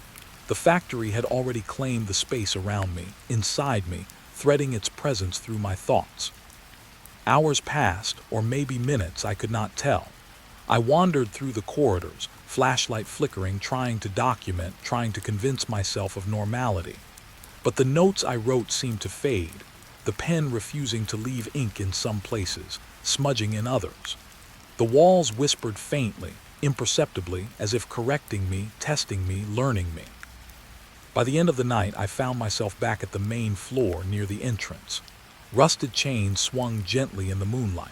The factory had already claimed the space around me, inside me, threading its presence through my thoughts. Hours passed, or maybe minutes, I could not tell. I wandered through the corridors, flashlight flickering, trying to document, trying to convince myself of normality. But the notes I wrote seemed to fade, the pen refusing to leave ink in some places, smudging in others. The walls whispered faintly, imperceptibly, as if correcting me, testing me, learning me. By the end of the night, I found myself back at the main floor near the entrance. Rusted chains swung gently in the moonlight.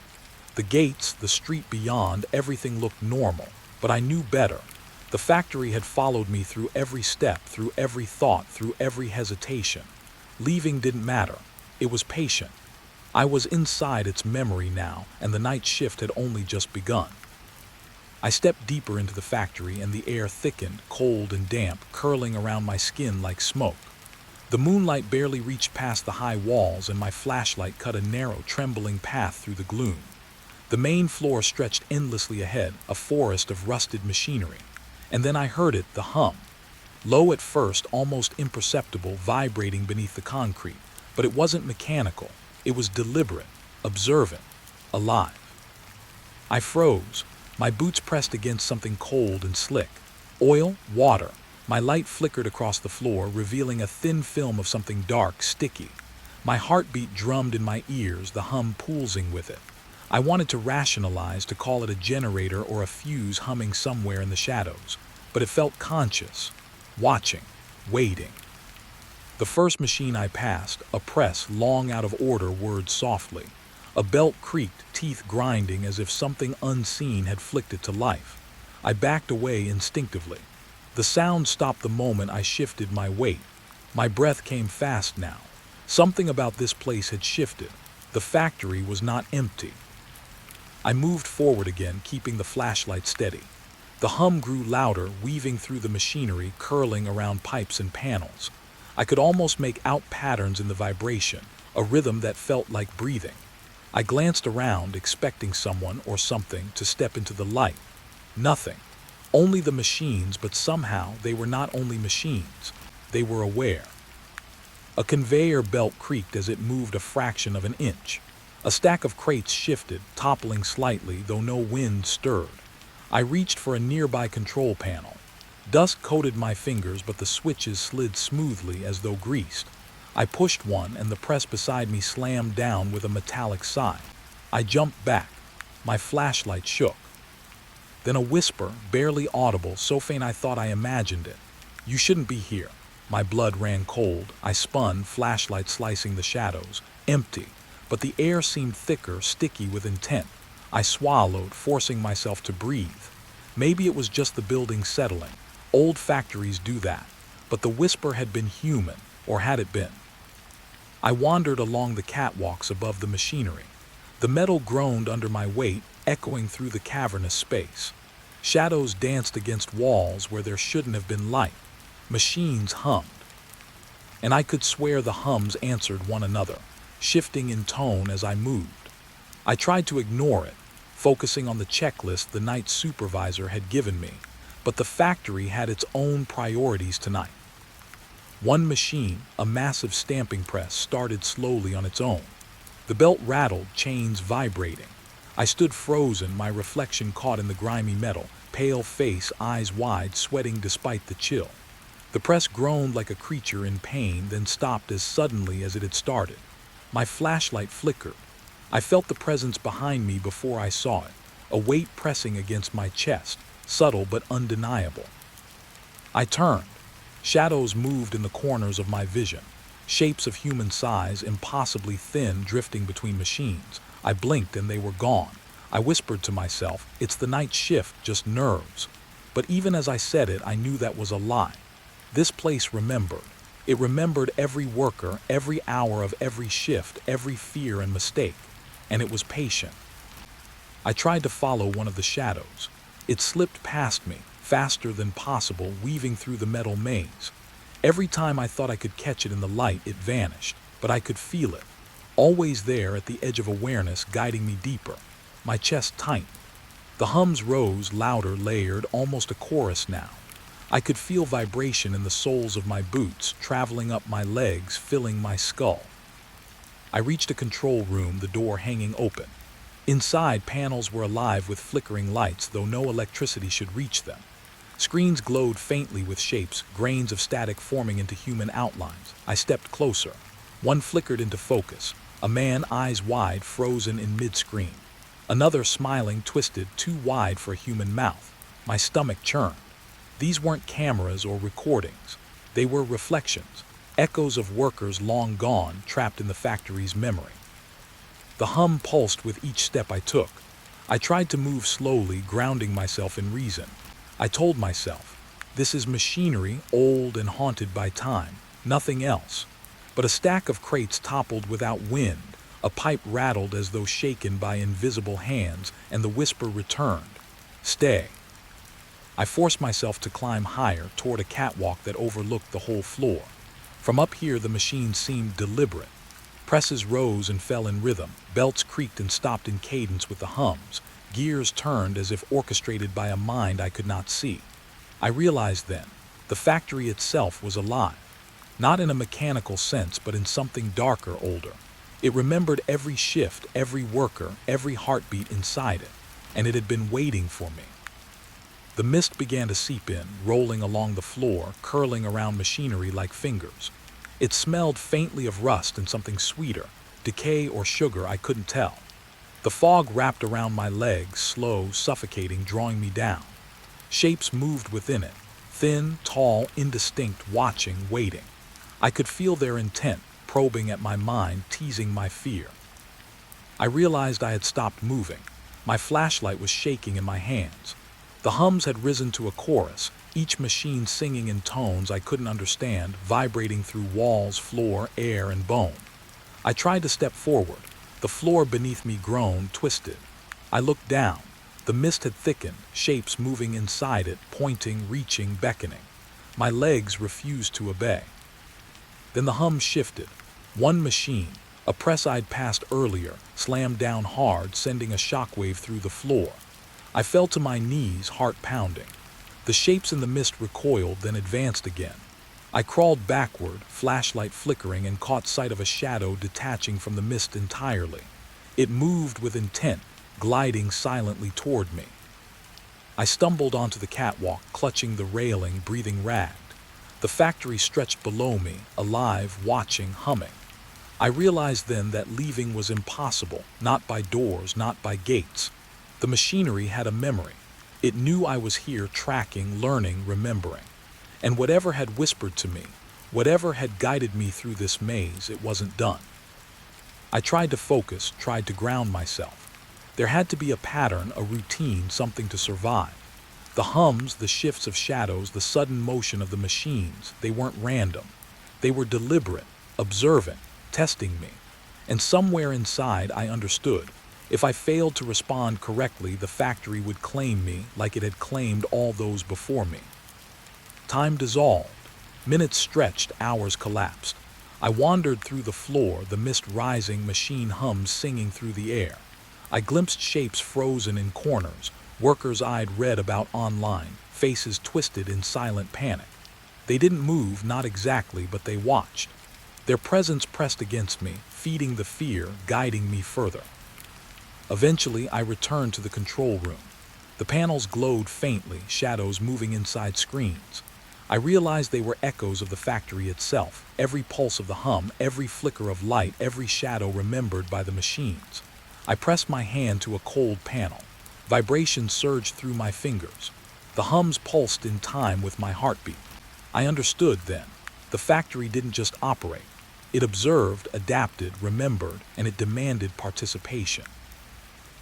The gates, the street beyond, everything looked normal, but I knew better. The factory had followed me through every step, through every thought, through every hesitation. Leaving didn't matter. It was patient. I was inside its memory now, and the night shift had only just begun. I stepped deeper into the factory, and the air thickened, cold and damp, curling around my skin like smoke. The moonlight barely reached past the high walls, and my flashlight cut a narrow, trembling path through the gloom. The main floor stretched endlessly ahead, a forest of rusted machinery. And then I heard it, the hum. Low at first, almost imperceptible, vibrating beneath the concrete. But it wasn't mechanical. It was deliberate, observant, alive. I froze. My boots pressed against something cold and slick. Oil, water. My light flickered across the floor, revealing a thin film of something dark, sticky. My heartbeat drummed in my ears, the hum pulsing with it. I wanted to rationalize, to call it a generator or a fuse humming somewhere in the shadows, but it felt conscious, watching, waiting. The first machine I passed, a press long out of order, whirred softly. A belt creaked, teeth grinding as if something unseen had flicked it to life. I backed away instinctively. The sound stopped the moment I shifted my weight. My breath came fast now. Something about this place had shifted. The factory was not empty. I moved forward again, keeping the flashlight steady. The hum grew louder, weaving through the machinery, curling around pipes and panels. I could almost make out patterns in the vibration, a rhythm that felt like breathing. I glanced around, expecting someone or something to step into the light. Nothing. Only the machines, but somehow they were not only machines. They were aware. A conveyor belt creaked as it moved a fraction of an inch. A stack of crates shifted, toppling slightly, though no wind stirred. I reached for a nearby control panel. Dust coated my fingers, but the switches slid smoothly as though greased. I pushed one, and the press beside me slammed down with a metallic sigh. I jumped back. My flashlight shook. Then a whisper, barely audible, so faint I thought I imagined it. "You shouldn't be here." My blood ran cold. I spun, flashlight slicing the shadows. Empty. But the air seemed thicker, sticky with intent. I swallowed, forcing myself to breathe. Maybe it was just the building settling. Old factories do that. But the whisper had been human, or had it been? I wandered along the catwalks above the machinery. The metal groaned under my weight, echoing through the cavernous space. Shadows danced against walls where there shouldn't have been light. Machines hummed. And I could swear the hums answered one another, shifting in tone as I moved. I tried to ignore it, focusing on the checklist the night supervisor had given me, but the factory had its own priorities tonight. One machine, a massive stamping press, started slowly on its own. The belt rattled, chains vibrating. I stood frozen, my reflection caught in the grimy metal, pale face, eyes wide, sweating despite the chill. The press groaned like a creature in pain, then stopped as suddenly as it had started. My flashlight flickered. I felt the presence behind me before I saw it, a weight pressing against my chest, subtle but undeniable. I turned. Shadows moved in the corners of my vision. Shapes of human size, impossibly thin, drifting between machines. I blinked and they were gone. I whispered to myself, it's the night shift, just nerves. But even as I said it, I knew that was a lie. This place remembered. It remembered every worker, every hour of every shift, every fear and mistake. And it was patient. I tried to follow one of the shadows. It slipped past me, faster than possible, weaving through the metal maze. Every time I thought I could catch it in the light, it vanished, but I could feel it. Always there at the edge of awareness, guiding me deeper. My chest tightened. The hums rose, louder, layered, almost a chorus now. I could feel vibration in the soles of my boots, traveling up my legs, filling my skull. I reached a control room, the door hanging open. Inside, panels were alive with flickering lights, though no electricity should reach them. Screens glowed faintly with shapes, grains of static forming into human outlines. I stepped closer. One flickered into focus. A man, eyes wide, frozen in mid-screen. Another smiling, twisted, too wide for a human mouth. My stomach churned. These weren't cameras or recordings. They were reflections, echoes of workers long gone, trapped in the factory's memory. The hum pulsed with each step I took. I tried to move slowly, grounding myself in reason. I told myself, this is machinery, old and haunted by time, nothing else. But a stack of crates toppled without wind, a pipe rattled as though shaken by invisible hands, and the whisper returned, stay. I forced myself to climb higher toward a catwalk that overlooked the whole floor. From up here the machine seemed deliberate. Presses rose and fell in rhythm, belts creaked and stopped in cadence with the hums. Gears turned as if orchestrated by a mind I could not see. I realized then, the factory itself was alive. Not in a mechanical sense, but in something darker, older. It remembered every shift, every worker, every heartbeat inside it, and it had been waiting for me. The mist began to seep in, rolling along the floor, curling around machinery like fingers. It smelled faintly of rust and something sweeter, decay or sugar, I couldn't tell. The fog wrapped around my legs, slow, suffocating, drawing me down. Shapes moved within it, thin, tall, indistinct, watching, waiting. I could feel their intent, probing at my mind, teasing my fear. I realized I had stopped moving. My flashlight was shaking in my hands. The hums had risen to a chorus, each machine singing in tones I couldn't understand, vibrating through walls, floor, air, and bone. I tried to step forward. The floor beneath me groaned, twisted. I looked down. The mist had thickened, shapes moving inside it, pointing, reaching, beckoning. My legs refused to obey. Then the hum shifted. One machine, a press I'd passed earlier, slammed down hard, sending a shockwave through the floor. I fell to my knees, heart pounding. The shapes in the mist recoiled, then advanced again. I crawled backward, flashlight flickering, and caught sight of a shadow detaching from the mist entirely. It moved with intent, gliding silently toward me. I stumbled onto the catwalk, clutching the railing, breathing ragged. The factory stretched below me, alive, watching, humming. I realized then that leaving was impossible, not by doors, not by gates. The machinery had a memory. It knew I was here, tracking, learning, remembering. And whatever had whispered to me, whatever had guided me through this maze, it wasn't done. I tried to focus, tried to ground myself. There had to be a pattern, a routine, something to survive. The hums, the shifts of shadows, the sudden motion of the machines, they weren't random. They were deliberate, observant, testing me. And somewhere inside I understood. If I failed to respond correctly, the factory would claim me like it had claimed all those before me. Time dissolved. Minutes stretched, hours collapsed. I wandered through the floor, the mist rising, machine hums singing through the air. I glimpsed shapes frozen in corners, workers eyed red about online, faces twisted in silent panic. They didn't move, not exactly, but they watched. Their presence pressed against me, feeding the fear, guiding me further. Eventually, I returned to the control room. The panels glowed faintly, shadows moving inside screens. I realized they were echoes of the factory itself, every pulse of the hum, every flicker of light, every shadow remembered by the machines. I pressed my hand to a cold panel. Vibrations surged through my fingers. The hums pulsed in time with my heartbeat. I understood then. The factory didn't just operate. It observed, adapted, remembered, and it demanded participation.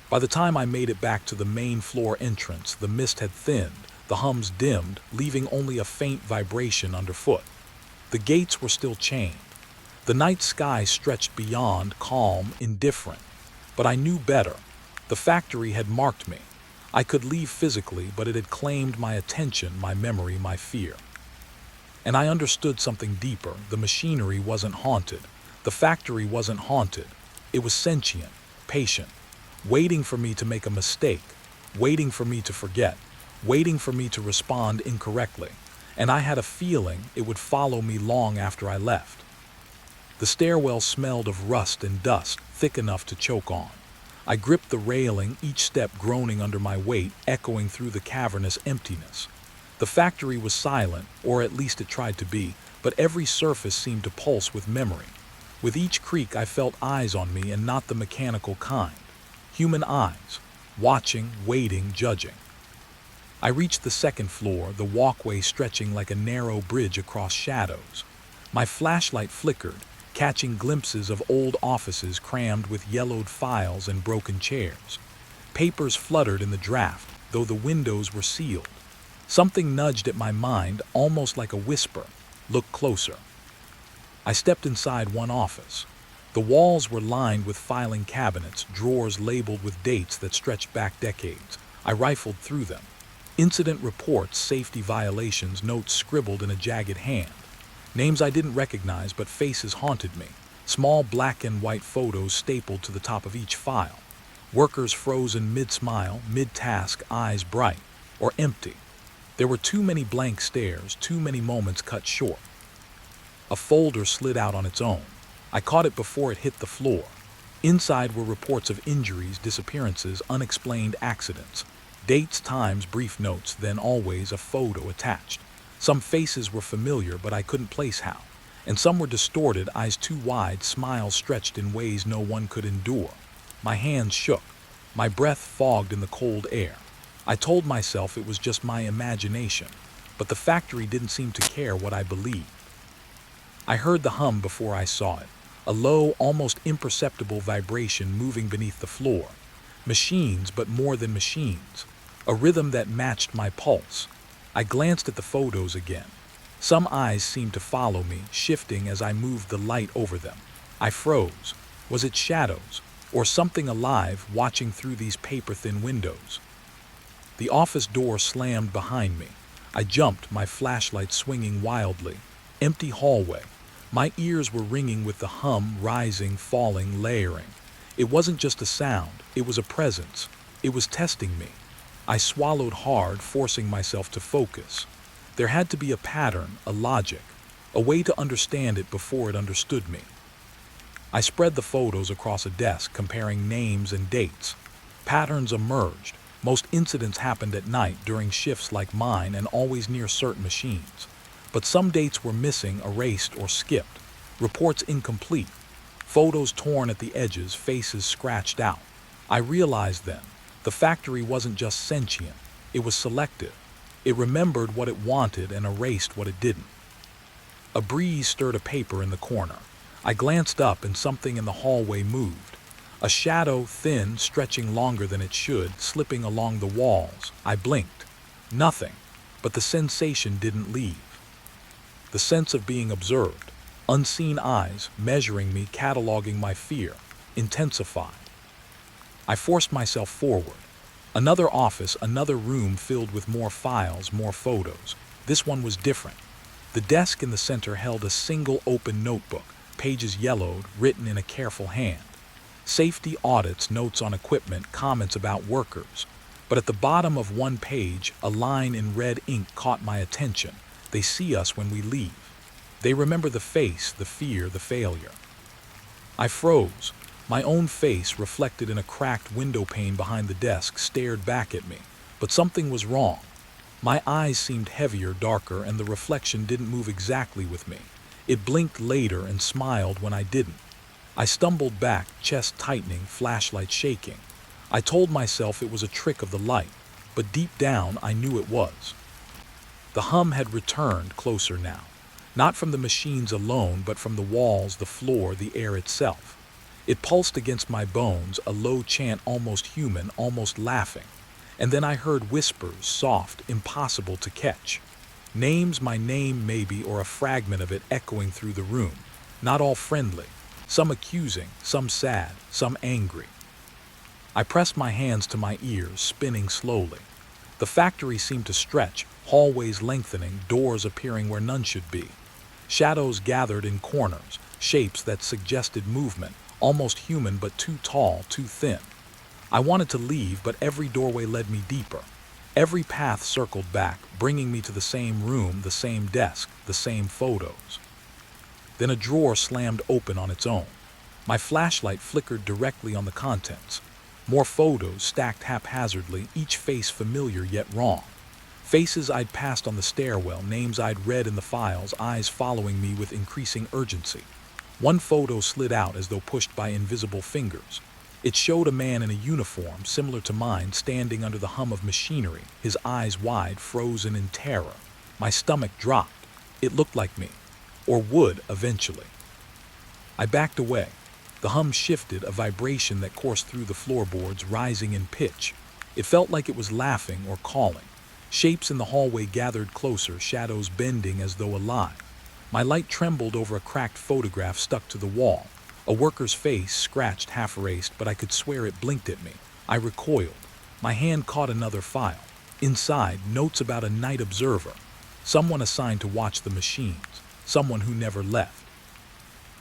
By the time I made it back to the main floor entrance, the mist had thinned, the hums dimmed, leaving only a faint vibration underfoot. The gates were still chained. The night sky stretched beyond, calm, indifferent. But I knew better. The factory had marked me. I could leave physically, but it had claimed my attention, my memory, my fear. And I understood something deeper. The machinery wasn't haunted. The factory wasn't haunted. It was sentient, patient, waiting for me to make a mistake, waiting for me to forget, waiting for me to respond incorrectly. And I had a feeling it would follow me long after I left. The stairwell smelled of rust and dust, thick enough to choke on. I gripped the railing, each step groaning under my weight, echoing through the cavernous emptiness. The factory was silent, or at least it tried to be, but every surface seemed to pulse with memory. With each creak I felt eyes on me, and not the mechanical kind. Human eyes, watching, waiting, judging. I reached the second floor, the walkway stretching like a narrow bridge across shadows. My flashlight flickered, catching glimpses of old offices crammed with yellowed files and broken chairs. Papers fluttered in the draft, though the windows were sealed. Something nudged at my mind, almost like a whisper. Look closer. I stepped inside one office. The walls were lined with filing cabinets, drawers labeled with dates that stretched back decades. I rifled through them. Incident reports, safety violations, notes scribbled in a jagged hand. Names I didn't recognize, but faces haunted me. Small black and white photos stapled to the top of each file. Workers frozen mid-smile, mid-task, eyes bright, or empty. There were too many blank stares, too many moments cut short. A folder slid out on its own. I caught it before it hit the floor. Inside were reports of injuries, disappearances, unexplained accidents. Dates, times, brief notes, then always a photo attached. Some faces were familiar, but I couldn't place how. And some were distorted, eyes too wide, smiles stretched in ways no one could endure. My hands shook. My breath fogged in the cold air. I told myself it was just my imagination, but the factory didn't seem to care what I believed. I heard the hum before I saw it, a low, almost imperceptible vibration moving beneath the floor. Machines, but more than machines. A rhythm that matched my pulse. I glanced at the photos again. Some eyes seemed to follow me, shifting as I moved the light over them. I froze. Was it shadows, or something alive watching through these paper-thin windows? The office door slammed behind me. I jumped, my flashlight swinging wildly. Empty hallway. My ears were ringing with the hum, rising, falling, layering. It wasn't just a sound, it was a presence. It was testing me. I swallowed hard, forcing myself to focus. There had to be a pattern, a logic, a way to understand it before it understood me. I spread the photos across a desk, comparing names and dates. Patterns emerged. Most incidents happened at night, during shifts like mine, and always near certain machines. But some dates were missing, erased, or skipped. Reports incomplete. Photos torn at the edges, faces scratched out. I realized then, the factory wasn't just sentient, it was selective. It remembered what it wanted and erased what it didn't. A breeze stirred a paper in the corner. I glanced up and something in the hallway moved. A shadow, thin, stretching longer than it should, slipping along the walls. I blinked. Nothing, but the sensation didn't leave. The sense of being observed, unseen eyes, measuring me, cataloging my fear, intensified. I forced myself forward. Another office, another room filled with more files, more photos. This one was different. The desk in the center held a single open notebook, pages yellowed, written in a careful hand. Safety audits, notes on equipment, comments about workers. But at the bottom of one page, a line in red ink caught my attention. They see us when we leave. They remember the face, the fear, the failure. I froze. My own face, reflected in a cracked window pane behind the desk, stared back at me. But something was wrong. My eyes seemed heavier, darker, and the reflection didn't move exactly with me. It blinked later and smiled when I didn't. I stumbled back, chest tightening, flashlight shaking. I told myself it was a trick of the light, but deep down I knew it was. The hum had returned, closer now. Not from the machines alone, but from the walls, the floor, the air itself. It pulsed against my bones, a low chant, almost human, almost laughing. And then I heard whispers, soft, impossible to catch. Names, my name maybe, or a fragment of it echoing through the room. Not all friendly. Some accusing, some sad, some angry. I pressed my hands to my ears, spinning slowly. The factory seemed to stretch, hallways lengthening, doors appearing where none should be. Shadows gathered in corners, shapes that suggested movement, almost human but too tall, too thin. I wanted to leave, but every doorway led me deeper. Every path circled back, bringing me to the same room, the same desk, the same photos. Then a drawer slammed open on its own. My flashlight flickered directly on the contents. More photos stacked haphazardly, each face familiar yet wrong. Faces I'd passed on the stairwell, names I'd read in the files, eyes following me with increasing urgency. One photo slid out as though pushed by invisible fingers. It showed a man in a uniform similar to mine standing under the hum of machinery, his eyes wide, frozen in terror. My stomach dropped. It looked like me, or would eventually. I backed away. The hum shifted, a vibration that coursed through the floorboards, rising in pitch. It felt like it was laughing or calling. Shapes in the hallway gathered closer, shadows bending as though alive. My light trembled over a cracked photograph stuck to the wall. A worker's face, scratched, half erased, but I could swear it blinked at me. I recoiled. My hand caught another file. Inside, notes about a night observer. Someone assigned to watch the machines. Someone who never left.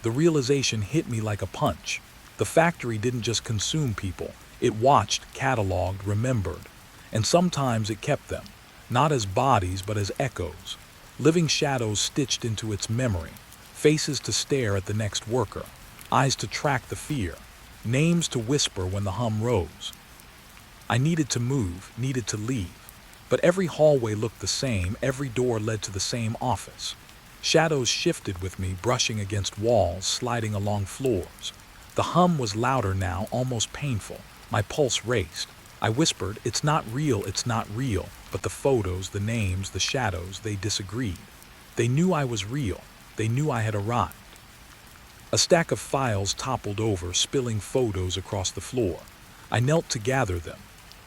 The realization hit me like a punch. The factory didn't just consume people. It watched, cataloged, remembered. And sometimes it kept them. Not as bodies, but as echoes. Living shadows stitched into its memory. Faces to stare at the next worker. Eyes to track the fear. Names to whisper when the hum rose. I needed to move, needed to leave. But every hallway looked the same, every door led to the same office. Shadows shifted with me, brushing against walls, sliding along floors. The hum was louder now, almost painful. My pulse raced. I whispered, "It's not real, it's not real." But the photos, the names, the shadows, they disagreed. They knew I was real. They knew I had arrived. A stack of files toppled over, spilling photos across the floor. I knelt to gather them.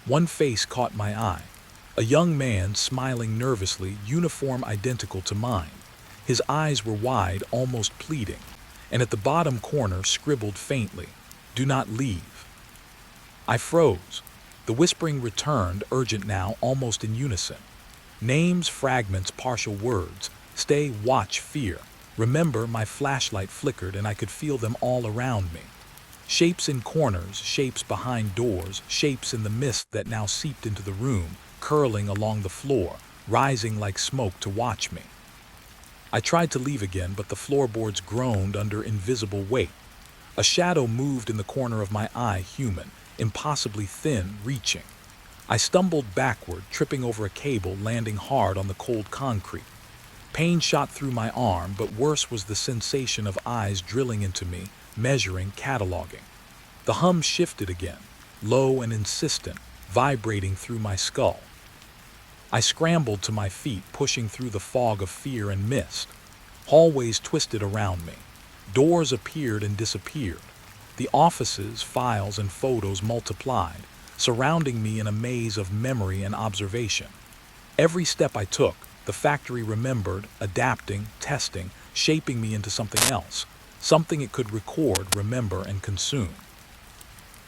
One face caught my eye. A young man, smiling nervously, uniform identical to mine. His eyes were wide, almost pleading, and at the bottom corner scribbled faintly, "Do not leave." I froze. The whispering returned, urgent now, almost in unison. Names, fragments, partial words. Stay, watch, fear. Remember. My flashlight flickered and I could feel them all around me. Shapes in corners, shapes behind doors, shapes in the mist that now seeped into the room, curling along the floor, rising like smoke to watch me. I tried to leave again, but the floorboards groaned under invisible weight. A shadow moved in the corner of my eye, human, impossibly thin, reaching. I stumbled backward, tripping over a cable, landing hard on the cold concrete. Pain shot through my arm, but worse was the sensation of eyes drilling into me, measuring, cataloging. The hum shifted again, low and insistent, vibrating through my skull. I scrambled to my feet, pushing through the fog of fear and mist. Hallways twisted around me. Doors appeared and disappeared. The offices, files, and photos multiplied, surrounding me in a maze of memory and observation. Every step I took, the factory remembered, adapting, testing, shaping me into something else, something it could record, remember, and consume.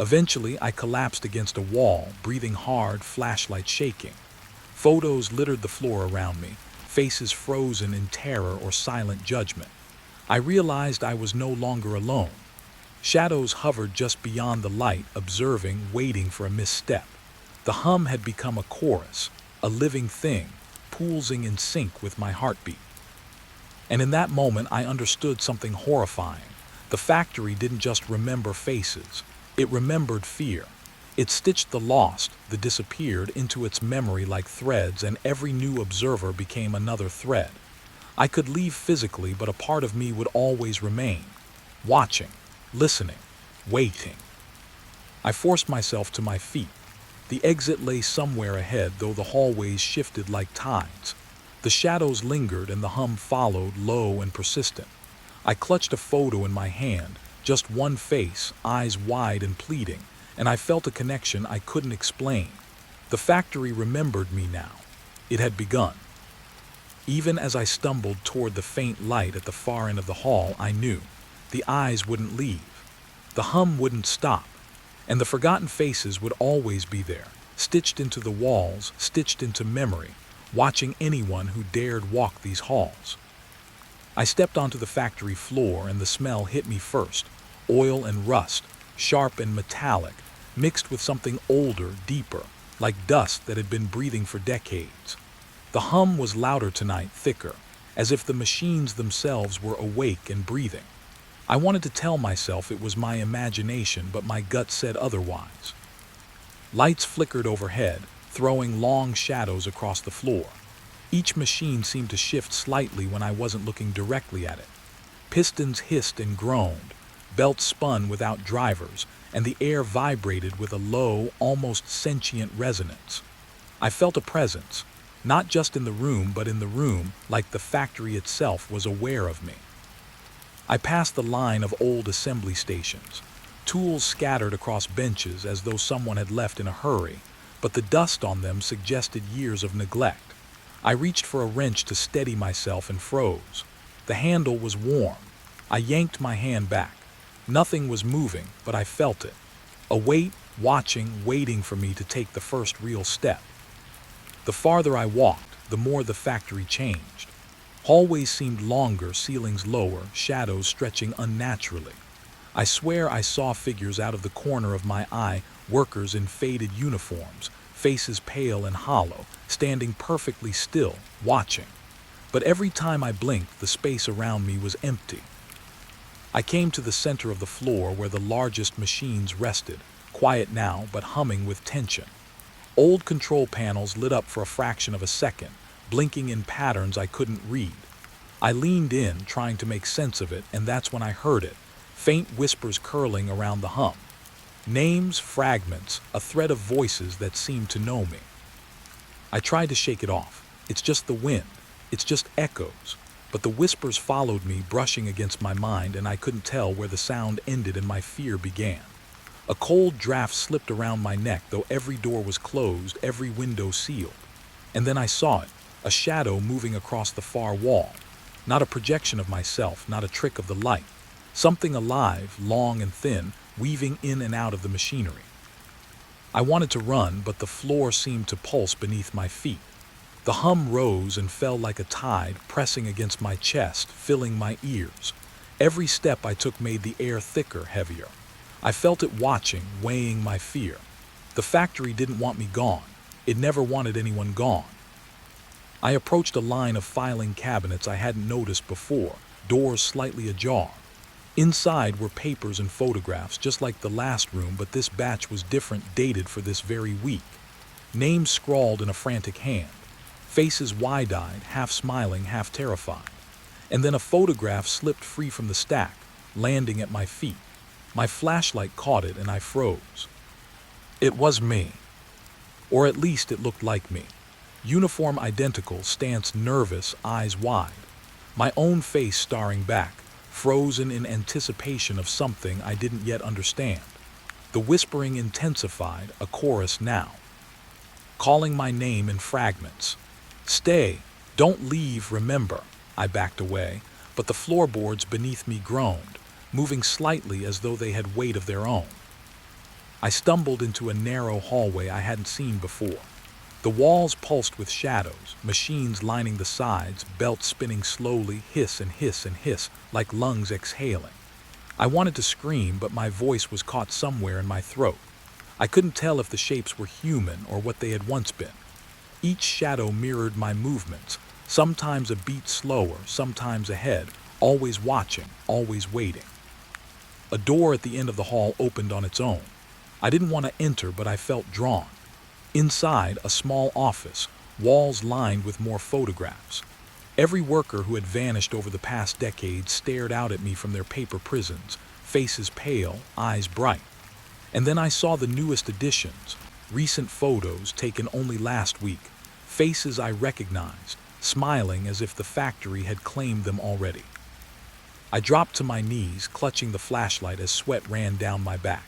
Eventually, I collapsed against a wall, breathing hard, flashlight shaking. Photos littered the floor around me, faces frozen in terror or silent judgment. I realized I was no longer alone. Shadows hovered just beyond the light, observing, waiting for a misstep. The hum had become a chorus, a living thing, pulsing in sync with my heartbeat. And in that moment, I understood something horrifying. The factory didn't just remember faces. It remembered fear. It stitched the lost, the disappeared, into its memory like threads, and every new observer became another thread. I could leave physically, but a part of me would always remain, watching, listening, waiting. I forced myself to my feet. The exit lay somewhere ahead, though the hallways shifted like tides. The shadows lingered and the hum followed, low and persistent. I clutched a photo in my hand, just one face, eyes wide and pleading, and I felt a connection I couldn't explain. The factory remembered me now. It had begun. Even as I stumbled toward the faint light at the far end of the hall, I knew the eyes wouldn't leave. The hum wouldn't stop, and the forgotten faces would always be there, stitched into the walls, stitched into memory, watching anyone who dared walk these halls. I stepped onto the factory floor and the smell hit me first. Oil and rust, sharp and metallic, mixed with something older, deeper, like dust that had been breathing for decades. The hum was louder tonight, thicker, as if the machines themselves were awake and breathing. I wanted to tell myself it was my imagination, but my gut said otherwise. Lights flickered overhead, throwing long shadows across the floor. Each machine seemed to shift slightly when I wasn't looking directly at it. Pistons hissed and groaned, belts spun without drivers, and the air vibrated with a low, almost sentient resonance. I felt a presence, not just in the room, but in the room, like the factory itself was aware of me. I passed the line of old assembly stations, tools scattered across benches as though someone had left in a hurry, but the dust on them suggested years of neglect. I reached for a wrench to steady myself and froze. The handle was warm. I yanked my hand back. Nothing was moving, but I felt it. A weight, watching, waiting for me to take the first real step. The farther I walked, the more the factory changed. Hallways seemed longer, ceilings lower, shadows stretching unnaturally. I swear I saw figures out of the corner of my eye, workers in faded uniforms, faces pale and hollow, standing perfectly still, watching. But every time I blinked, the space around me was empty. I came to the center of the floor where the largest machines rested, quiet now but humming with tension. Old control panels lit up for a fraction of a second, blinking in patterns I couldn't read. I leaned in, trying to make sense of it, and that's when I heard it, faint whispers curling around the hum. Names, fragments, a thread of voices that seemed to know me. I tried to shake it off. It's just the wind. It's just echoes. But the whispers followed me, brushing against my mind, and I couldn't tell where the sound ended and my fear began. A cold draft slipped around my neck, though every door was closed, every window sealed. And then I saw it, a shadow moving across the far wall. Not a projection of myself, not a trick of the light. Something alive, long and thin, weaving in and out of the machinery. I wanted to run, but the floor seemed to pulse beneath my feet. The hum rose and fell like a tide, pressing against my chest, filling my ears. Every step I took made the air thicker, heavier. I felt it watching, weighing my fear. The factory didn't want me gone. It never wanted anyone gone. I approached a line of filing cabinets I hadn't noticed before, doors slightly ajar. Inside were papers and photographs, just like the last room, but this batch was different, dated for this very week. Names scrawled in a frantic hand. Faces wide-eyed, half smiling, half terrified. And then a photograph slipped free from the stack, landing at my feet. My flashlight caught it and I froze. It was me. Or at least it looked like me. Uniform identical, stance nervous, eyes wide. My own face staring back, frozen in anticipation of something I didn't yet understand. The whispering intensified, a chorus now. Calling my name in fragments. Stay, don't leave, remember. I backed away, but the floorboards beneath me groaned, moving slightly as though they had weight of their own. I stumbled into a narrow hallway I hadn't seen before. The walls pulsed with shadows, machines lining the sides, belts spinning slowly, hiss and hiss and hiss, like lungs exhaling. I wanted to scream, but my voice was caught somewhere in my throat. I couldn't tell if the shapes were human or what they had once been. Each shadow mirrored my movements, sometimes a beat slower, sometimes ahead, always watching, always waiting. A door at the end of the hall opened on its own. I didn't want to enter, but I felt drawn. Inside, a small office, walls lined with more photographs. Every worker who had vanished over the past decade stared out at me from their paper prisons, faces pale, eyes bright. And then I saw the newest additions, recent photos taken only last week, faces I recognized, smiling as if the factory had claimed them already. I dropped to my knees, clutching the flashlight as sweat ran down my back.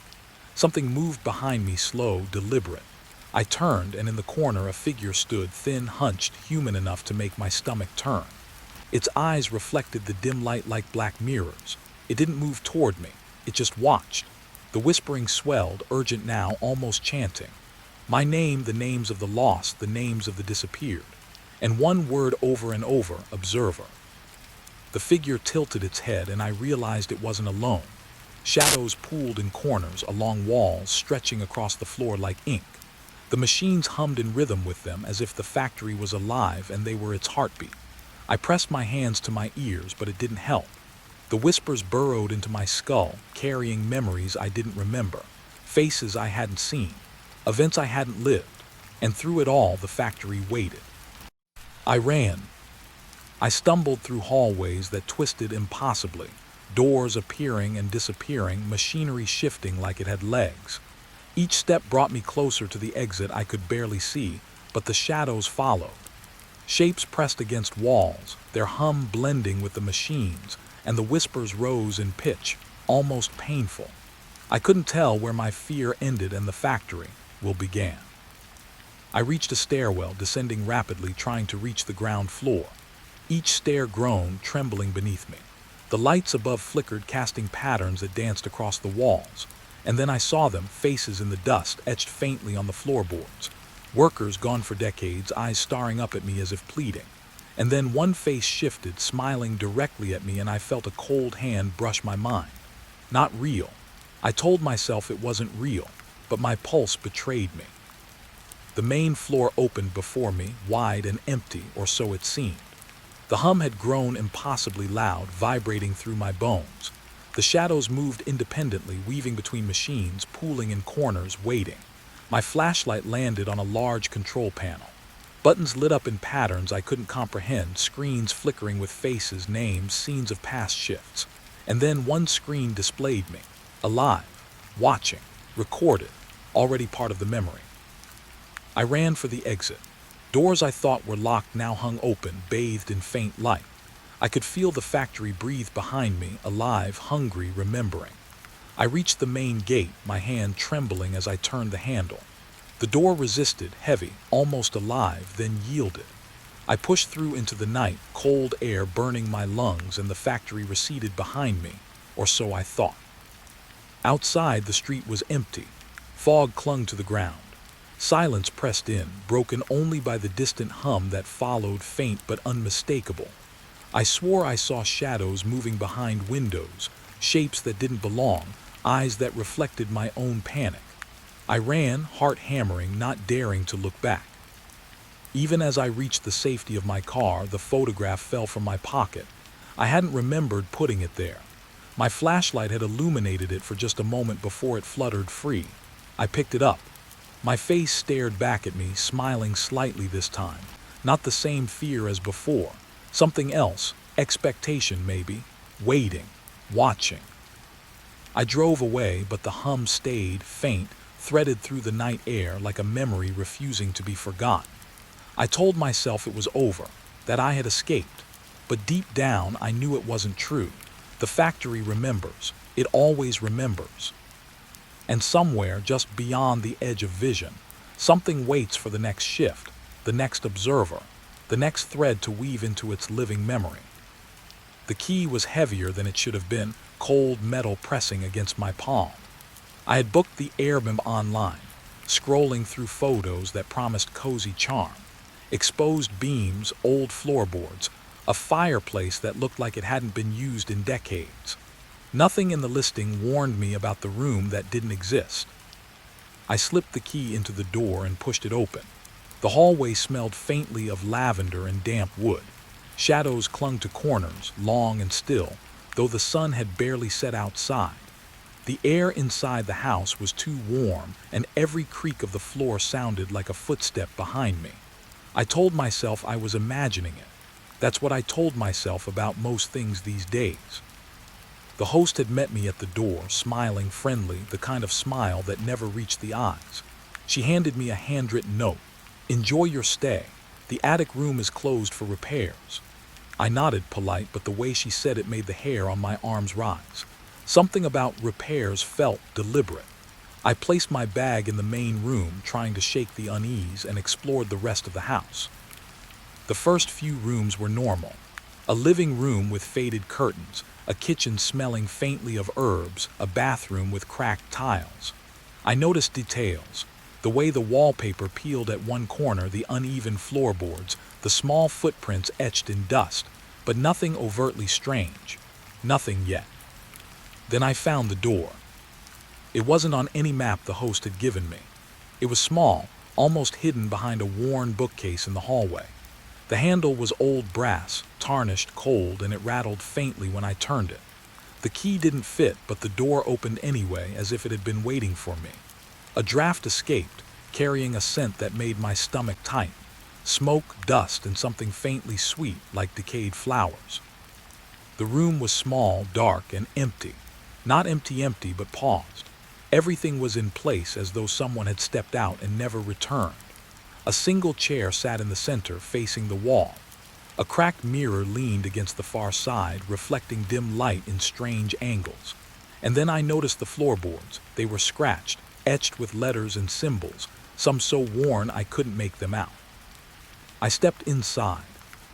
Something moved behind me, slow, deliberate. I turned, and in the corner a figure stood, thin, hunched, human enough to make my stomach turn. Its eyes reflected the dim light like black mirrors. It didn't move toward me. It just watched. The whispering swelled, urgent now, almost chanting. My name, the names of the lost, the names of the disappeared. And one word over and over, observer. The figure tilted its head, and I realized it wasn't alone. Shadows pooled in corners, along walls, stretching across the floor like ink. The machines hummed in rhythm with them, as if the factory was alive and they were its heartbeat. I pressed my hands to my ears, but it didn't help. The whispers burrowed into my skull, carrying memories I didn't remember, faces I hadn't seen, events I hadn't lived, and through it all the factory waited. I ran. I stumbled through hallways that twisted impossibly, doors appearing and disappearing, machinery shifting like it had legs. Each step brought me closer to the exit I could barely see, but the shadows followed. Shapes pressed against walls, their hum blending with the machines, and the whispers rose in pitch, almost painful. I couldn't tell where my fear ended and the factory began. I reached a stairwell, descending rapidly, trying to reach the ground floor. Each stair groaned, trembling beneath me. The lights above flickered, casting patterns that danced across the walls. And then I saw them, faces in the dust, etched faintly on the floorboards. Workers gone for decades, eyes staring up at me as if pleading. And then one face shifted, smiling directly at me, and I felt a cold hand brush my mind. Not real. I told myself it wasn't real, but my pulse betrayed me. The main floor opened before me, wide and empty, or so it seemed. The hum had grown impossibly loud, vibrating through my bones. The shadows moved independently, weaving between machines, pooling in corners, waiting. My flashlight landed on a large control panel. Buttons lit up in patterns I couldn't comprehend, screens flickering with faces, names, scenes of past shifts. And then one screen displayed me, alive, watching, recorded, already part of the memory. I ran for the exit. Doors I thought were locked now hung open, bathed in faint light. I could feel the factory breathe behind me, alive, hungry, remembering. I reached the main gate, my hand trembling as I turned the handle. The door resisted, heavy, almost alive, then yielded. I pushed through into the night, cold air burning my lungs, and the factory receded behind me, or so I thought. Outside, the street was empty. Fog clung to the ground. Silence pressed in, broken only by the distant hum that followed, faint but unmistakable. I swore I saw shadows moving behind windows, shapes that didn't belong, eyes that reflected my own panic. I ran, heart hammering, not daring to look back. Even as I reached the safety of my car, the photograph fell from my pocket. I hadn't remembered putting it there. My flashlight had illuminated it for just a moment before it fluttered free. I picked it up. My face stared back at me, smiling slightly this time. Not the same fear as before. Something else, expectation maybe, waiting, watching. I drove away, but the hum stayed, faint, threaded through the night air like a memory refusing to be forgotten. I told myself it was over, that I had escaped. But deep down, I knew it wasn't true. The factory remembers. It always remembers. And somewhere, just beyond the edge of vision, something waits for the next shift, the next observer, the next thread to weave into its living memory. The key was heavier than it should have been, cold metal pressing against my palm. I had booked the Airbnb online, scrolling through photos that promised cozy charm. Exposed beams, old floorboards, a fireplace that looked like it hadn't been used in decades. Nothing in the listing warned me about the room that didn't exist. I slipped the key into the door and pushed it open. The hallway smelled faintly of lavender and damp wood. Shadows clung to corners, long and still, though the sun had barely set outside. The air inside the house was too warm, and every creak of the floor sounded like a footstep behind me. I told myself I was imagining it. That's what I told myself about most things these days. The host had met me at the door, smiling, friendly, the kind of smile that never reached the eyes. She handed me a handwritten note. "Enjoy your stay. The attic room is closed for repairs. I nodded polite, but the way she said it made the hair on my arms rise. Something about repairs felt deliberate. I placed my bag in the main room, trying to shake the unease, and explored the rest of the house. The first few rooms were normal. A living room with faded curtains, a kitchen smelling faintly of herbs, a bathroom with cracked tiles. I noticed details. The way the wallpaper peeled at one corner, the uneven floorboards, the small footprints etched in dust, but nothing overtly strange. Nothing yet. Then I found the door. It wasn't on any map the host had given me. It was small, almost hidden behind a worn bookcase in the hallway. The handle was old brass, tarnished, cold, and it rattled faintly when I turned it. The key didn't fit, but the door opened anyway, as if it had been waiting for me. A draft escaped, carrying a scent that made my stomach tight. Smoke, dust, and something faintly sweet like decayed flowers. The room was small, dark, and empty. Not empty, but paused. Everything was in place, as though someone had stepped out and never returned. A single chair sat in the center, facing the wall. A cracked mirror leaned against the far side, reflecting dim light in strange angles. And then I noticed the floorboards. They were scratched, etched with letters and symbols, some so worn I couldn't make them out. I stepped inside.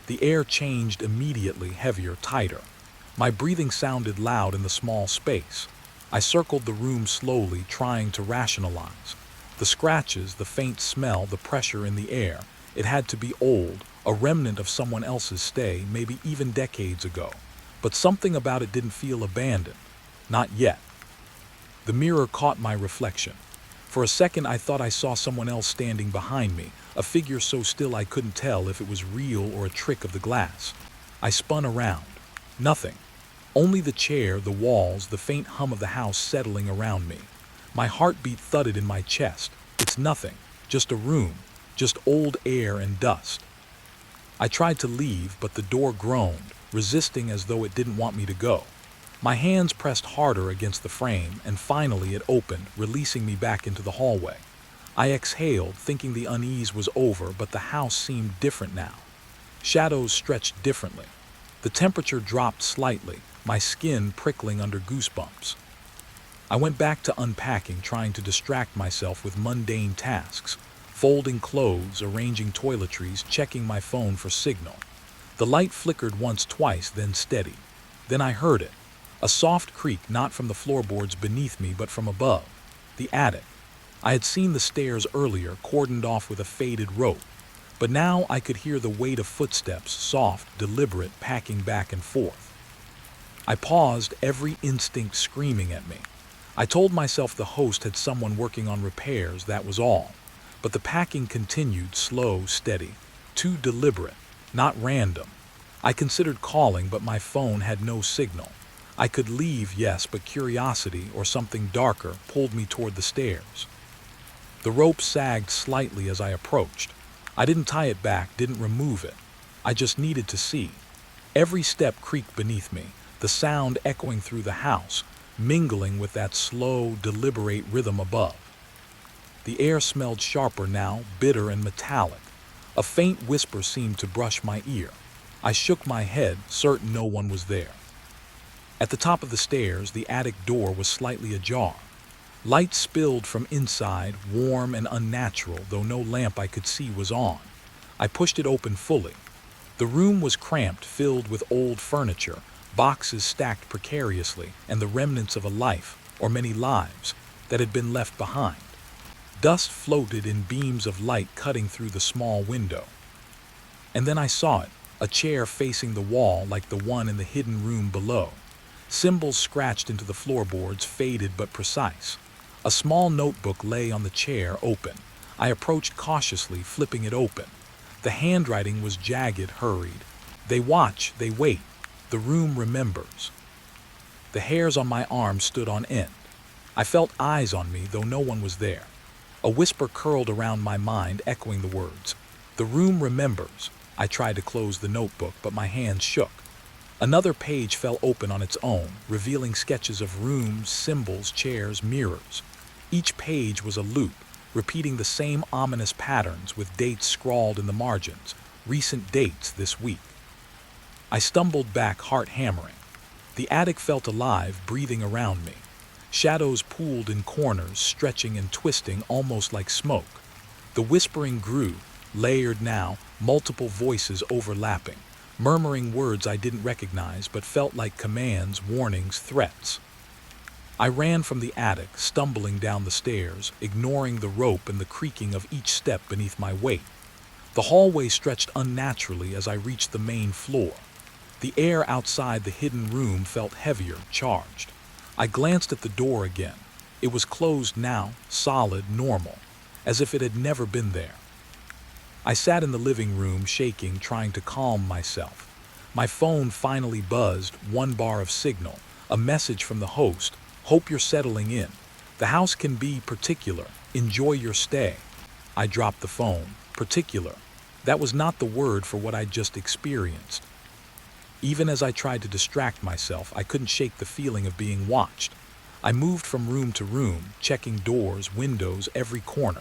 The air changed immediately, heavier, tighter. My breathing sounded loud in the small space. I circled the room slowly, trying to rationalize. The scratches, the faint smell, the pressure in the air. It had to be old, a remnant of someone else's stay, maybe even decades ago. But something about it didn't feel abandoned. Not yet. The mirror caught my reflection. For a second I thought I saw someone else standing behind me, a figure so still I couldn't tell if it was real or a trick of the glass. I spun around. Nothing. Only the chair, the walls, the faint hum of the house settling around me. My heartbeat thudded in my chest. It's nothing. Just a room. Just old air and dust. I tried to leave, but the door groaned, resisting as though it didn't want me to go. My hands pressed harder against the frame, and finally it opened, releasing me back into the hallway. I exhaled, thinking the unease was over, but the house seemed different now. Shadows stretched differently. The temperature dropped slightly, my skin prickling under goosebumps. I went back to unpacking, trying to distract myself with mundane tasks, folding clothes, arranging toiletries, checking my phone for signal. The light flickered once, twice, then steadied. Then I heard it. A soft creak, not from the floorboards beneath me, but from above. The attic. I had seen the stairs earlier, cordoned off with a faded rope. But now I could hear the weight of footsteps, soft, deliberate, packing back and forth. I paused, every instinct screaming at me. I told myself the host had someone working on repairs, that was all. But the packing continued, slow, steady, too deliberate, not random. I considered calling, but my phone had no signal. I could leave, yes, but curiosity, or something darker, pulled me toward the stairs. The rope sagged slightly as I approached. I didn't tie it back, didn't remove it. I just needed to see. Every step creaked beneath me, the sound echoing through the house, mingling with that slow, deliberate rhythm above. The air smelled sharper now, bitter and metallic. A faint whisper seemed to brush my ear. I shook my head, certain no one was there. At the top of the stairs, the attic door was slightly ajar. Light spilled from inside, warm and unnatural, though no lamp I could see was on. I pushed it open fully. The room was cramped, filled with old furniture, boxes stacked precariously, and the remnants of a life, or many lives, that had been left behind. Dust floated in beams of light cutting through the small window. And then I saw it, a chair facing the wall like the one in the hidden room below. Symbols scratched into the floorboards, faded but precise. A small notebook lay on the chair, open. I approached cautiously, flipping it open. The handwriting was jagged, hurried. They watch, they wait. The room remembers. The hairs on my arms stood on end. I felt eyes on me, though no one was there. A whisper curled around my mind, echoing the words. The room remembers. I tried to close the notebook, but my hands shook. Another page fell open on its own, revealing sketches of rooms, symbols, chairs, mirrors. Each page was a loop, repeating the same ominous patterns with dates scrawled in the margins. recent dates this week. I stumbled back, heart hammering. The attic felt alive, breathing around me. Shadows pooled in corners, stretching and twisting almost like smoke. The whispering grew, layered now, multiple voices overlapping, murmuring words I didn't recognize but felt like commands, warnings, threats. I ran from the attic, stumbling down the stairs, ignoring the rope and the creaking of each step beneath my weight. The hallway stretched unnaturally as I reached the main floor. The air outside the hidden room felt heavier, charged. I glanced at the door again. It was closed now, solid, normal, as if it had never been there. I sat in the living room, shaking, trying to calm myself. My phone finally buzzed, one bar of signal, a message from the host. Hope you're settling in. The house can be particular. Enjoy your stay. I dropped the phone. Particular. That was not the word for what I'd just experienced. Even as I tried to distract myself, I couldn't shake the feeling of being watched. I moved from room to room, checking doors, windows, every corner.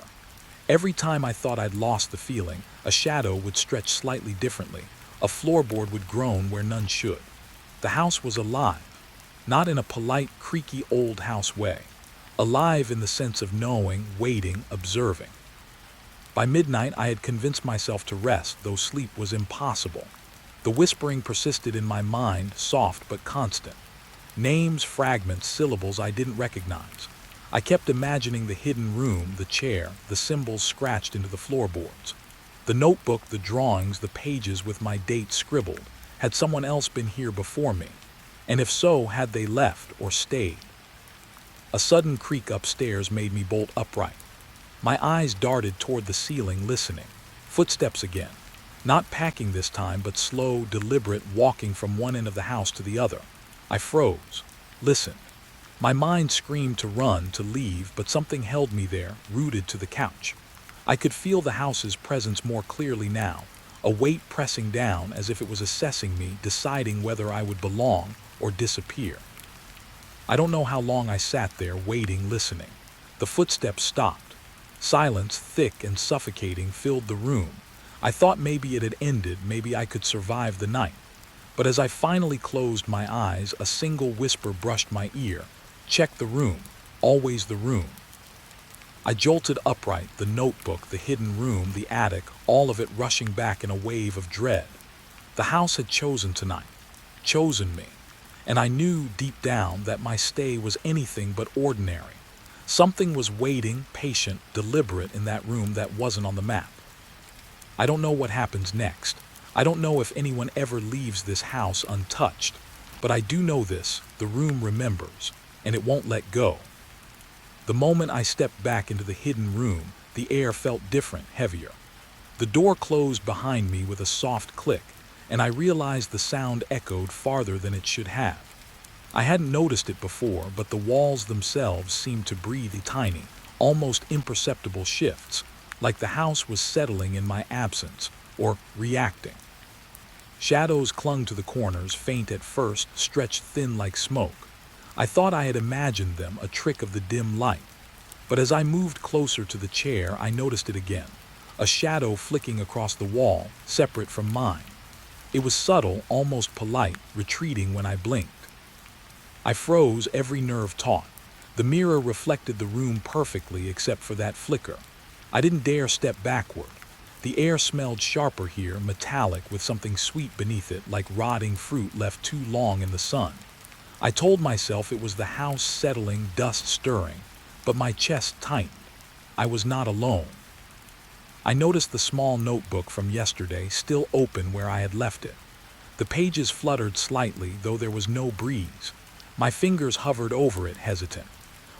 Every time I thought I'd lost the feeling, a shadow would stretch slightly differently. A floorboard would groan where none should. The house was alive. Not in a polite, creaky old house way. Alive in the sense of knowing, waiting, observing. By midnight, I had convinced myself to rest, though sleep was impossible. The whispering persisted in my mind, soft but constant. Names, fragments, syllables I didn't recognize. I kept imagining the hidden room, the chair, the symbols scratched into the floorboards. The notebook, the drawings, the pages with my date scribbled. Had someone else been here before me? And if so, had they left or stayed? A sudden creak upstairs made me bolt upright. My eyes darted toward the ceiling, listening. Footsteps again. Not packing this time, but slow, deliberate, walking from one end of the house to the other. I froze. Listened. My mind screamed to run, to leave, but something held me there, rooted to the couch. I could feel the house's presence more clearly now, a weight pressing down as if it was assessing me, deciding whether I would belong or disappear. I don't know how long I sat there, waiting, listening. The footsteps stopped. Silence, thick and suffocating, filled the room. I thought maybe it had ended, maybe I could survive the night. But as I finally closed my eyes, a single whisper brushed my ear. Check the room. Always the room. I jolted upright, the notebook, the hidden room, the attic, all of it rushing back in a wave of dread. The house had chosen tonight. Chosen me. And I knew deep down that my stay was anything but ordinary. Something was waiting, patient, deliberate in that room that wasn't on the map. I don't know what happens next. I don't know if anyone ever leaves this house untouched. But I do know this, the room remembers, and it won't let go. The moment I stepped back into the hidden room, the air felt different, heavier. The door closed behind me with a soft click, and I realized the sound echoed farther than it should have. I hadn't noticed it before, but the walls themselves seemed to breathe tiny, almost imperceptible shifts, like the house was settling in my absence, or reacting. Shadows clung to the corners, faint at first, stretched thin like smoke. I thought I had imagined them, a trick of the dim light. But as I moved closer to the chair, I noticed it again, a shadow flicking across the wall, separate from mine. It was subtle, almost polite, retreating when I blinked. I froze, every nerve taut. The mirror reflected the room perfectly except for that flicker. I didn't dare step backward. The air smelled sharper here, metallic, with something sweet beneath it, like rotting fruit left too long in the sun. I told myself it was the house settling, dust stirring, but my chest tightened. I was not alone. I noticed the small notebook from yesterday still open where I had left it. The pages fluttered slightly, though there was no breeze. My fingers hovered over it, hesitant.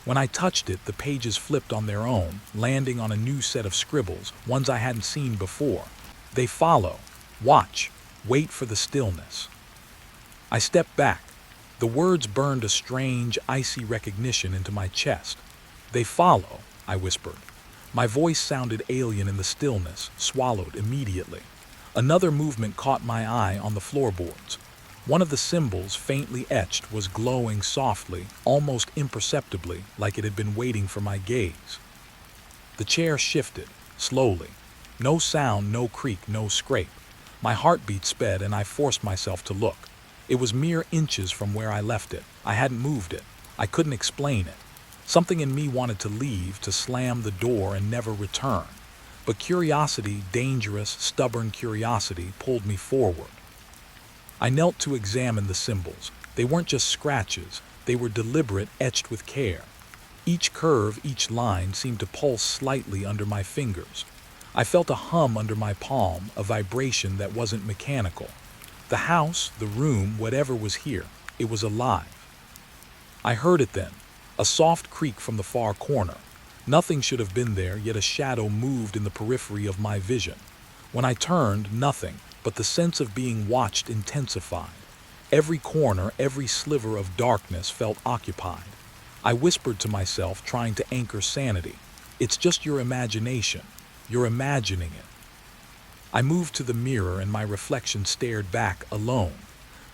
When I touched it, the pages flipped on their own, landing on a new set of scribbles, ones I hadn't seen before. They follow. Watch. Wait for the stillness. I stepped back. The words burned a strange, icy recognition into my chest. They follow, I whispered. My voice sounded alien in the stillness, swallowed immediately. Another movement caught my eye on the floorboards. One of the symbols, faintly etched, was glowing softly, almost imperceptibly, like it had been waiting for my gaze. The chair shifted, slowly. No sound, no creak, no scrape. My heartbeat sped and I forced myself to look. It was mere inches from where I left it. I hadn't moved it. I couldn't explain it. Something in me wanted to leave, to slam the door and never return. But curiosity, dangerous, stubborn curiosity, pulled me forward. I knelt to examine the symbols. They weren't just scratches. They were deliberate, etched with care. Each curve, each line seemed to pulse slightly under my fingers. I felt a hum under my palm, a vibration that wasn't mechanical. The house, the room, whatever was here, it was alive. I heard it then, a soft creak from the far corner. Nothing should have been there, yet a shadow moved in the periphery of my vision. When I turned, nothing, but the sense of being watched intensified. Every corner, every sliver of darkness felt occupied. I whispered to myself, trying to anchor sanity. It's just your imagination. You're imagining it. I moved to the mirror and my reflection stared back, alone.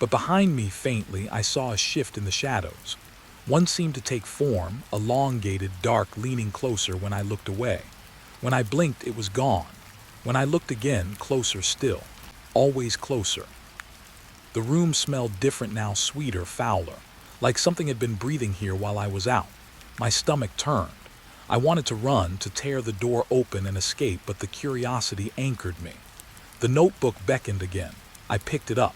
But behind me, faintly, I saw a shift in the shadows. One seemed to take form, elongated, dark, leaning closer when I looked away. When I blinked, it was gone. When I looked again, closer still. Always closer. The room smelled different now, sweeter, fouler. Like something had been breathing here while I was out. My stomach turned. I wanted to run, to tear the door open and escape, but the curiosity anchored me. The notebook beckoned again. I picked it up.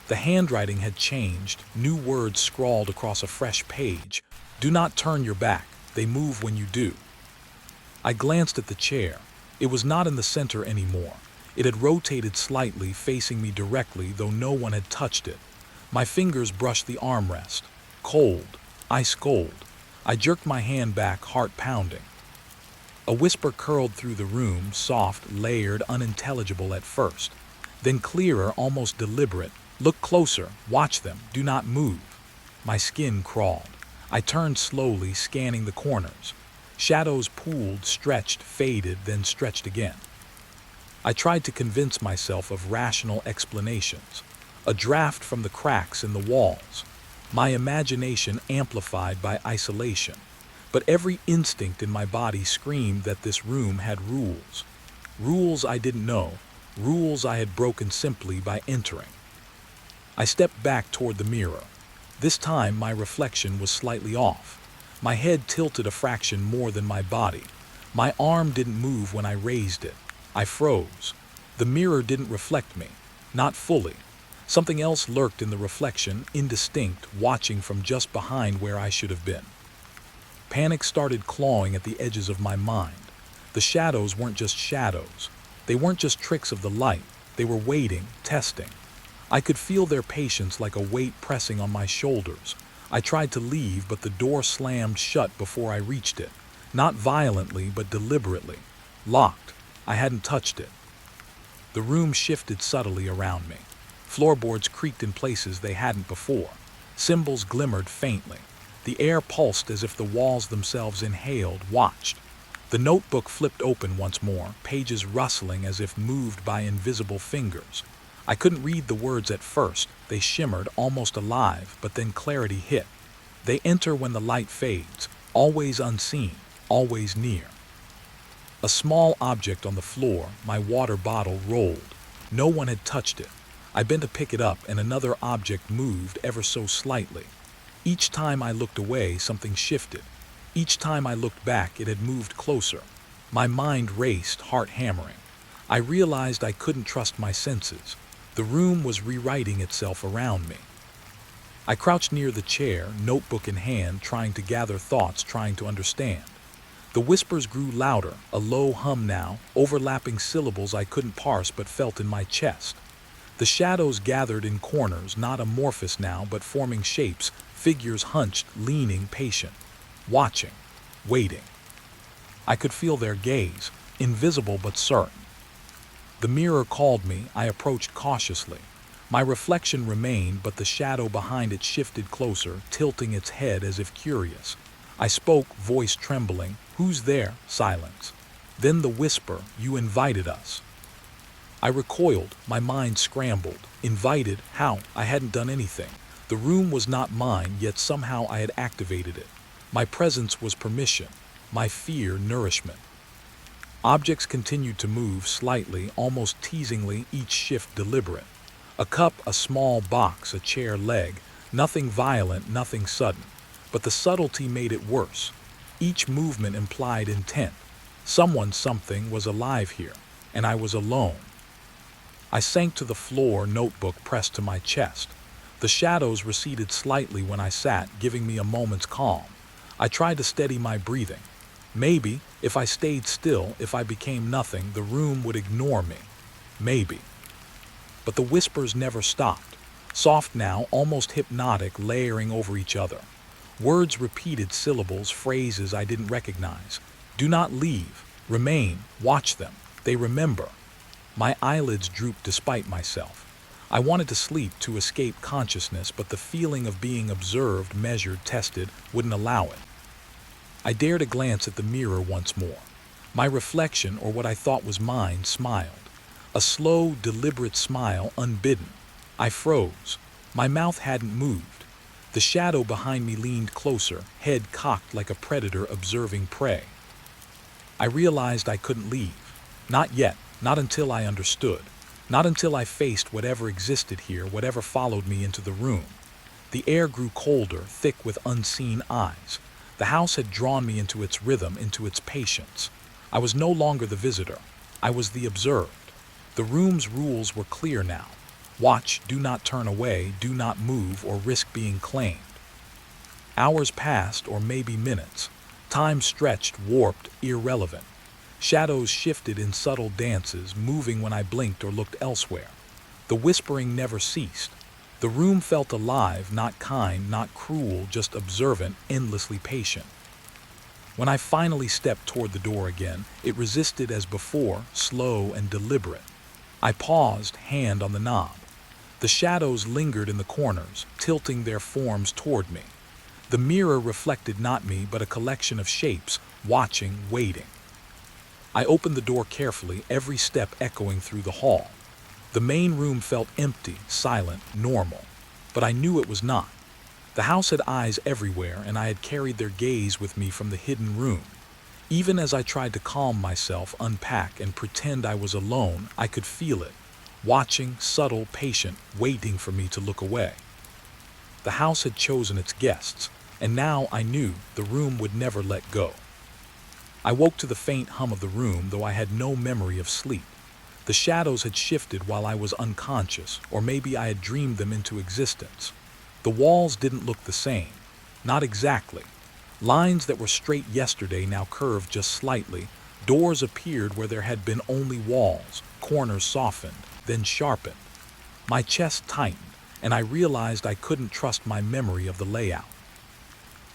The handwriting had changed, new words scrawled across a fresh page. Do not turn your back. They move when you do. I glanced at the chair. It was not in the center anymore. It had rotated slightly, facing me directly, though no one had touched it. My fingers brushed the armrest. Cold. Ice cold. I jerked my hand back, heart pounding. A whisper curled through the room, soft, layered, unintelligible at first. Then clearer, almost deliberate. Look closer. Watch them. Do not move. My skin crawled. I turned slowly, scanning the corners. Shadows pooled, stretched, faded, then stretched again. I tried to convince myself of rational explanations. A draft from the cracks in the walls. My imagination amplified by isolation. But every instinct in my body screamed that this room had rules. Rules I didn't know. Rules I had broken simply by entering. I stepped back toward the mirror. This time my reflection was slightly off. My head tilted a fraction more than my body. My arm didn't move when I raised it. I froze. The mirror didn't reflect me. Not fully. Something else lurked in the reflection, indistinct, watching from just behind where I should have been. Panic started clawing at the edges of my mind. The shadows weren't just shadows. They weren't just tricks of the light. They were waiting, testing. I could feel their patience like a weight pressing on my shoulders. I tried to leave, but the door slammed shut before I reached it. Not violently, but deliberately. Locked. I hadn't touched it. The room shifted subtly around me. Floorboards creaked in places they hadn't before. Symbols glimmered faintly. The air pulsed as if the walls themselves inhaled, watched. The notebook flipped open once more, pages rustling as if moved by invisible fingers. I couldn't read the words at first. They shimmered, almost alive, but then clarity hit. They enter when the light fades, always unseen, always near. A small object on the floor, my water bottle, rolled. No one had touched it. I bent to pick it up, and another object moved ever so slightly. Each time I looked away, something shifted. Each time I looked back, it had moved closer. My mind raced, heart hammering. I realized I couldn't trust my senses. The room was rewriting itself around me. I crouched near the chair, notebook in hand, trying to gather thoughts, trying to understand. The whispers grew louder, a low hum now, overlapping syllables I couldn't parse but felt in my chest. The shadows gathered in corners, not amorphous now, but forming shapes, figures hunched, leaning, patient, watching, waiting. I could feel their gaze, invisible but certain. The mirror called me. I approached cautiously. My reflection remained, but the shadow behind it shifted closer, tilting its head as if curious. I spoke, voice trembling. Who's there? Silence. Then the whisper, you invited us. I recoiled, my mind scrambled. Invited? How? I hadn't done anything. The room was not mine, yet somehow I had activated it. My presence was permission, my fear nourishment. Objects continued to move slightly, almost teasingly, each shift deliberate. A cup, a small box, a chair leg, nothing violent, nothing sudden. But the subtlety made it worse. Each movement implied intent. Someone, something was alive here, and I was alone. I sank to the floor, notebook pressed to my chest. The shadows receded slightly when I sat, giving me a moment's calm. I tried to steady my breathing. Maybe, if I stayed still, if I became nothing, the room would ignore me. Maybe. But the whispers never stopped. Soft now, almost hypnotic, layering over each other. Words repeated, syllables, phrases I didn't recognize. Do not leave. Remain. Watch them. They remember. My eyelids drooped despite myself. I wanted to sleep, to escape consciousness, but the feeling of being observed, measured, tested, wouldn't allow it. I dared a glance at the mirror once more. My reflection, or what I thought was mine, smiled. A slow, deliberate smile, unbidden. I froze. My mouth hadn't moved. The shadow behind me leaned closer, head cocked like a predator observing prey. I realized I couldn't leave. Not yet, not until I understood. Not until I faced whatever existed here, whatever followed me into the room. The air grew colder, thick with unseen eyes. The house had drawn me into its rhythm, into its patience. I was no longer the visitor. I was the observed. The room's rules were clear now. Watch, do not turn away, do not move or risk being claimed. Hours passed, or maybe minutes. Time stretched, warped, irrelevant. Shadows shifted in subtle dances, moving when I blinked or looked elsewhere. The whispering never ceased. The room felt alive, not kind, not cruel, just observant, endlessly patient. When I finally stepped toward the door again, it resisted as before, slow and deliberate. I paused, hand on the knob. The shadows lingered in the corners, tilting their forms toward me. The mirror reflected not me, but a collection of shapes, watching, waiting. I opened the door carefully, every step echoing through the hall. The main room felt empty, silent, normal. But I knew it was not. The house had eyes everywhere, and I had carried their gaze with me from the hidden room. Even as I tried to calm myself, unpack, and pretend I was alone, I could feel it. Watching, subtle, patient, waiting for me to look away. The house had chosen its guests, and now I knew the room would never let go. I woke to the faint hum of the room, though I had no memory of sleep. The shadows had shifted while I was unconscious, or maybe I had dreamed them into existence. The walls didn't look the same. Not exactly. Lines that were straight yesterday now curved just slightly. Doors appeared where there had been only walls. Corners softened, then sharpened. My chest tightened, and I realized I couldn't trust my memory of the layout.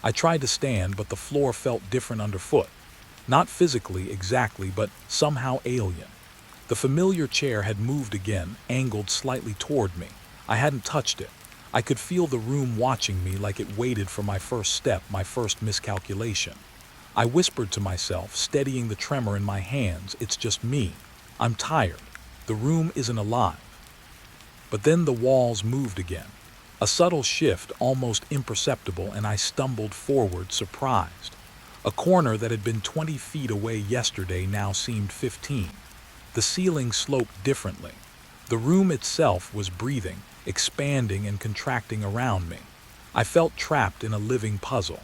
I tried to stand, but the floor felt different underfoot. Not physically exactly, but somehow alien. The familiar chair had moved again, angled slightly toward me. I hadn't touched it. I could feel the room watching me like it waited for my first step, my first miscalculation. I whispered to myself, steadying the tremor in my hands, it's just me. I'm tired. The room isn't alive. But then the walls moved again. A subtle shift, almost imperceptible, and I stumbled forward, surprised. A corner that had been 20 feet away yesterday now seemed 15. The ceiling sloped differently. The room itself was breathing, expanding and contracting around me. I felt trapped in a living puzzle.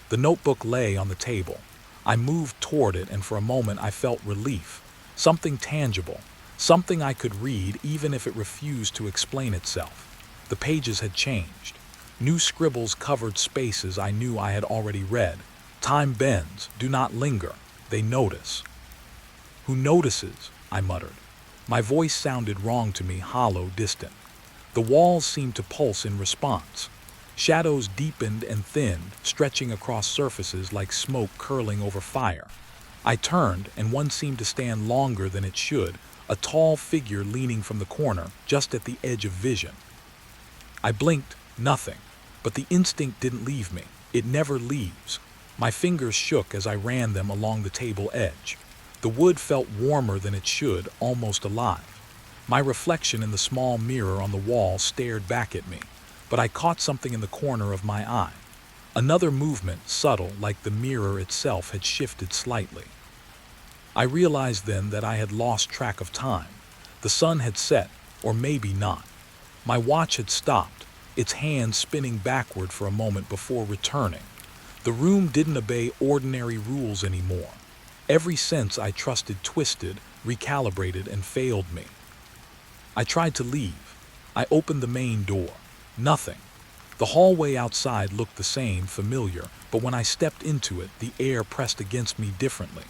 The notebook lay on the table. I moved toward it, and for a moment I felt relief. Something tangible, something I could read even if it refused to explain itself. The pages had changed. New scribbles covered spaces I knew I had already read. Time bends, do not linger, they notice. Who notices? I muttered. My voice sounded wrong to me, hollow, distant. The walls seemed to pulse in response. Shadows deepened and thinned, stretching across surfaces like smoke curling over fire. I turned, and one seemed to stand longer than it should, a tall figure leaning from the corner, just at the edge of vision. I blinked, nothing, but the instinct didn't leave me. It never leaves. My fingers shook as I ran them along the table edge. The wood felt warmer than it should, almost alive. My reflection in the small mirror on the wall stared back at me, but I caught something in the corner of my eye. Another movement, subtle, like the mirror itself, had shifted slightly. I realized then that I had lost track of time. The sun had set, or maybe not. My watch had stopped, its hand spinning backward for a moment before returning. The room didn't obey ordinary rules anymore. Every sense I trusted twisted, recalibrated, and failed me. I tried to leave. I opened the main door. Nothing. The hallway outside looked the same, familiar, but when I stepped into it, the air pressed against me differently.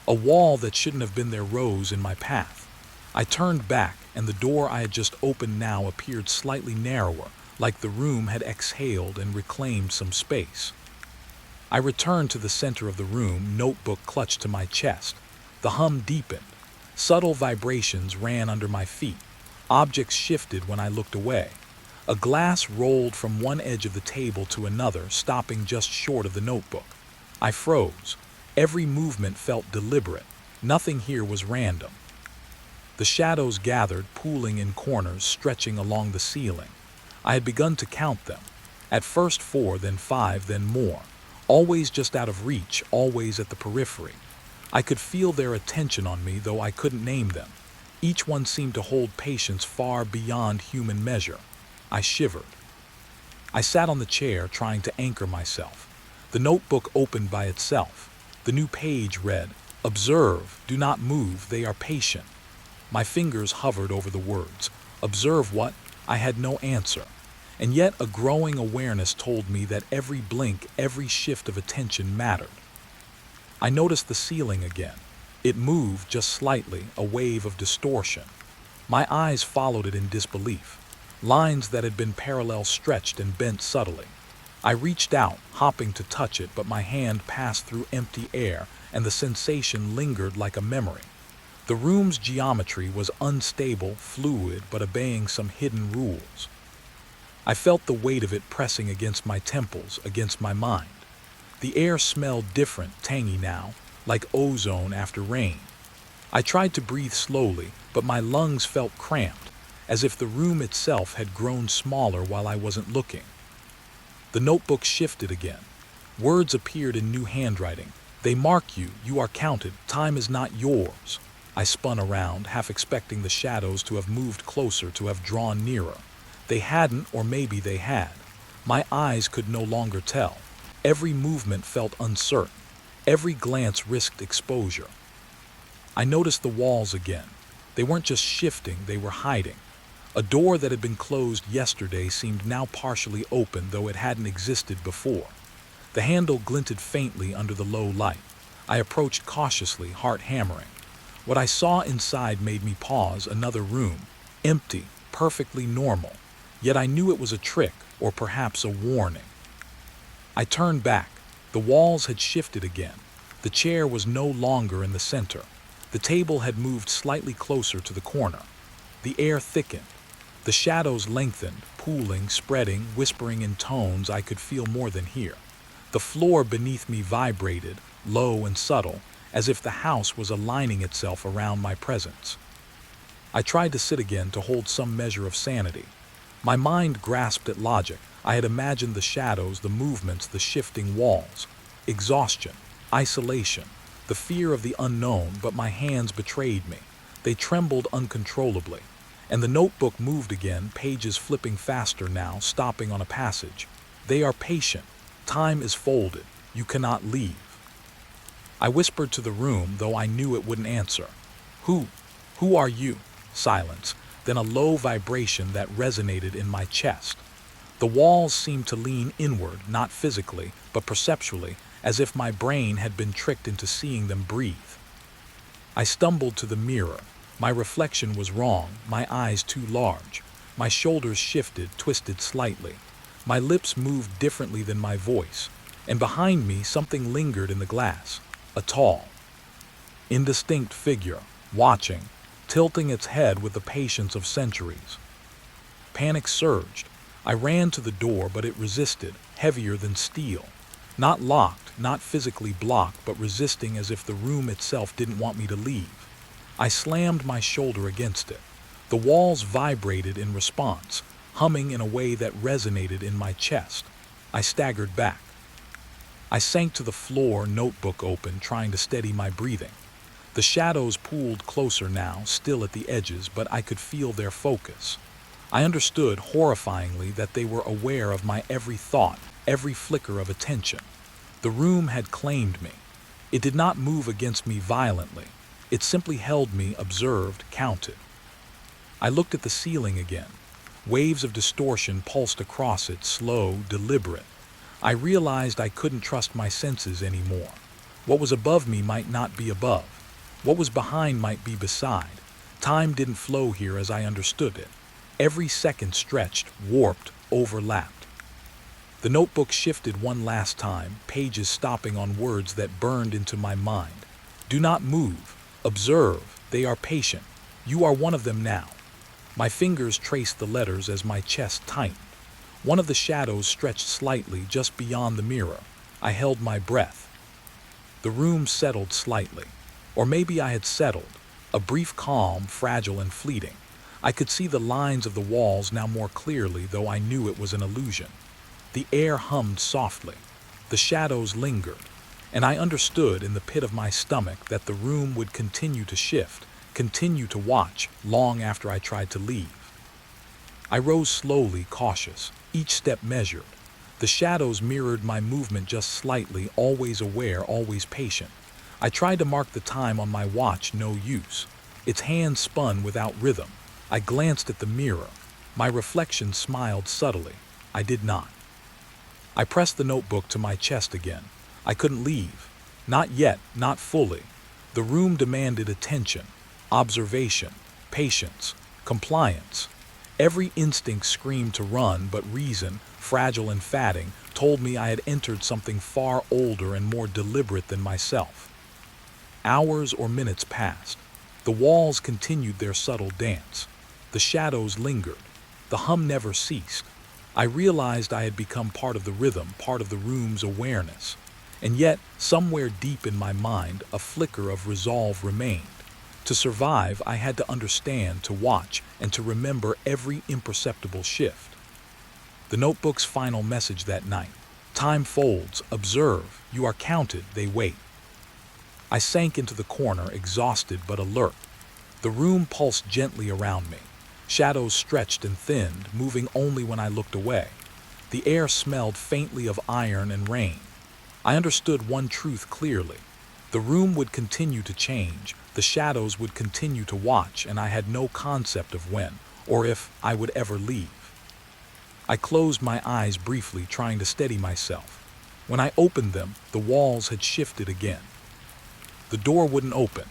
A wall that shouldn't have been there rose in my path. I turned back, and the door I had just opened now appeared slightly narrower, like the room had exhaled and reclaimed some space. I returned to the center of the room, notebook clutched to my chest. The hum deepened. Subtle vibrations ran under my feet. Objects shifted when I looked away. A glass rolled from one edge of the table to another, stopping just short of the notebook. I froze. Every movement felt deliberate. Nothing here was random. The shadows gathered, pooling in corners, stretching along the ceiling. I had begun to count them. At first 4, then 5, then more. Always just out of reach, always at the periphery. I could feel their attention on me, though I couldn't name them. Each one seemed to hold patience far beyond human measure. I shivered. I sat on the chair, trying to anchor myself. The notebook opened by itself. The new page read, "Observe, do not move, they are patient." My fingers hovered over the words. Observe what? I had no answer. And yet a growing awareness told me that every blink, every shift of attention mattered. I noticed the ceiling again. It moved just slightly, a wave of distortion. My eyes followed it in disbelief. Lines that had been parallel stretched and bent subtly. I reached out, hopping to touch it, but my hand passed through empty air, and the sensation lingered like a memory. The room's geometry was unstable, fluid, but obeying some hidden rules. I felt the weight of it pressing against my temples, against my mind. The air smelled different, tangy now, like ozone after rain. I tried to breathe slowly, but my lungs felt cramped, as if the room itself had grown smaller while I wasn't looking. The notebook shifted again. Words appeared in new handwriting. They mark you, you are counted, time is not yours. I spun around, half expecting the shadows to have moved closer, to have drawn nearer. They hadn't, or maybe they had. My eyes could no longer tell. Every movement felt uncertain. Every glance risked exposure. I noticed the walls again. They weren't just shifting, they were hiding. A door that had been closed yesterday seemed now partially open, though it hadn't existed before. The handle glinted faintly under the low light. I approached cautiously, heart hammering. What I saw inside made me pause. Another room, empty, perfectly normal. Yet I knew it was a trick, or perhaps a warning. I turned back. The walls had shifted again. The chair was no longer in the center. The table had moved slightly closer to the corner. The air thickened. The shadows lengthened, pooling, spreading, whispering in tones I could feel more than hear. The floor beneath me vibrated, low and subtle, as if the house was aligning itself around my presence. I tried to sit again, to hold some measure of sanity. My mind grasped at logic. I had imagined the shadows, the movements, the shifting walls. Exhaustion, isolation, the fear of the unknown, but my hands betrayed me. They trembled uncontrollably. And the notebook moved again, pages flipping faster now, stopping on a passage. They are patient. Time is folded. You cannot leave. I whispered to the room, though I knew it wouldn't answer. Who are you? Silence, then a low vibration that resonated in my chest. The walls seemed to lean inward, not physically, but perceptually, as if my brain had been tricked into seeing them breathe. I stumbled to the mirror. My reflection was wrong, my eyes too large. My shoulders shifted, twisted slightly. My lips moved differently than my voice. And behind me, something lingered in the glass. A tall, indistinct figure, watching, tilting its head with the patience of centuries. Panic surged. I ran to the door, but it resisted, heavier than steel. Not locked, not physically blocked, but resisting as if the room itself didn't want me to leave. I slammed my shoulder against it. The walls vibrated in response, humming in a way that resonated in my chest. I staggered back. I sank to the floor, notebook open, trying to steady my breathing. The shadows pooled closer now, still at the edges, but I could feel their focus. I understood, horrifyingly, that they were aware of my every thought, every flicker of attention. The room had claimed me. It did not move against me violently. It simply held me, observed, counted. I looked at the ceiling again. Waves of distortion pulsed across it, slow, deliberate. I realized I couldn't trust my senses anymore. What was above me might not be above. What was behind might be beside. Time didn't flow here as I understood it. Every second stretched, warped, overlapped. The notebook shifted one last time, pages stopping on words that burned into my mind. Do not move. Observe. They are patient. You are one of them now. My fingers traced the letters as my chest tightened. One of the shadows stretched slightly just beyond the mirror. I held my breath. The room settled slightly. Or maybe I had settled. A brief calm, fragile and fleeting. I could see the lines of the walls now more clearly, though I knew it was an illusion. The air hummed softly. The shadows lingered. And I understood in the pit of my stomach that the room would continue to shift, continue to watch, long after I tried to leave. I rose slowly, cautious, each step measured. The shadows mirrored my movement just slightly, always aware, always patient. I tried to mark the time on my watch, no use. Its hands spun without rhythm. I glanced at the mirror. My reflection smiled subtly. I did not. I pressed the notebook to my chest again. I couldn't leave. Not yet, not fully. The room demanded attention, observation, patience, compliance. Every instinct screamed to run, but reason, fragile and fatting, told me I had entered something far older and more deliberate than myself. Hours or minutes passed. The walls continued their subtle dance. The shadows lingered. The hum never ceased. I realized I had become part of the rhythm, part of the room's awareness. And yet, somewhere deep in my mind, a flicker of resolve remained. To survive, I had to understand, to watch, and to remember every imperceptible shift. The notebook's final message that night. Time folds, observe, you are counted, they wait. I sank into the corner, exhausted but alert. The room pulsed gently around me. Shadows stretched and thinned, moving only when I looked away. The air smelled faintly of iron and rain. I understood one truth clearly. The room would continue to change, the shadows would continue to watch, and I had no concept of when, or if, I would ever leave. I closed my eyes briefly, trying to steady myself. When I opened them, the walls had shifted again. The door wouldn't open.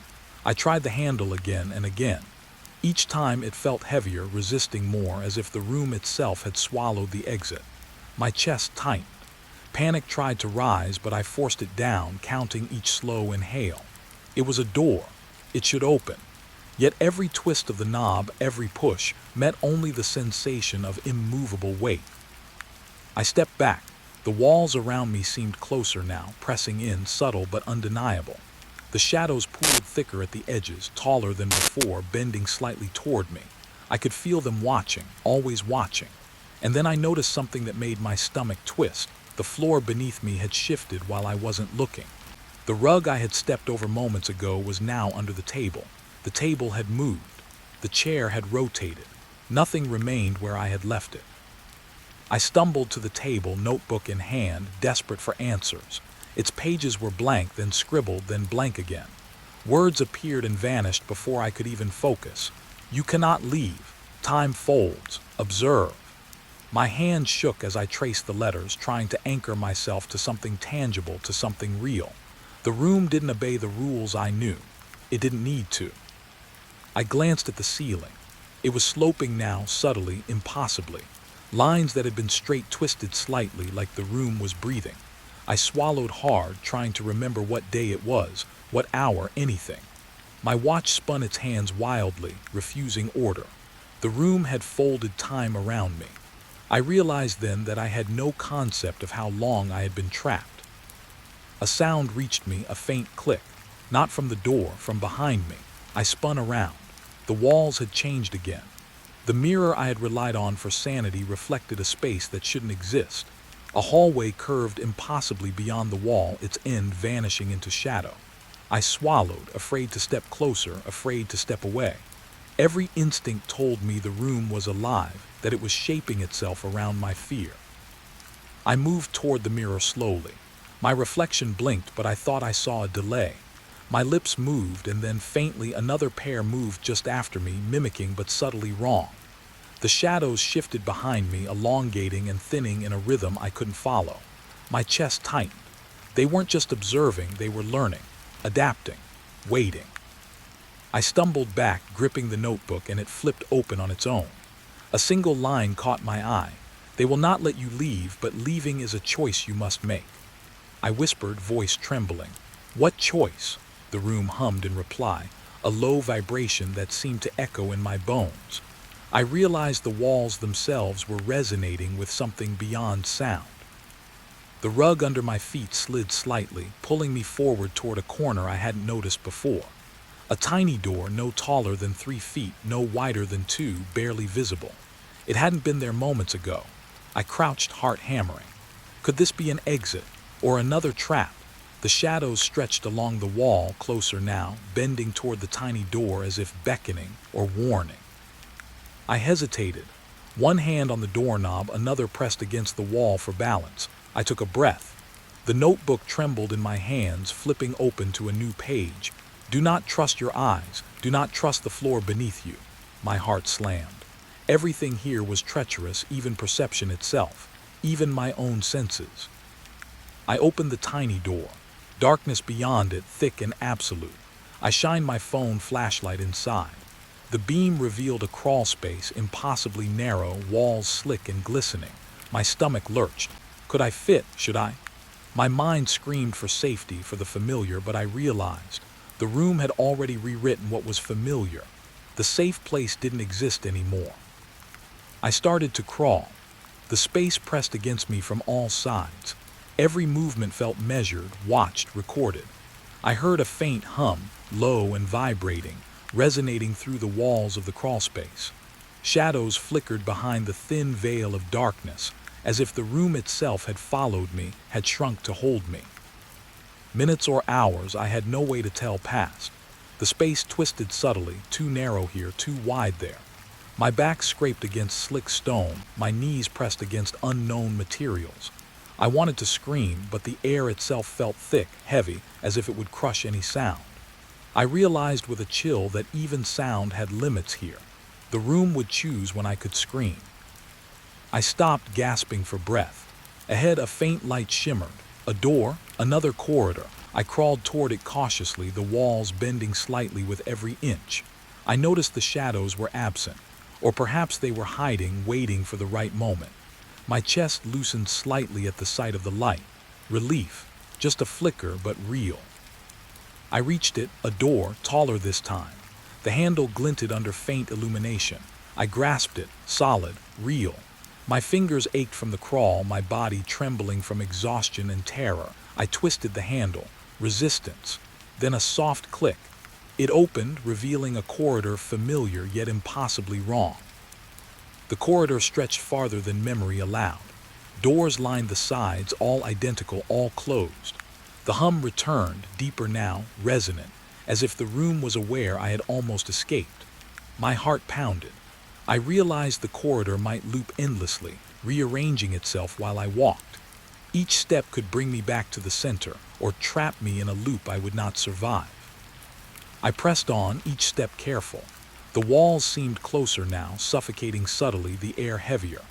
I tried the handle again and again. Each time it felt heavier, resisting more, as if the room itself had swallowed the exit. My chest tightened. Panic tried to rise, but I forced it down, counting each slow inhale. It was a door. It should open. Yet every twist of the knob, every push, met only the sensation of immovable weight. I stepped back. The walls around me seemed closer now, pressing in, subtle but undeniable. The shadows pooled thicker at the edges, taller than before, bending slightly toward me. I could feel them watching, always watching. And then I noticed something that made my stomach twist. The floor beneath me had shifted while I wasn't looking. The rug I had stepped over moments ago was now under the table. The table had moved. The chair had rotated. Nothing remained where I had left it. I stumbled to the table, notebook in hand, desperate for answers. Its pages were blank, then scribbled, then blank again. Words appeared and vanished before I could even focus. You cannot leave. Time folds. Observe. My hand shook as I traced the letters, trying to anchor myself to something tangible, to something real. The room didn't obey the rules I knew. It didn't need to. I glanced at the ceiling. It was sloping now, subtly, impossibly. Lines that had been straight twisted slightly, like the room was breathing. I swallowed hard, trying to remember what day it was, what hour, anything. My watch spun its hands wildly, refusing order. The room had folded time around me. I realized then that I had no concept of how long I had been trapped. A sound reached me, a faint click. Not from the door, from behind me. I spun around. The walls had changed again. The mirror I had relied on for sanity reflected a space that shouldn't exist. A hallway curved impossibly beyond the wall, its end vanishing into shadow. I swallowed, afraid to step closer, afraid to step away. Every instinct told me the room was alive, that it was shaping itself around my fear. I moved toward the mirror slowly. My reflection blinked, but I thought I saw a delay. My lips moved, and then faintly another pair moved just after me, mimicking but subtly wrong. The shadows shifted behind me, elongating and thinning in a rhythm I couldn't follow. My chest tightened. They weren't just observing, they were learning, adapting, waiting. I stumbled back, gripping the notebook, and it flipped open on its own. A single line caught my eye. They will not let you leave, but leaving is a choice you must make. I whispered, voice trembling. What choice? The room hummed in reply, a low vibration that seemed to echo in my bones. I realized the walls themselves were resonating with something beyond sound. The rug under my feet slid slightly, pulling me forward toward a corner I hadn't noticed before. A tiny door, no taller than 3 feet, no wider than 2, barely visible. It hadn't been there moments ago. I crouched, heart hammering. Could this be an exit, or another trap? The shadows stretched along the wall, closer now, bending toward the tiny door as if beckoning or warning. I hesitated. One hand on the doorknob, another pressed against the wall for balance. I took a breath. The notebook trembled in my hands, flipping open to a new page. Do not trust your eyes. Do not trust the floor beneath you. My heart slammed. Everything here was treacherous, even perception itself, even my own senses. I opened the tiny door. Darkness beyond it, thick and absolute. I shined my phone flashlight inside. The beam revealed a crawl space, impossibly narrow, walls slick and glistening. My stomach lurched. Could I fit? Should I? My mind screamed for safety, for the familiar, but I realized the room had already rewritten what was familiar. The safe place didn't exist anymore. I started to crawl. The space pressed against me from all sides. Every movement felt measured, watched, recorded. I heard a faint hum, low and vibrating, resonating through the walls of the crawlspace. Shadows flickered behind the thin veil of darkness, as if the room itself had followed me, had shrunk to hold me. Minutes or hours, I had no way to tell passed. The space twisted subtly, too narrow here, too wide there. My back scraped against slick stone, my knees pressed against unknown materials. I wanted to scream, but the air itself felt thick, heavy, as if it would crush any sound. I realized with a chill that even sound had limits here. The room would choose when I could scream. I stopped, gasping for breath. Ahead, a faint light shimmered. A door, another corridor. I crawled toward it cautiously, the walls bending slightly with every inch. I noticed the shadows were absent, or perhaps they were hiding, waiting for the right moment. My chest loosened slightly at the sight of the light. Relief, just a flicker, but real. I reached it, a door, taller this time. The handle glinted under faint illumination. I grasped it, solid, real. My fingers ached from the crawl, my body trembling from exhaustion and terror. I twisted the handle, resistance. Then a soft click. It opened, revealing a corridor familiar yet impossibly wrong. The corridor stretched farther than memory allowed. Doors lined the sides, all identical, all closed. The hum returned, deeper now, resonant, as if the room was aware I had almost escaped. My heart pounded. I realized the corridor might loop endlessly, rearranging itself while I walked. Each step could bring me back to the center, or trap me in a loop I would not survive. I pressed on, each step careful. The walls seemed closer now, suffocating subtly, the air heavier.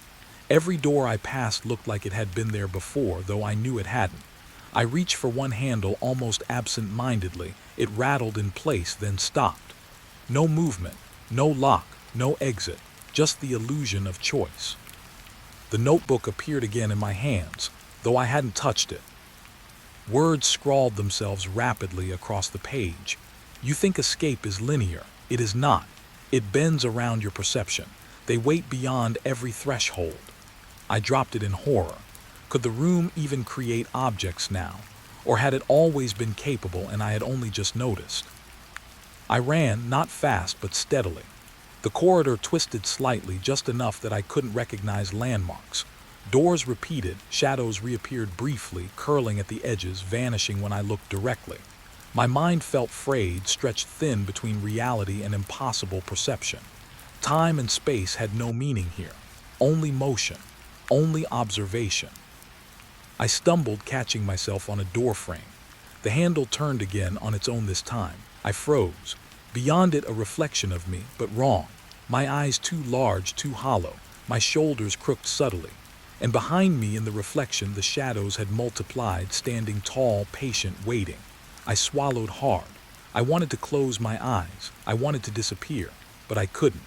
Every door I passed looked like it had been there before, though I knew it hadn't. I reached for one handle almost absent-mindedly. It rattled in place, then stopped. No movement, no lock, no exit, just the illusion of choice. The notebook appeared again in my hands, though I hadn't touched it. Words scrawled themselves rapidly across the page. You think escape is linear. It is not. It bends around your perception. They wait beyond every threshold. I dropped it in horror. Could the room even create objects now? Or had it always been capable and I had only just noticed? I ran, not fast but steadily. The corridor twisted slightly, just enough that I couldn't recognize landmarks. Doors repeated, shadows reappeared briefly, curling at the edges, vanishing when I looked directly. My mind felt frayed, stretched thin between reality and impossible perception. Time and space had no meaning here. Only motion. Only observation. I stumbled, catching myself on a door frame. The handle turned again on its own this time. I froze. Beyond it, a reflection of me, but wrong. My eyes too large, too hollow. My shoulders crooked subtly. And behind me in the reflection, the shadows had multiplied, standing tall, patient, waiting. I swallowed hard. I wanted to close my eyes. I wanted to disappear, but I couldn't.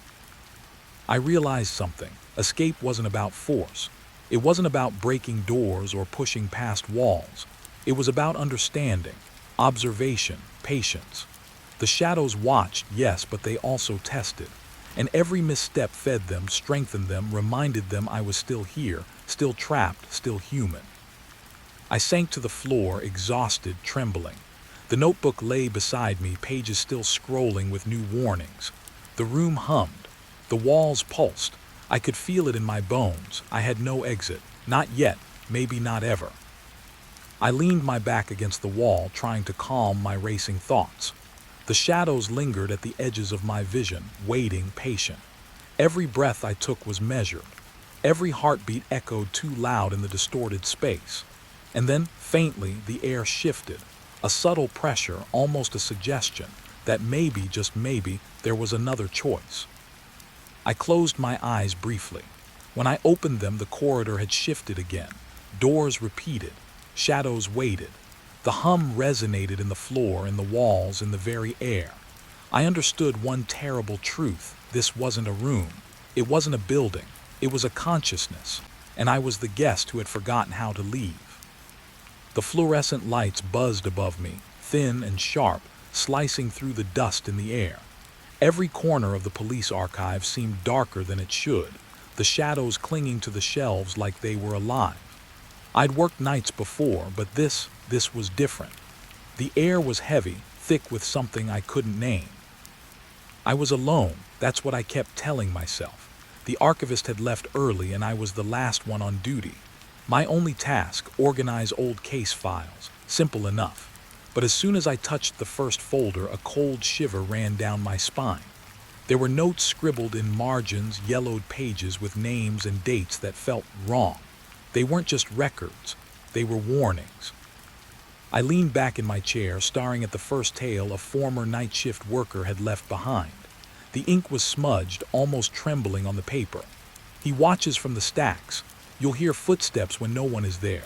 I realized something. Escape wasn't about force. It wasn't about breaking doors or pushing past walls. It was about understanding, observation, patience. The shadows watched, yes, but they also tested. And every misstep fed them, strengthened them, reminded them I was still here, still trapped, still human. I sank to the floor, exhausted, trembling. The notebook lay beside me, pages still scrolling with new warnings. The room hummed. The walls pulsed. I could feel it in my bones. I had no exit. Not yet, maybe not ever. I leaned my back against the wall, trying to calm my racing thoughts. The shadows lingered at the edges of my vision, waiting, patient. Every breath I took was measured. Every heartbeat echoed too loud in the distorted space. And then, faintly, the air shifted. A subtle pressure, almost a suggestion, that maybe, just maybe, there was another choice. I closed my eyes briefly. When I opened them, the corridor had shifted again. Doors repeated. Shadows waited. The hum resonated in the floor, in the walls, in the very air. I understood one terrible truth. This wasn't a room. It wasn't a building. It was a consciousness. And I was the guest who had forgotten how to leave. The fluorescent lights buzzed above me, thin and sharp, slicing through the dust in the air. Every corner of the police archive seemed darker than it should, the shadows clinging to the shelves like they were alive. I'd worked nights before, but this was different. The air was heavy, thick with something I couldn't name. I was alone, that's what I kept telling myself. The archivist had left early and I was the last one on duty. My only task, organize old case files, simple enough. But as soon as I touched the first folder, a cold shiver ran down my spine. There were notes scribbled in margins, yellowed pages with names and dates that felt wrong. They weren't just records, they were warnings. I leaned back in my chair, staring at the first tale a former night shift worker had left behind. The ink was smudged, almost trembling on the paper. He watches from the stacks. You'll hear footsteps when no one is there.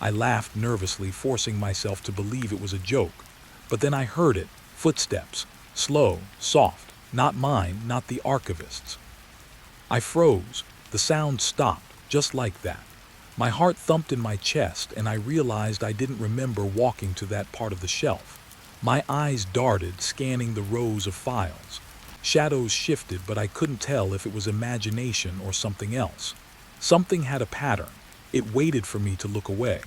I laughed nervously, forcing myself to believe it was a joke. But then I heard it, footsteps, slow, soft, not mine, not the archivist's. I froze. The sound stopped, just like that. My heart thumped in my chest, and I realized I didn't remember walking to that part of the shelf. My eyes darted, scanning the rows of files. Shadows shifted, but I couldn't tell if it was imagination or something else. Something had a pattern. It waited for me to look away.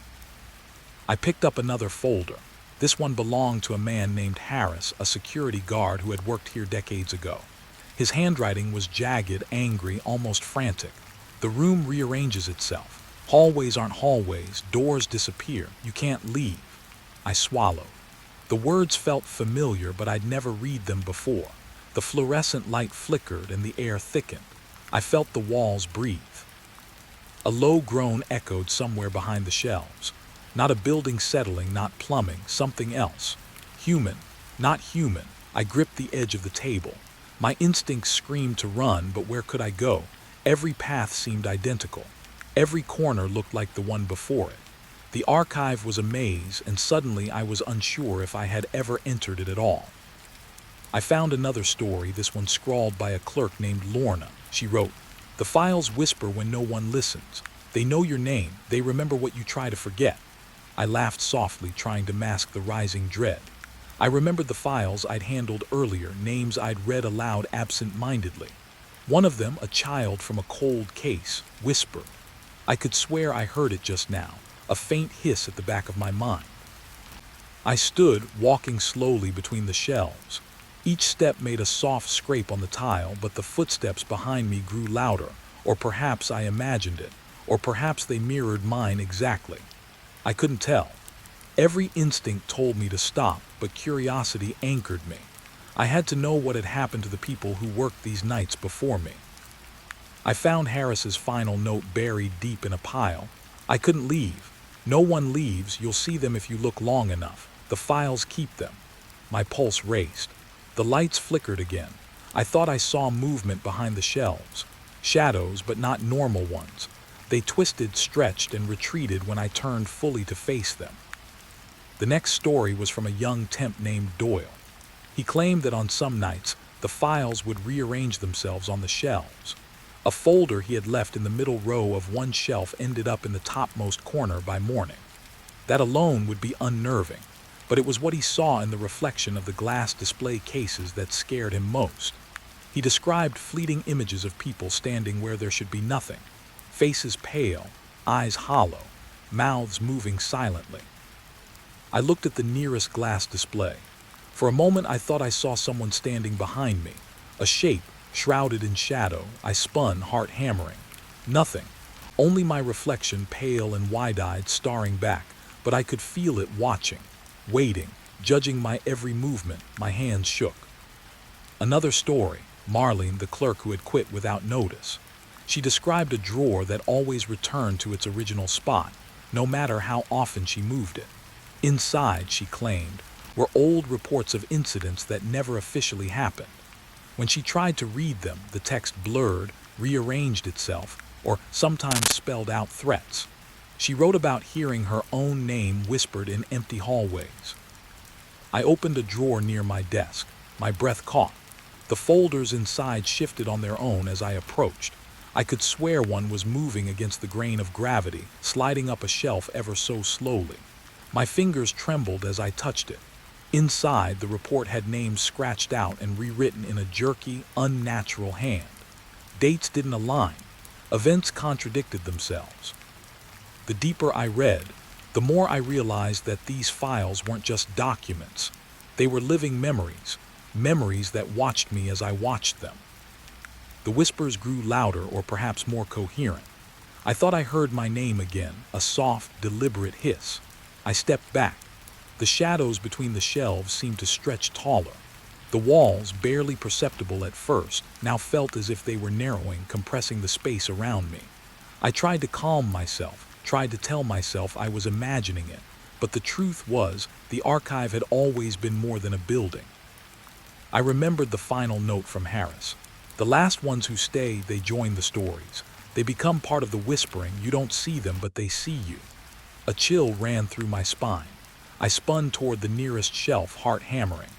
I picked up another folder. This one belonged to a man named Harris, a security guard who had worked here decades ago. His handwriting was jagged, angry, almost frantic. The room rearranges itself. Hallways aren't hallways, doors disappear, you can't leave. I swallowed. The words felt familiar, but I'd never read them before. The fluorescent light flickered and the air thickened. I felt the walls breathe. A low groan echoed somewhere behind the shelves. Not a building settling, not plumbing, something else. Human, not human. I gripped the edge of the table. My instincts screamed to run, but where could I go? Every path seemed identical. Every corner looked like the one before it. The archive was a maze, and suddenly I was unsure if I had ever entered it at all. I found another story, this one scrawled by a clerk named Lorna. She wrote, "The files whisper when no one listens. They know your name. They remember what you try to forget." I laughed softly, trying to mask the rising dread. I remembered the files I'd handled earlier, names I'd read aloud absent-mindedly. One of them, a child from a cold case, whispered. I could swear I heard it just now, a faint hiss at the back of my mind. I stood, walking slowly between the shelves. Each step made a soft scrape on the tile, but the footsteps behind me grew louder, or perhaps I imagined it, or perhaps they mirrored mine exactly. I couldn't tell. Every instinct told me to stop, but curiosity anchored me. I had to know what had happened to the people who worked these nights before me. I found Harris's final note buried deep in a pile. I couldn't leave. No one leaves, you'll see them if you look long enough. The files keep them. My pulse raced. The lights flickered again. I thought I saw movement behind the shelves. Shadows, but not normal ones. They twisted, stretched, and retreated when I turned fully to face them. The next story was from a young temp named Doyle. He claimed that on some nights, the files would rearrange themselves on the shelves. A folder he had left in the middle row of one shelf ended up in the topmost corner by morning. That alone would be unnerving, but it was what he saw in the reflection of the glass display cases that scared him most. He described fleeting images of people standing where there should be nothing, faces pale, eyes hollow, mouths moving silently. I looked at the nearest glass display. For a moment I thought I saw someone standing behind me, a shape shrouded in shadow. I spun, heart hammering. Nothing, only my reflection, pale and wide-eyed, staring back, but I could feel it watching, waiting, judging my every movement. My hands shook. Another story, Marlene, the clerk who had quit without notice. She described a drawer that always returned to its original spot, no matter how often she moved it. Inside, she claimed, were old reports of incidents that never officially happened. When she tried to read them, the text blurred, rearranged itself, or sometimes spelled out threats. She wrote about hearing her own name whispered in empty hallways. I opened a drawer near my desk. My breath caught. The folders inside shifted on their own as I approached. I could swear one was moving against the grain of gravity, sliding up a shelf ever so slowly. My fingers trembled as I touched it. Inside, the report had names scratched out and rewritten in a jerky, unnatural hand. Dates didn't align. Events contradicted themselves. The deeper I read, the more I realized that these files weren't just documents. They were living memories, memories that watched me as I watched them. The whispers grew louder, or perhaps more coherent. I thought I heard my name again, a soft, deliberate hiss. I stepped back. The shadows between the shelves seemed to stretch taller. The walls, barely perceptible at first, now felt as if they were narrowing, compressing the space around me. I tried to calm myself, tried to tell myself I was imagining it, but the truth was, the archive had always been more than a building. I remembered the final note from Harris. The last ones who stay, they join the stories. They become part of the whispering. You don't see them, but they see you. A chill ran through my spine. I spun toward the nearest shelf, heart hammering.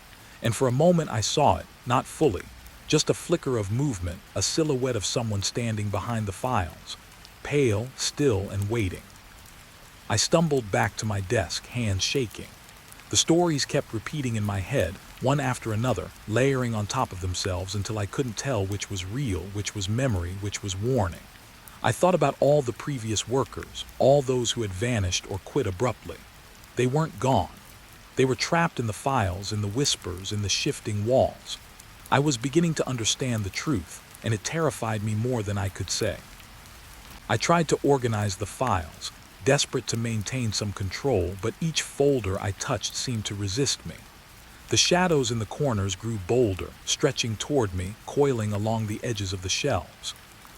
And for a moment I saw it, not fully. Just a flicker of movement, a silhouette of someone standing behind the files. Pale, still, and waiting. I stumbled back to my desk, hands shaking. The stories kept repeating in my head, one after another, layering on top of themselves until I couldn't tell which was real, which was memory, which was warning. I thought about all the previous workers, all those who had vanished or quit abruptly. They weren't gone. They were trapped in the files, in the whispers, in the shifting walls. I was beginning to understand the truth, and it terrified me more than I could say. I tried to organize the files, desperate to maintain some control, but each folder I touched seemed to resist me. The shadows in the corners grew bolder, stretching toward me, coiling along the edges of the shelves.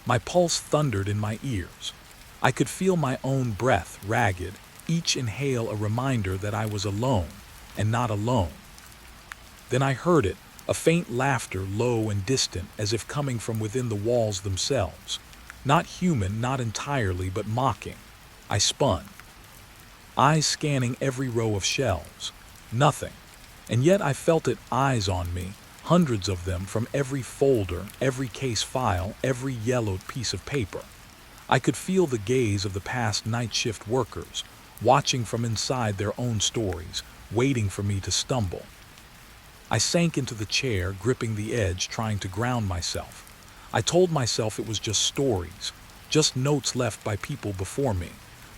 My pulse thundered in my ears. I could feel my own breath, ragged, each inhale a reminder that I was alone, and not alone. Then I heard it, a faint laughter, low and distant, as if coming from within the walls themselves. Not human, not entirely, but mocking. I spun, eyes scanning every row of shelves. Nothing. And yet I felt it, eyes on me, hundreds of them, from every folder, every case file, every yellowed piece of paper. I could feel the gaze of the past night shift workers, watching from inside their own stories, waiting for me to stumble. I sank into the chair, gripping the edge, trying to ground myself. I told myself it was just stories, just notes left by people before me.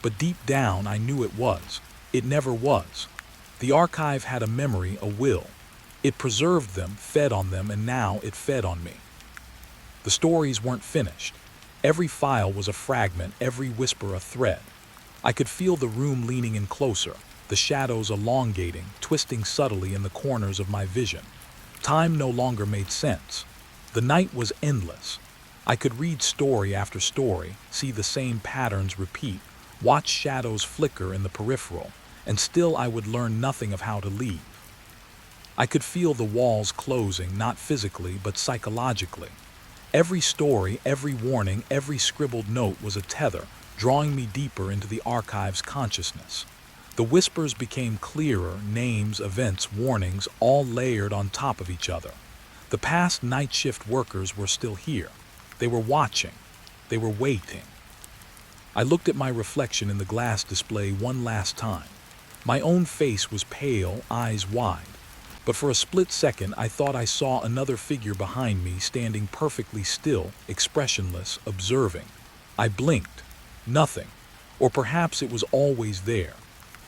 But deep down I knew it was. It never was. The archive had a memory, a will. It preserved them, fed on them, and now it fed on me. The stories weren't finished. Every file was a fragment, every whisper a thread. I could feel the room leaning in closer. the shadows elongating, twisting subtly in the corners of my vision. Time no longer made sense. The night was endless. I could read story after story, see the same patterns repeat, watch shadows flicker in the peripheral, and still I would learn nothing of how to leave. I could feel the walls closing, not physically, but psychologically. Every story, every warning, every scribbled note was a tether, drawing me deeper into the archive's consciousness. The whispers became clearer, names, events, warnings, all layered on top of each other. The past night shift workers were still here. They were watching. They were waiting. I looked at my reflection in the glass display one last time. My own face was pale, eyes wide. But for a split second, I thought I saw another figure behind me, standing perfectly still, expressionless, observing. I blinked. Nothing. Or perhaps it was always there.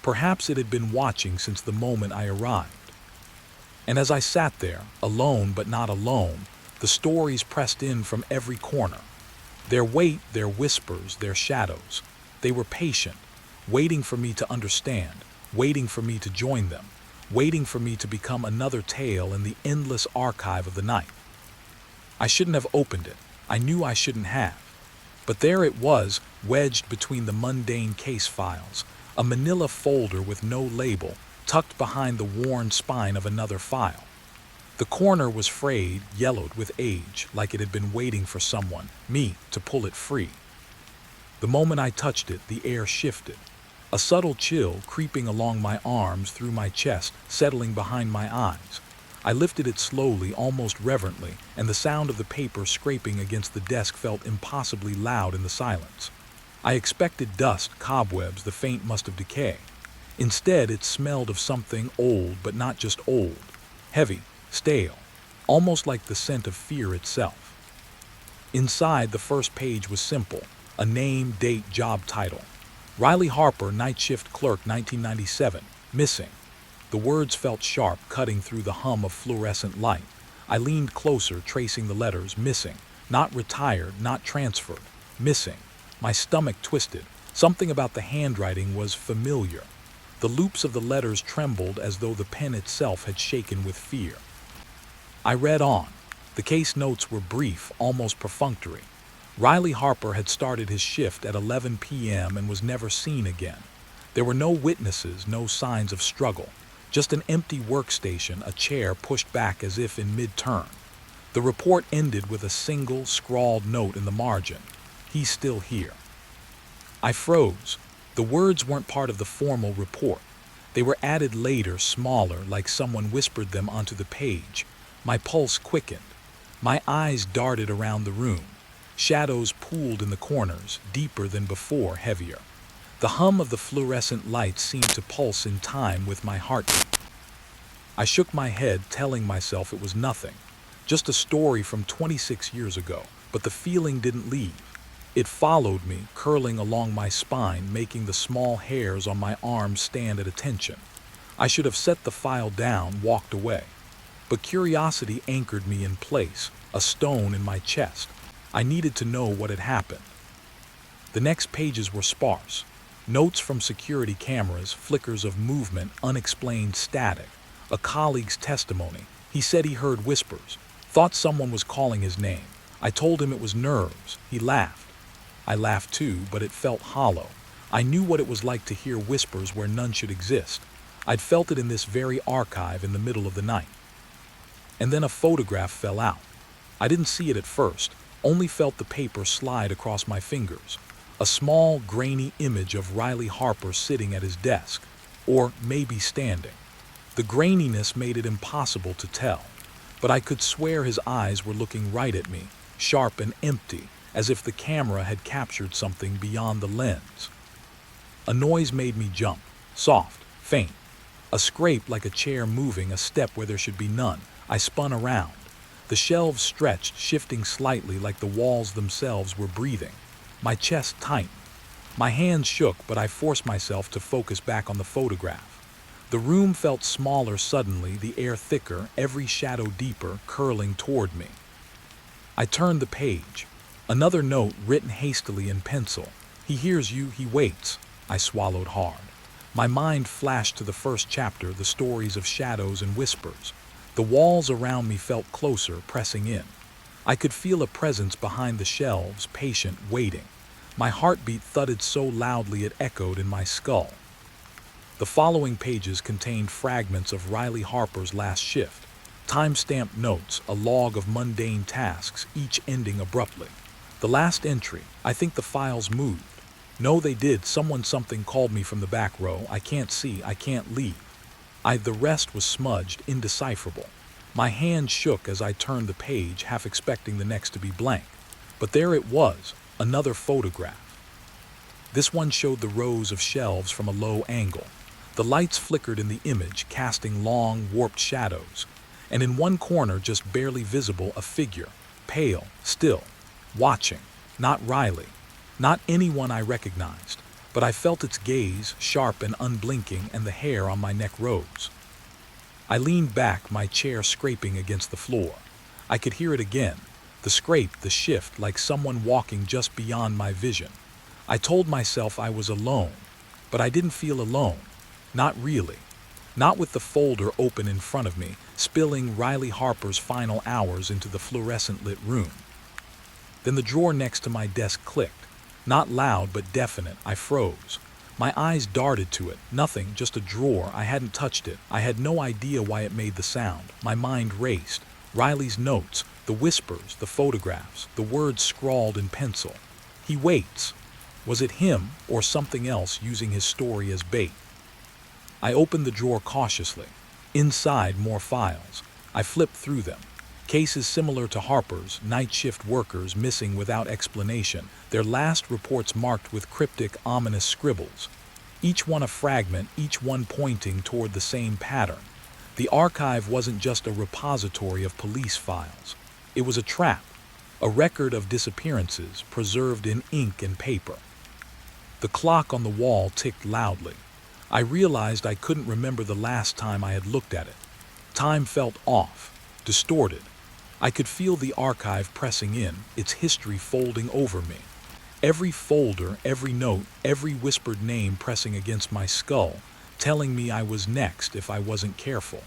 Perhaps it had been watching since the moment I arrived. And as I sat there, alone but not alone, the stories pressed in from every corner. Their weight, their whispers, their shadows. They were patient, waiting for me to understand, waiting for me to join them, waiting for me to become another tale in the endless archive of the night. I shouldn't have opened it. I knew I shouldn't have. But there it was, wedged between the mundane case files, a manila folder with no label, tucked behind the worn spine of another file. The corner was frayed, yellowed with age, like it had been waiting for someone, me, to pull it free. The moment I touched it, the air shifted. A subtle chill creeping along my arms, through my chest, settling behind my eyes. I lifted it slowly, almost reverently, and the sound of the paper scraping against the desk felt impossibly loud in the silence. I expected dust, cobwebs, the faint must of decay. Instead, it smelled of something old, but not just old. Heavy, stale, almost like the scent of fear itself. Inside, the first page was simple: a name, date, job title. Riley Harper, night shift clerk, 1997, missing. The words felt sharp, cutting through the hum of fluorescent light. I leaned closer, tracing the letters. Missing. Not retired, not transferred. Missing. My stomach twisted. Something about the handwriting was familiar. The loops of the letters trembled as though the pen itself had shaken with fear. I read on. The case notes were brief, almost perfunctory. Riley Harper had started his shift at 11 p.m. and was never seen again. There were no witnesses, no signs of struggle. Just an empty workstation, a chair pushed back as if in mid-turn. The report ended with a single, scrawled note in the margin: "He's still here." I froze. The words weren't part of the formal report. They were added later, smaller, like someone whispered them onto the page. My pulse quickened. My eyes darted around the room. Shadows pooled in the corners, deeper than before, heavier. The hum of the fluorescent lights seemed to pulse in time with my heartbeat. I shook my head, telling myself it was nothing. Just a story from 26 years ago, but the feeling didn't leave. It followed me, curling along my spine, making the small hairs on my arms stand at attention. I should have set the file down, walked away. But curiosity anchored me in place, a stone in my chest. I needed to know what had happened. The next pages were sparse. Notes from security cameras, flickers of movement, unexplained static. A colleague's testimony. He said he heard whispers, thought someone was calling his name. I told him it was nerves. He laughed. I laughed too, but it felt hollow. I knew what it was like to hear whispers where none should exist. I'd felt it in this very archive in the middle of the night. And then a photograph fell out. I didn't see it at first, only felt the paper slide across my fingers. A small, grainy image of Riley Harper sitting at his desk, or maybe standing. The graininess made it impossible to tell, but I could swear his eyes were looking right at me, sharp and empty, as if the camera had captured something beyond the lens. A noise made me jump, soft, faint. A scrape like a chair moving, a step where there should be none. I spun around. The shelves stretched, shifting slightly like the walls themselves were breathing. My chest tightened. My hands shook, but I forced myself to focus back on the photograph. The room felt smaller suddenly, the air thicker, every shadow deeper, curling toward me. I turned the page. Another note written hastily in pencil. "He hears you, he waits." I swallowed hard. My mind flashed to the first chapter, the stories of shadows and whispers. The walls around me felt closer, pressing in. I could feel a presence behind the shelves, patient, waiting. My heartbeat thudded so loudly it echoed in my skull. The following pages contained fragments of Riley Harper's last shift, time-stamped notes, a log of mundane tasks, each ending abruptly. The last entry, I think the files moved. No, they did. Something called me from the back row. I can't see, I can't leave. The rest was smudged, indecipherable. My hand shook as I turned the page, half expecting the next to be blank. But there it was, another photograph. This one showed the rows of shelves from a low angle. The lights flickered in the image, casting long, warped shadows. And in one corner, just barely visible, a figure, pale, still, watching. Not Riley, not anyone I recognized, but I felt its gaze, sharp and unblinking, and the hair on my neck rose. I leaned back, my chair scraping against the floor. I could hear it again, the scrape, the shift, like someone walking just beyond my vision. I told myself I was alone, but I didn't feel alone. Not really. Not with the folder open in front of me, spilling Riley Harper's final hours into the fluorescent-lit room. Then the drawer next to my desk clicked. Not loud, but definite. I froze. My eyes darted to it. Nothing, just a drawer. I hadn't touched it. I had no idea why it made the sound. My mind raced. Riley's notes, the whispers, the photographs, the words scrawled in pencil. He waits. Was it him or something else using his story as bait? I opened the drawer cautiously. Inside, more files. I flipped through them. Cases similar to Harper's, night shift workers missing without explanation, their last reports marked with cryptic, ominous scribbles. Each one a fragment, each one pointing toward the same pattern. The archive wasn't just a repository of police files. It was a trap, a record of disappearances preserved in ink and paper. The clock on the wall ticked loudly. I realized I couldn't remember the last time I had looked at it. Time felt off, distorted. I could feel the archive pressing in, its history folding over me. Every folder, every note, every whispered name pressing against my skull, telling me I was next if I wasn't careful.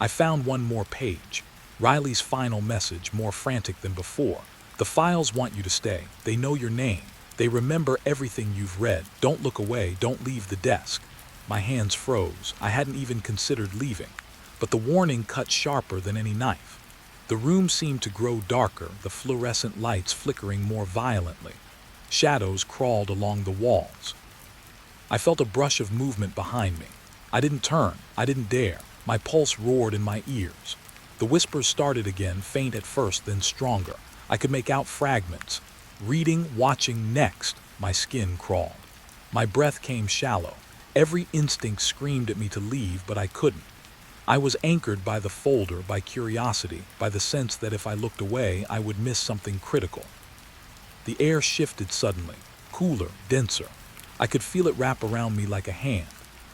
I found one more page. Riley's final message, more frantic than before. The files want you to stay. They know your name. They remember everything you've read. Don't look away. Don't leave the desk. My hands froze. I hadn't even considered leaving. But the warning cut sharper than any knife. The room seemed to grow darker, the fluorescent lights flickering more violently. Shadows crawled along the walls. I felt a brush of movement behind me. I didn't turn. I didn't dare. My pulse roared in my ears. The whispers started again, faint at first, then stronger. I could make out fragments. Reading, watching, next. My skin crawled. My breath came shallow. Every instinct screamed at me to leave, but I couldn't. I was anchored by the folder, by curiosity, by the sense that if I looked away, I would miss something critical. The air shifted suddenly, cooler, denser. I could feel it wrap around me like a hand.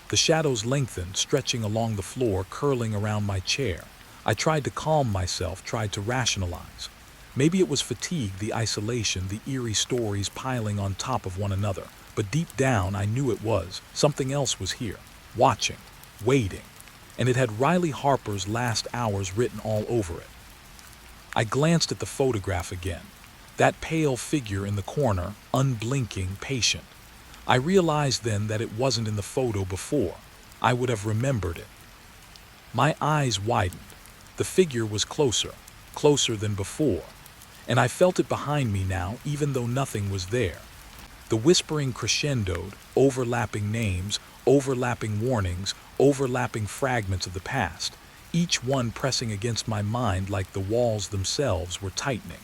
The shadows lengthened, stretching along the floor, curling around my chair. I tried to calm myself, tried to rationalize. Maybe it was fatigue, the isolation, the eerie stories piling on top of one another. But deep down, I knew it was. Something else was here, watching, waiting. And it had Riley Harper's last hours written all over it. I glanced at the photograph again. That pale figure in the corner, unblinking, patient. I realized then that it wasn't in the photo before. I would have remembered it. My eyes widened. The figure was closer, closer than before. And I felt it behind me now, even though nothing was there. The whispering crescendoed, overlapping names, overlapping warnings, overlapping fragments of the past, each one pressing against my mind like the walls themselves were tightening.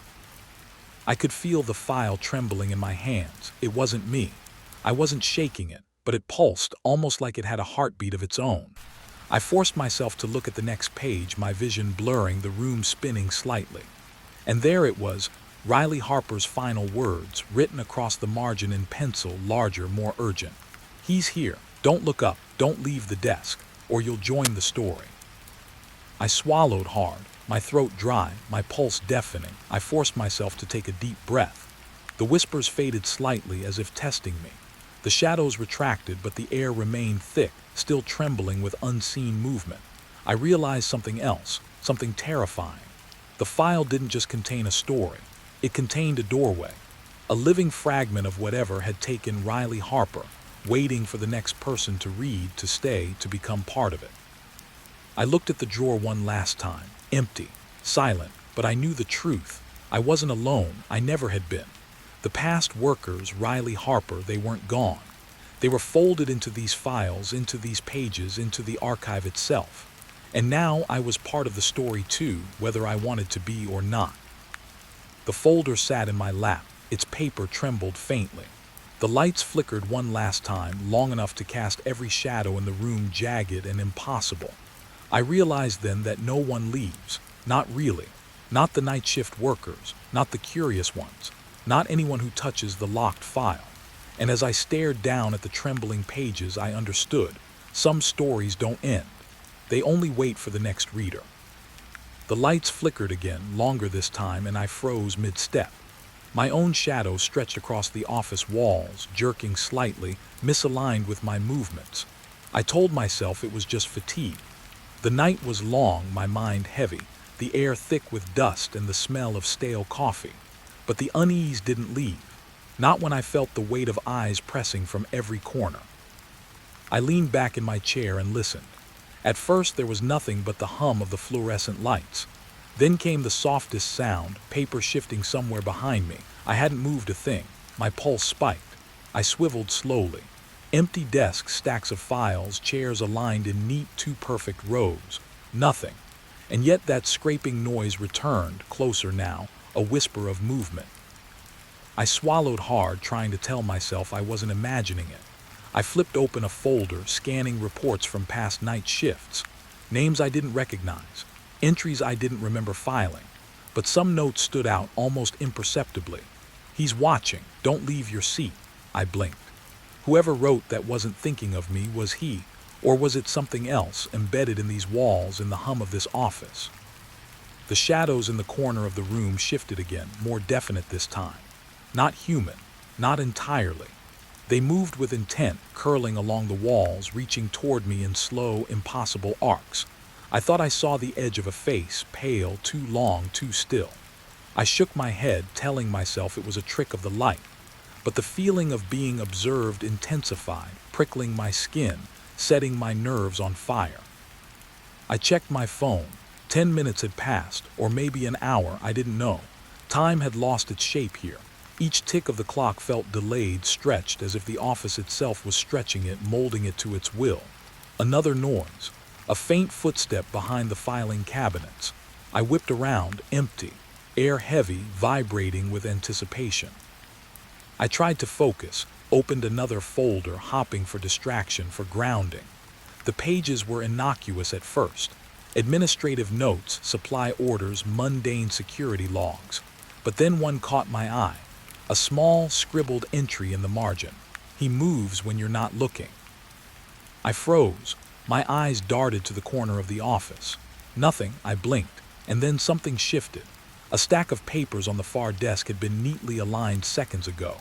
I could feel the file trembling in my hands. It wasn't me. I wasn't shaking it, but it pulsed, almost like it had a heartbeat of its own. I forced myself to look at the next page, my vision blurring, the room spinning slightly. And there it was, Riley Harper's final words, written across the margin in pencil, larger, more urgent. He's here. Don't look up. Don't leave the desk, or you'll join the story. I swallowed hard, my throat dry, my pulse deafening. I forced myself to take a deep breath. The whispers faded slightly as if testing me. The shadows retracted, but the air remained thick, still trembling with unseen movement. I realized something else, something terrifying. The file didn't just contain a story. It contained a doorway, a living fragment of whatever had taken Riley Harper, waiting for the next person to read, to stay, to become part of it. I looked at the drawer one last time, empty, silent, but I knew the truth. I wasn't alone. I never had been. The past workers, Riley Harper, they weren't gone. They were folded into these files, into these pages, into the archive itself. And now I was part of the story too, whether I wanted to be or not. The folder sat in my lap. Its paper trembled faintly. The lights flickered one last time, long enough to cast every shadow in the room jagged and impossible. I realized then that no one leaves. Not really. Not the night shift workers. Not the curious ones. Not anyone who touches the locked file. And as I stared down at the trembling pages, I understood. Some stories don't end. They only wait for the next reader. The lights flickered again, longer this time, and I froze mid-step. My own shadow stretched across the office walls, jerking slightly, misaligned with my movements. I told myself it was just fatigue. The night was long, my mind heavy, the air thick with dust and the smell of stale coffee. But the unease didn't leave, not when I felt the weight of eyes pressing from every corner. I leaned back in my chair and listened. At first there was nothing but the hum of the fluorescent lights. Then came the softest sound, paper shifting somewhere behind me. I hadn't moved a thing. My pulse spiked. I swiveled slowly. Empty desks, stacks of files, chairs aligned in neat, too-perfect rows. Nothing. And yet that scraping noise returned, closer now, a whisper of movement. I swallowed hard, trying to tell myself I wasn't imagining it. I flipped open a folder, scanning reports from past night shifts. Names I didn't recognize. Entries I didn't remember filing. But some notes stood out almost imperceptibly. "He's watching. Don't leave your seat." I blinked. Whoever wrote that wasn't thinking of me, was he? Or was it something else, embedded in these walls, in the hum of this office? The shadows in the corner of the room shifted again, more definite this time. Not human. Not entirely. They moved with intent, curling along the walls, reaching toward me in slow, impossible arcs. I thought I saw the edge of a face, pale, too long, too still. I shook my head, telling myself it was a trick of the light. But the feeling of being observed intensified, prickling my skin, setting my nerves on fire. I checked my phone. 10 minutes had passed, or maybe an hour, I didn't know. Time had lost its shape here. Each tick of the clock felt delayed, stretched, as if the office itself was stretching it, molding it to its will. Another noise. A faint footstep behind the filing cabinets. I whipped around, empty. Air heavy, vibrating with anticipation. I tried to focus, opened another folder, hopping for distraction, for grounding. The pages were innocuous at first. Administrative notes, supply orders, mundane security logs. But then one caught my eye. A small, scribbled entry in the margin. "He moves when you're not looking." I froze. My eyes darted to the corner of the office. Nothing. I blinked. And then something shifted. A stack of papers on the far desk had been neatly aligned seconds ago.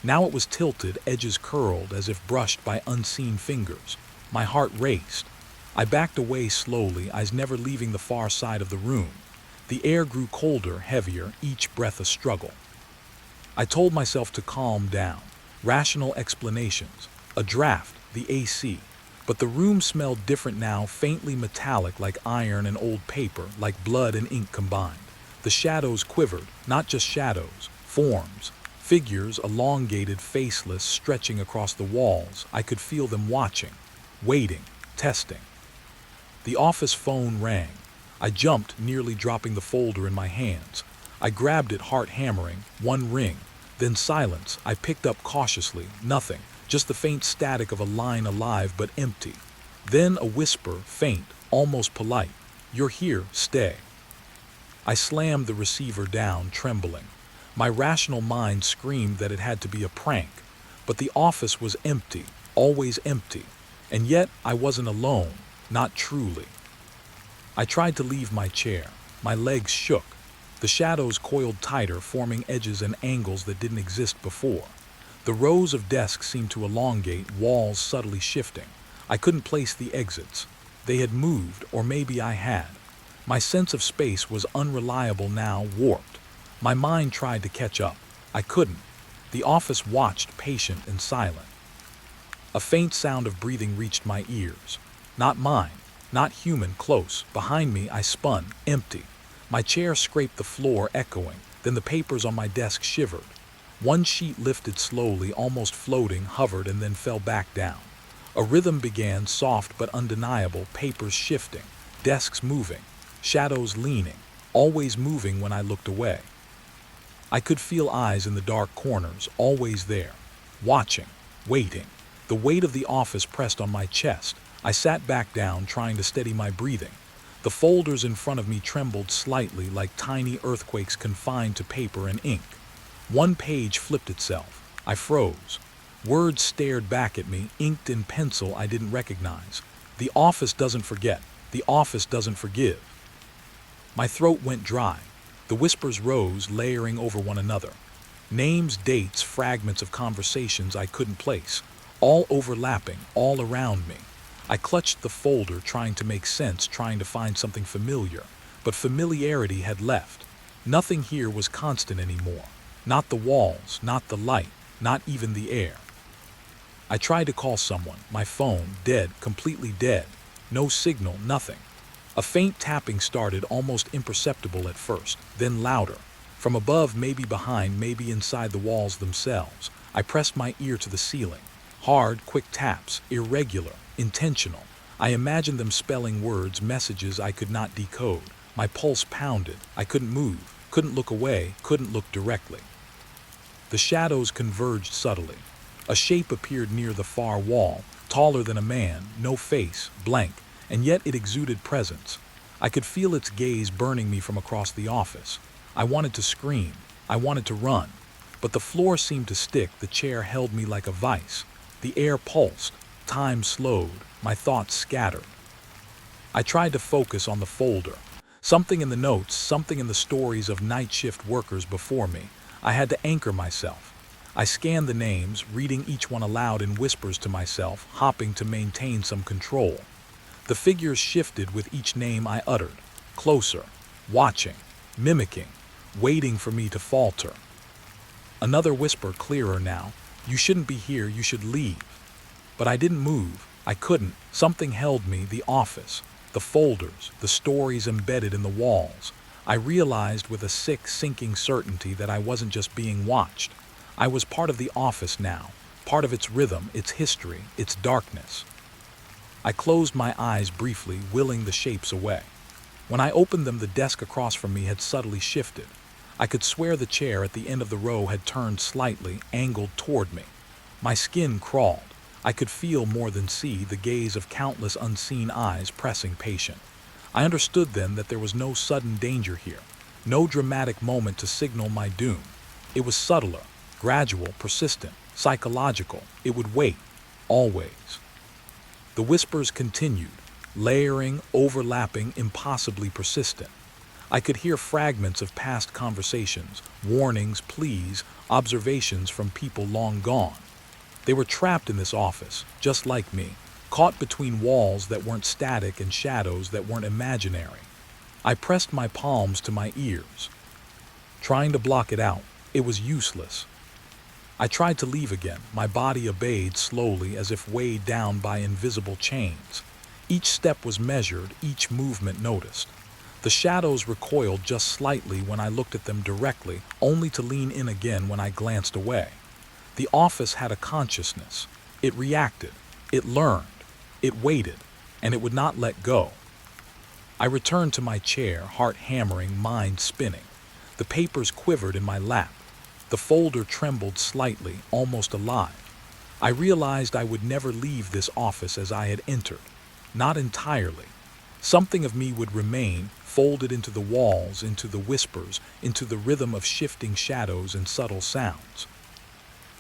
Now it was tilted, edges curled, as if brushed by unseen fingers. My heart raced. I backed away slowly, eyes never leaving the far side of the room. The air grew colder, heavier, each breath a struggle. I told myself to calm down. Rational explanations. A draft, the AC. But the room smelled different now, faintly metallic, like iron and old paper, like blood and ink combined. The shadows quivered, not just shadows, forms. Figures, elongated, faceless, stretching across the walls. I could feel them watching, waiting, testing. The office phone rang. I jumped, nearly dropping the folder in my hands. I grabbed it, heart hammering. One ring. Then silence. I picked up cautiously. Nothing. Just the faint static of a line alive but empty. Then a whisper, faint, almost polite. "You're here. Stay." I slammed the receiver down, trembling. My rational mind screamed that it had to be a prank. But the office was empty, always empty. And yet I wasn't alone. Not truly. I tried to leave my chair. My legs shook. The shadows coiled tighter, forming edges and angles that didn't exist before. The rows of desks seemed to elongate, walls subtly shifting. I couldn't place the exits. They had moved, or maybe I had. My sense of space was unreliable now, warped. My mind tried to catch up. I couldn't. The office watched, patient and silent. A faint sound of breathing reached my ears. Not mine, not human, close. Behind me I spun, empty. My chair scraped the floor, echoing. Then the papers on my desk shivered. One sheet lifted slowly, almost floating, hovered, and then fell back down. A rhythm began, soft but undeniable, papers shifting, desks moving, shadows leaning, always moving when I looked away. I could feel eyes in the dark corners, always there, watching, waiting. The weight of the office pressed on my chest. I sat back down, trying to steady my breathing. The folders in front of me trembled slightly, like tiny earthquakes confined to paper and ink. One page flipped itself. I froze. Words stared back at me, inked in pencil I didn't recognize. The office doesn't forget. The office doesn't forgive. My throat went dry. The whispers rose, layering over one another. Names, dates, fragments of conversations I couldn't place. All overlapping, all around me. I clutched the folder, trying to make sense, trying to find something familiar. But familiarity had left. Nothing here was constant anymore. Not the walls, not the light, not even the air. I tried to call someone. My phone, dead, completely dead. No signal, nothing. A faint tapping started, almost imperceptible at first, then louder. From above, maybe behind, maybe inside the walls themselves. I pressed my ear to the ceiling. Hard, quick taps, irregular, intentional. I imagined them spelling words, messages I could not decode. My pulse pounded. I couldn't move, couldn't look away, couldn't look directly. The shadows converged subtly. A shape appeared near the far wall, taller than a man, no face, blank, and yet it exuded presence. I could feel its gaze burning me from across the office. I wanted to scream. I wanted to run. But the floor seemed to stick. The chair held me like a vice. The air pulsed. Time slowed. My thoughts scattered. I tried to focus on the folder. Something in the notes, something in the stories of night shift workers before me. I had to anchor myself. I scanned the names, reading each one aloud in whispers to myself, hopping to maintain some control. The figures shifted with each name I uttered. Closer. Watching. Mimicking. Waiting for me to falter. Another whisper, clearer now. You shouldn't be here, you should leave. But I didn't move. I couldn't. Something held me, the office, the folders, the stories embedded in the walls. I realized with a sick, sinking certainty that I wasn't just being watched. I was part of the office now, part of its rhythm, its history, its darkness. I closed my eyes briefly, willing the shapes away. When I opened them, the desk across from me had subtly shifted. I could swear the chair at the end of the row had turned slightly, angled toward me. My skin crawled. I could feel more than see, the gaze of countless unseen eyes pressing patient. I understood then that there was no sudden danger here, no dramatic moment to signal my doom. It was subtler, gradual, persistent, psychological. It would wait, always. The whispers continued, layering, overlapping, impossibly persistent. I could hear fragments of past conversations, warnings, pleas, observations from people long gone. They were trapped in this office, just like me, caught between walls that weren't static and shadows that weren't imaginary. I pressed my palms to my ears, trying to block it out. It was useless. I tried to leave again. My body obeyed slowly, as if weighed down by invisible chains. Each step was measured, each movement noticed. The shadows recoiled just slightly when I looked at them directly, only to lean in again when I glanced away. The office had a consciousness. It reacted. It learned. It waited. And it would not let go. I returned to my chair, heart hammering, mind spinning. The papers quivered in my lap. The folder trembled slightly, almost alive. I realized I would never leave this office as I had entered. Not entirely. Something of me would remain, folded into the walls, into the whispers, into the rhythm of shifting shadows and subtle sounds.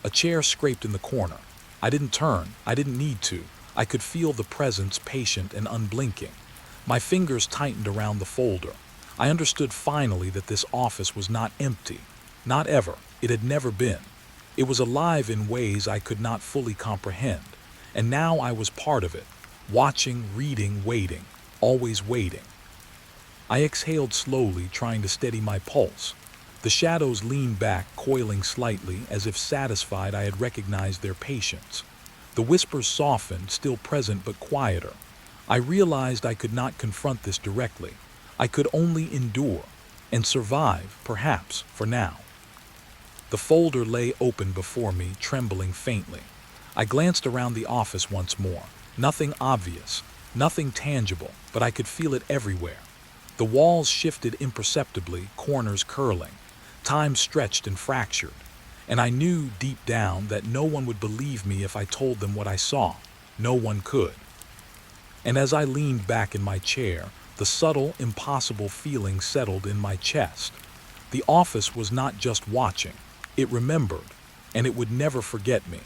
A chair scraped in the corner. I didn't turn. I didn't need to. I could feel the presence, patient and unblinking. My fingers tightened around the folder. I understood finally that this office was not empty. Not ever. It had never been. It was alive in ways I could not fully comprehend, and now I was part of it, watching, reading, waiting, always waiting. I exhaled slowly, trying to steady my pulse. The shadows leaned back, coiling slightly, as if satisfied I had recognized their patience. The whispers softened, still present but quieter. I realized I could not confront this directly. I could only endure and survive, perhaps, for now. The folder lay open before me, trembling faintly. I glanced around the office once more. Nothing obvious, nothing tangible, but I could feel it everywhere. The walls shifted imperceptibly, corners curling. Time stretched and fractured. And I knew deep down that no one would believe me if I told them what I saw. No one could. And as I leaned back in my chair, the subtle, impossible feeling settled in my chest. The office was not just watching. It remembered, and it would never forget me.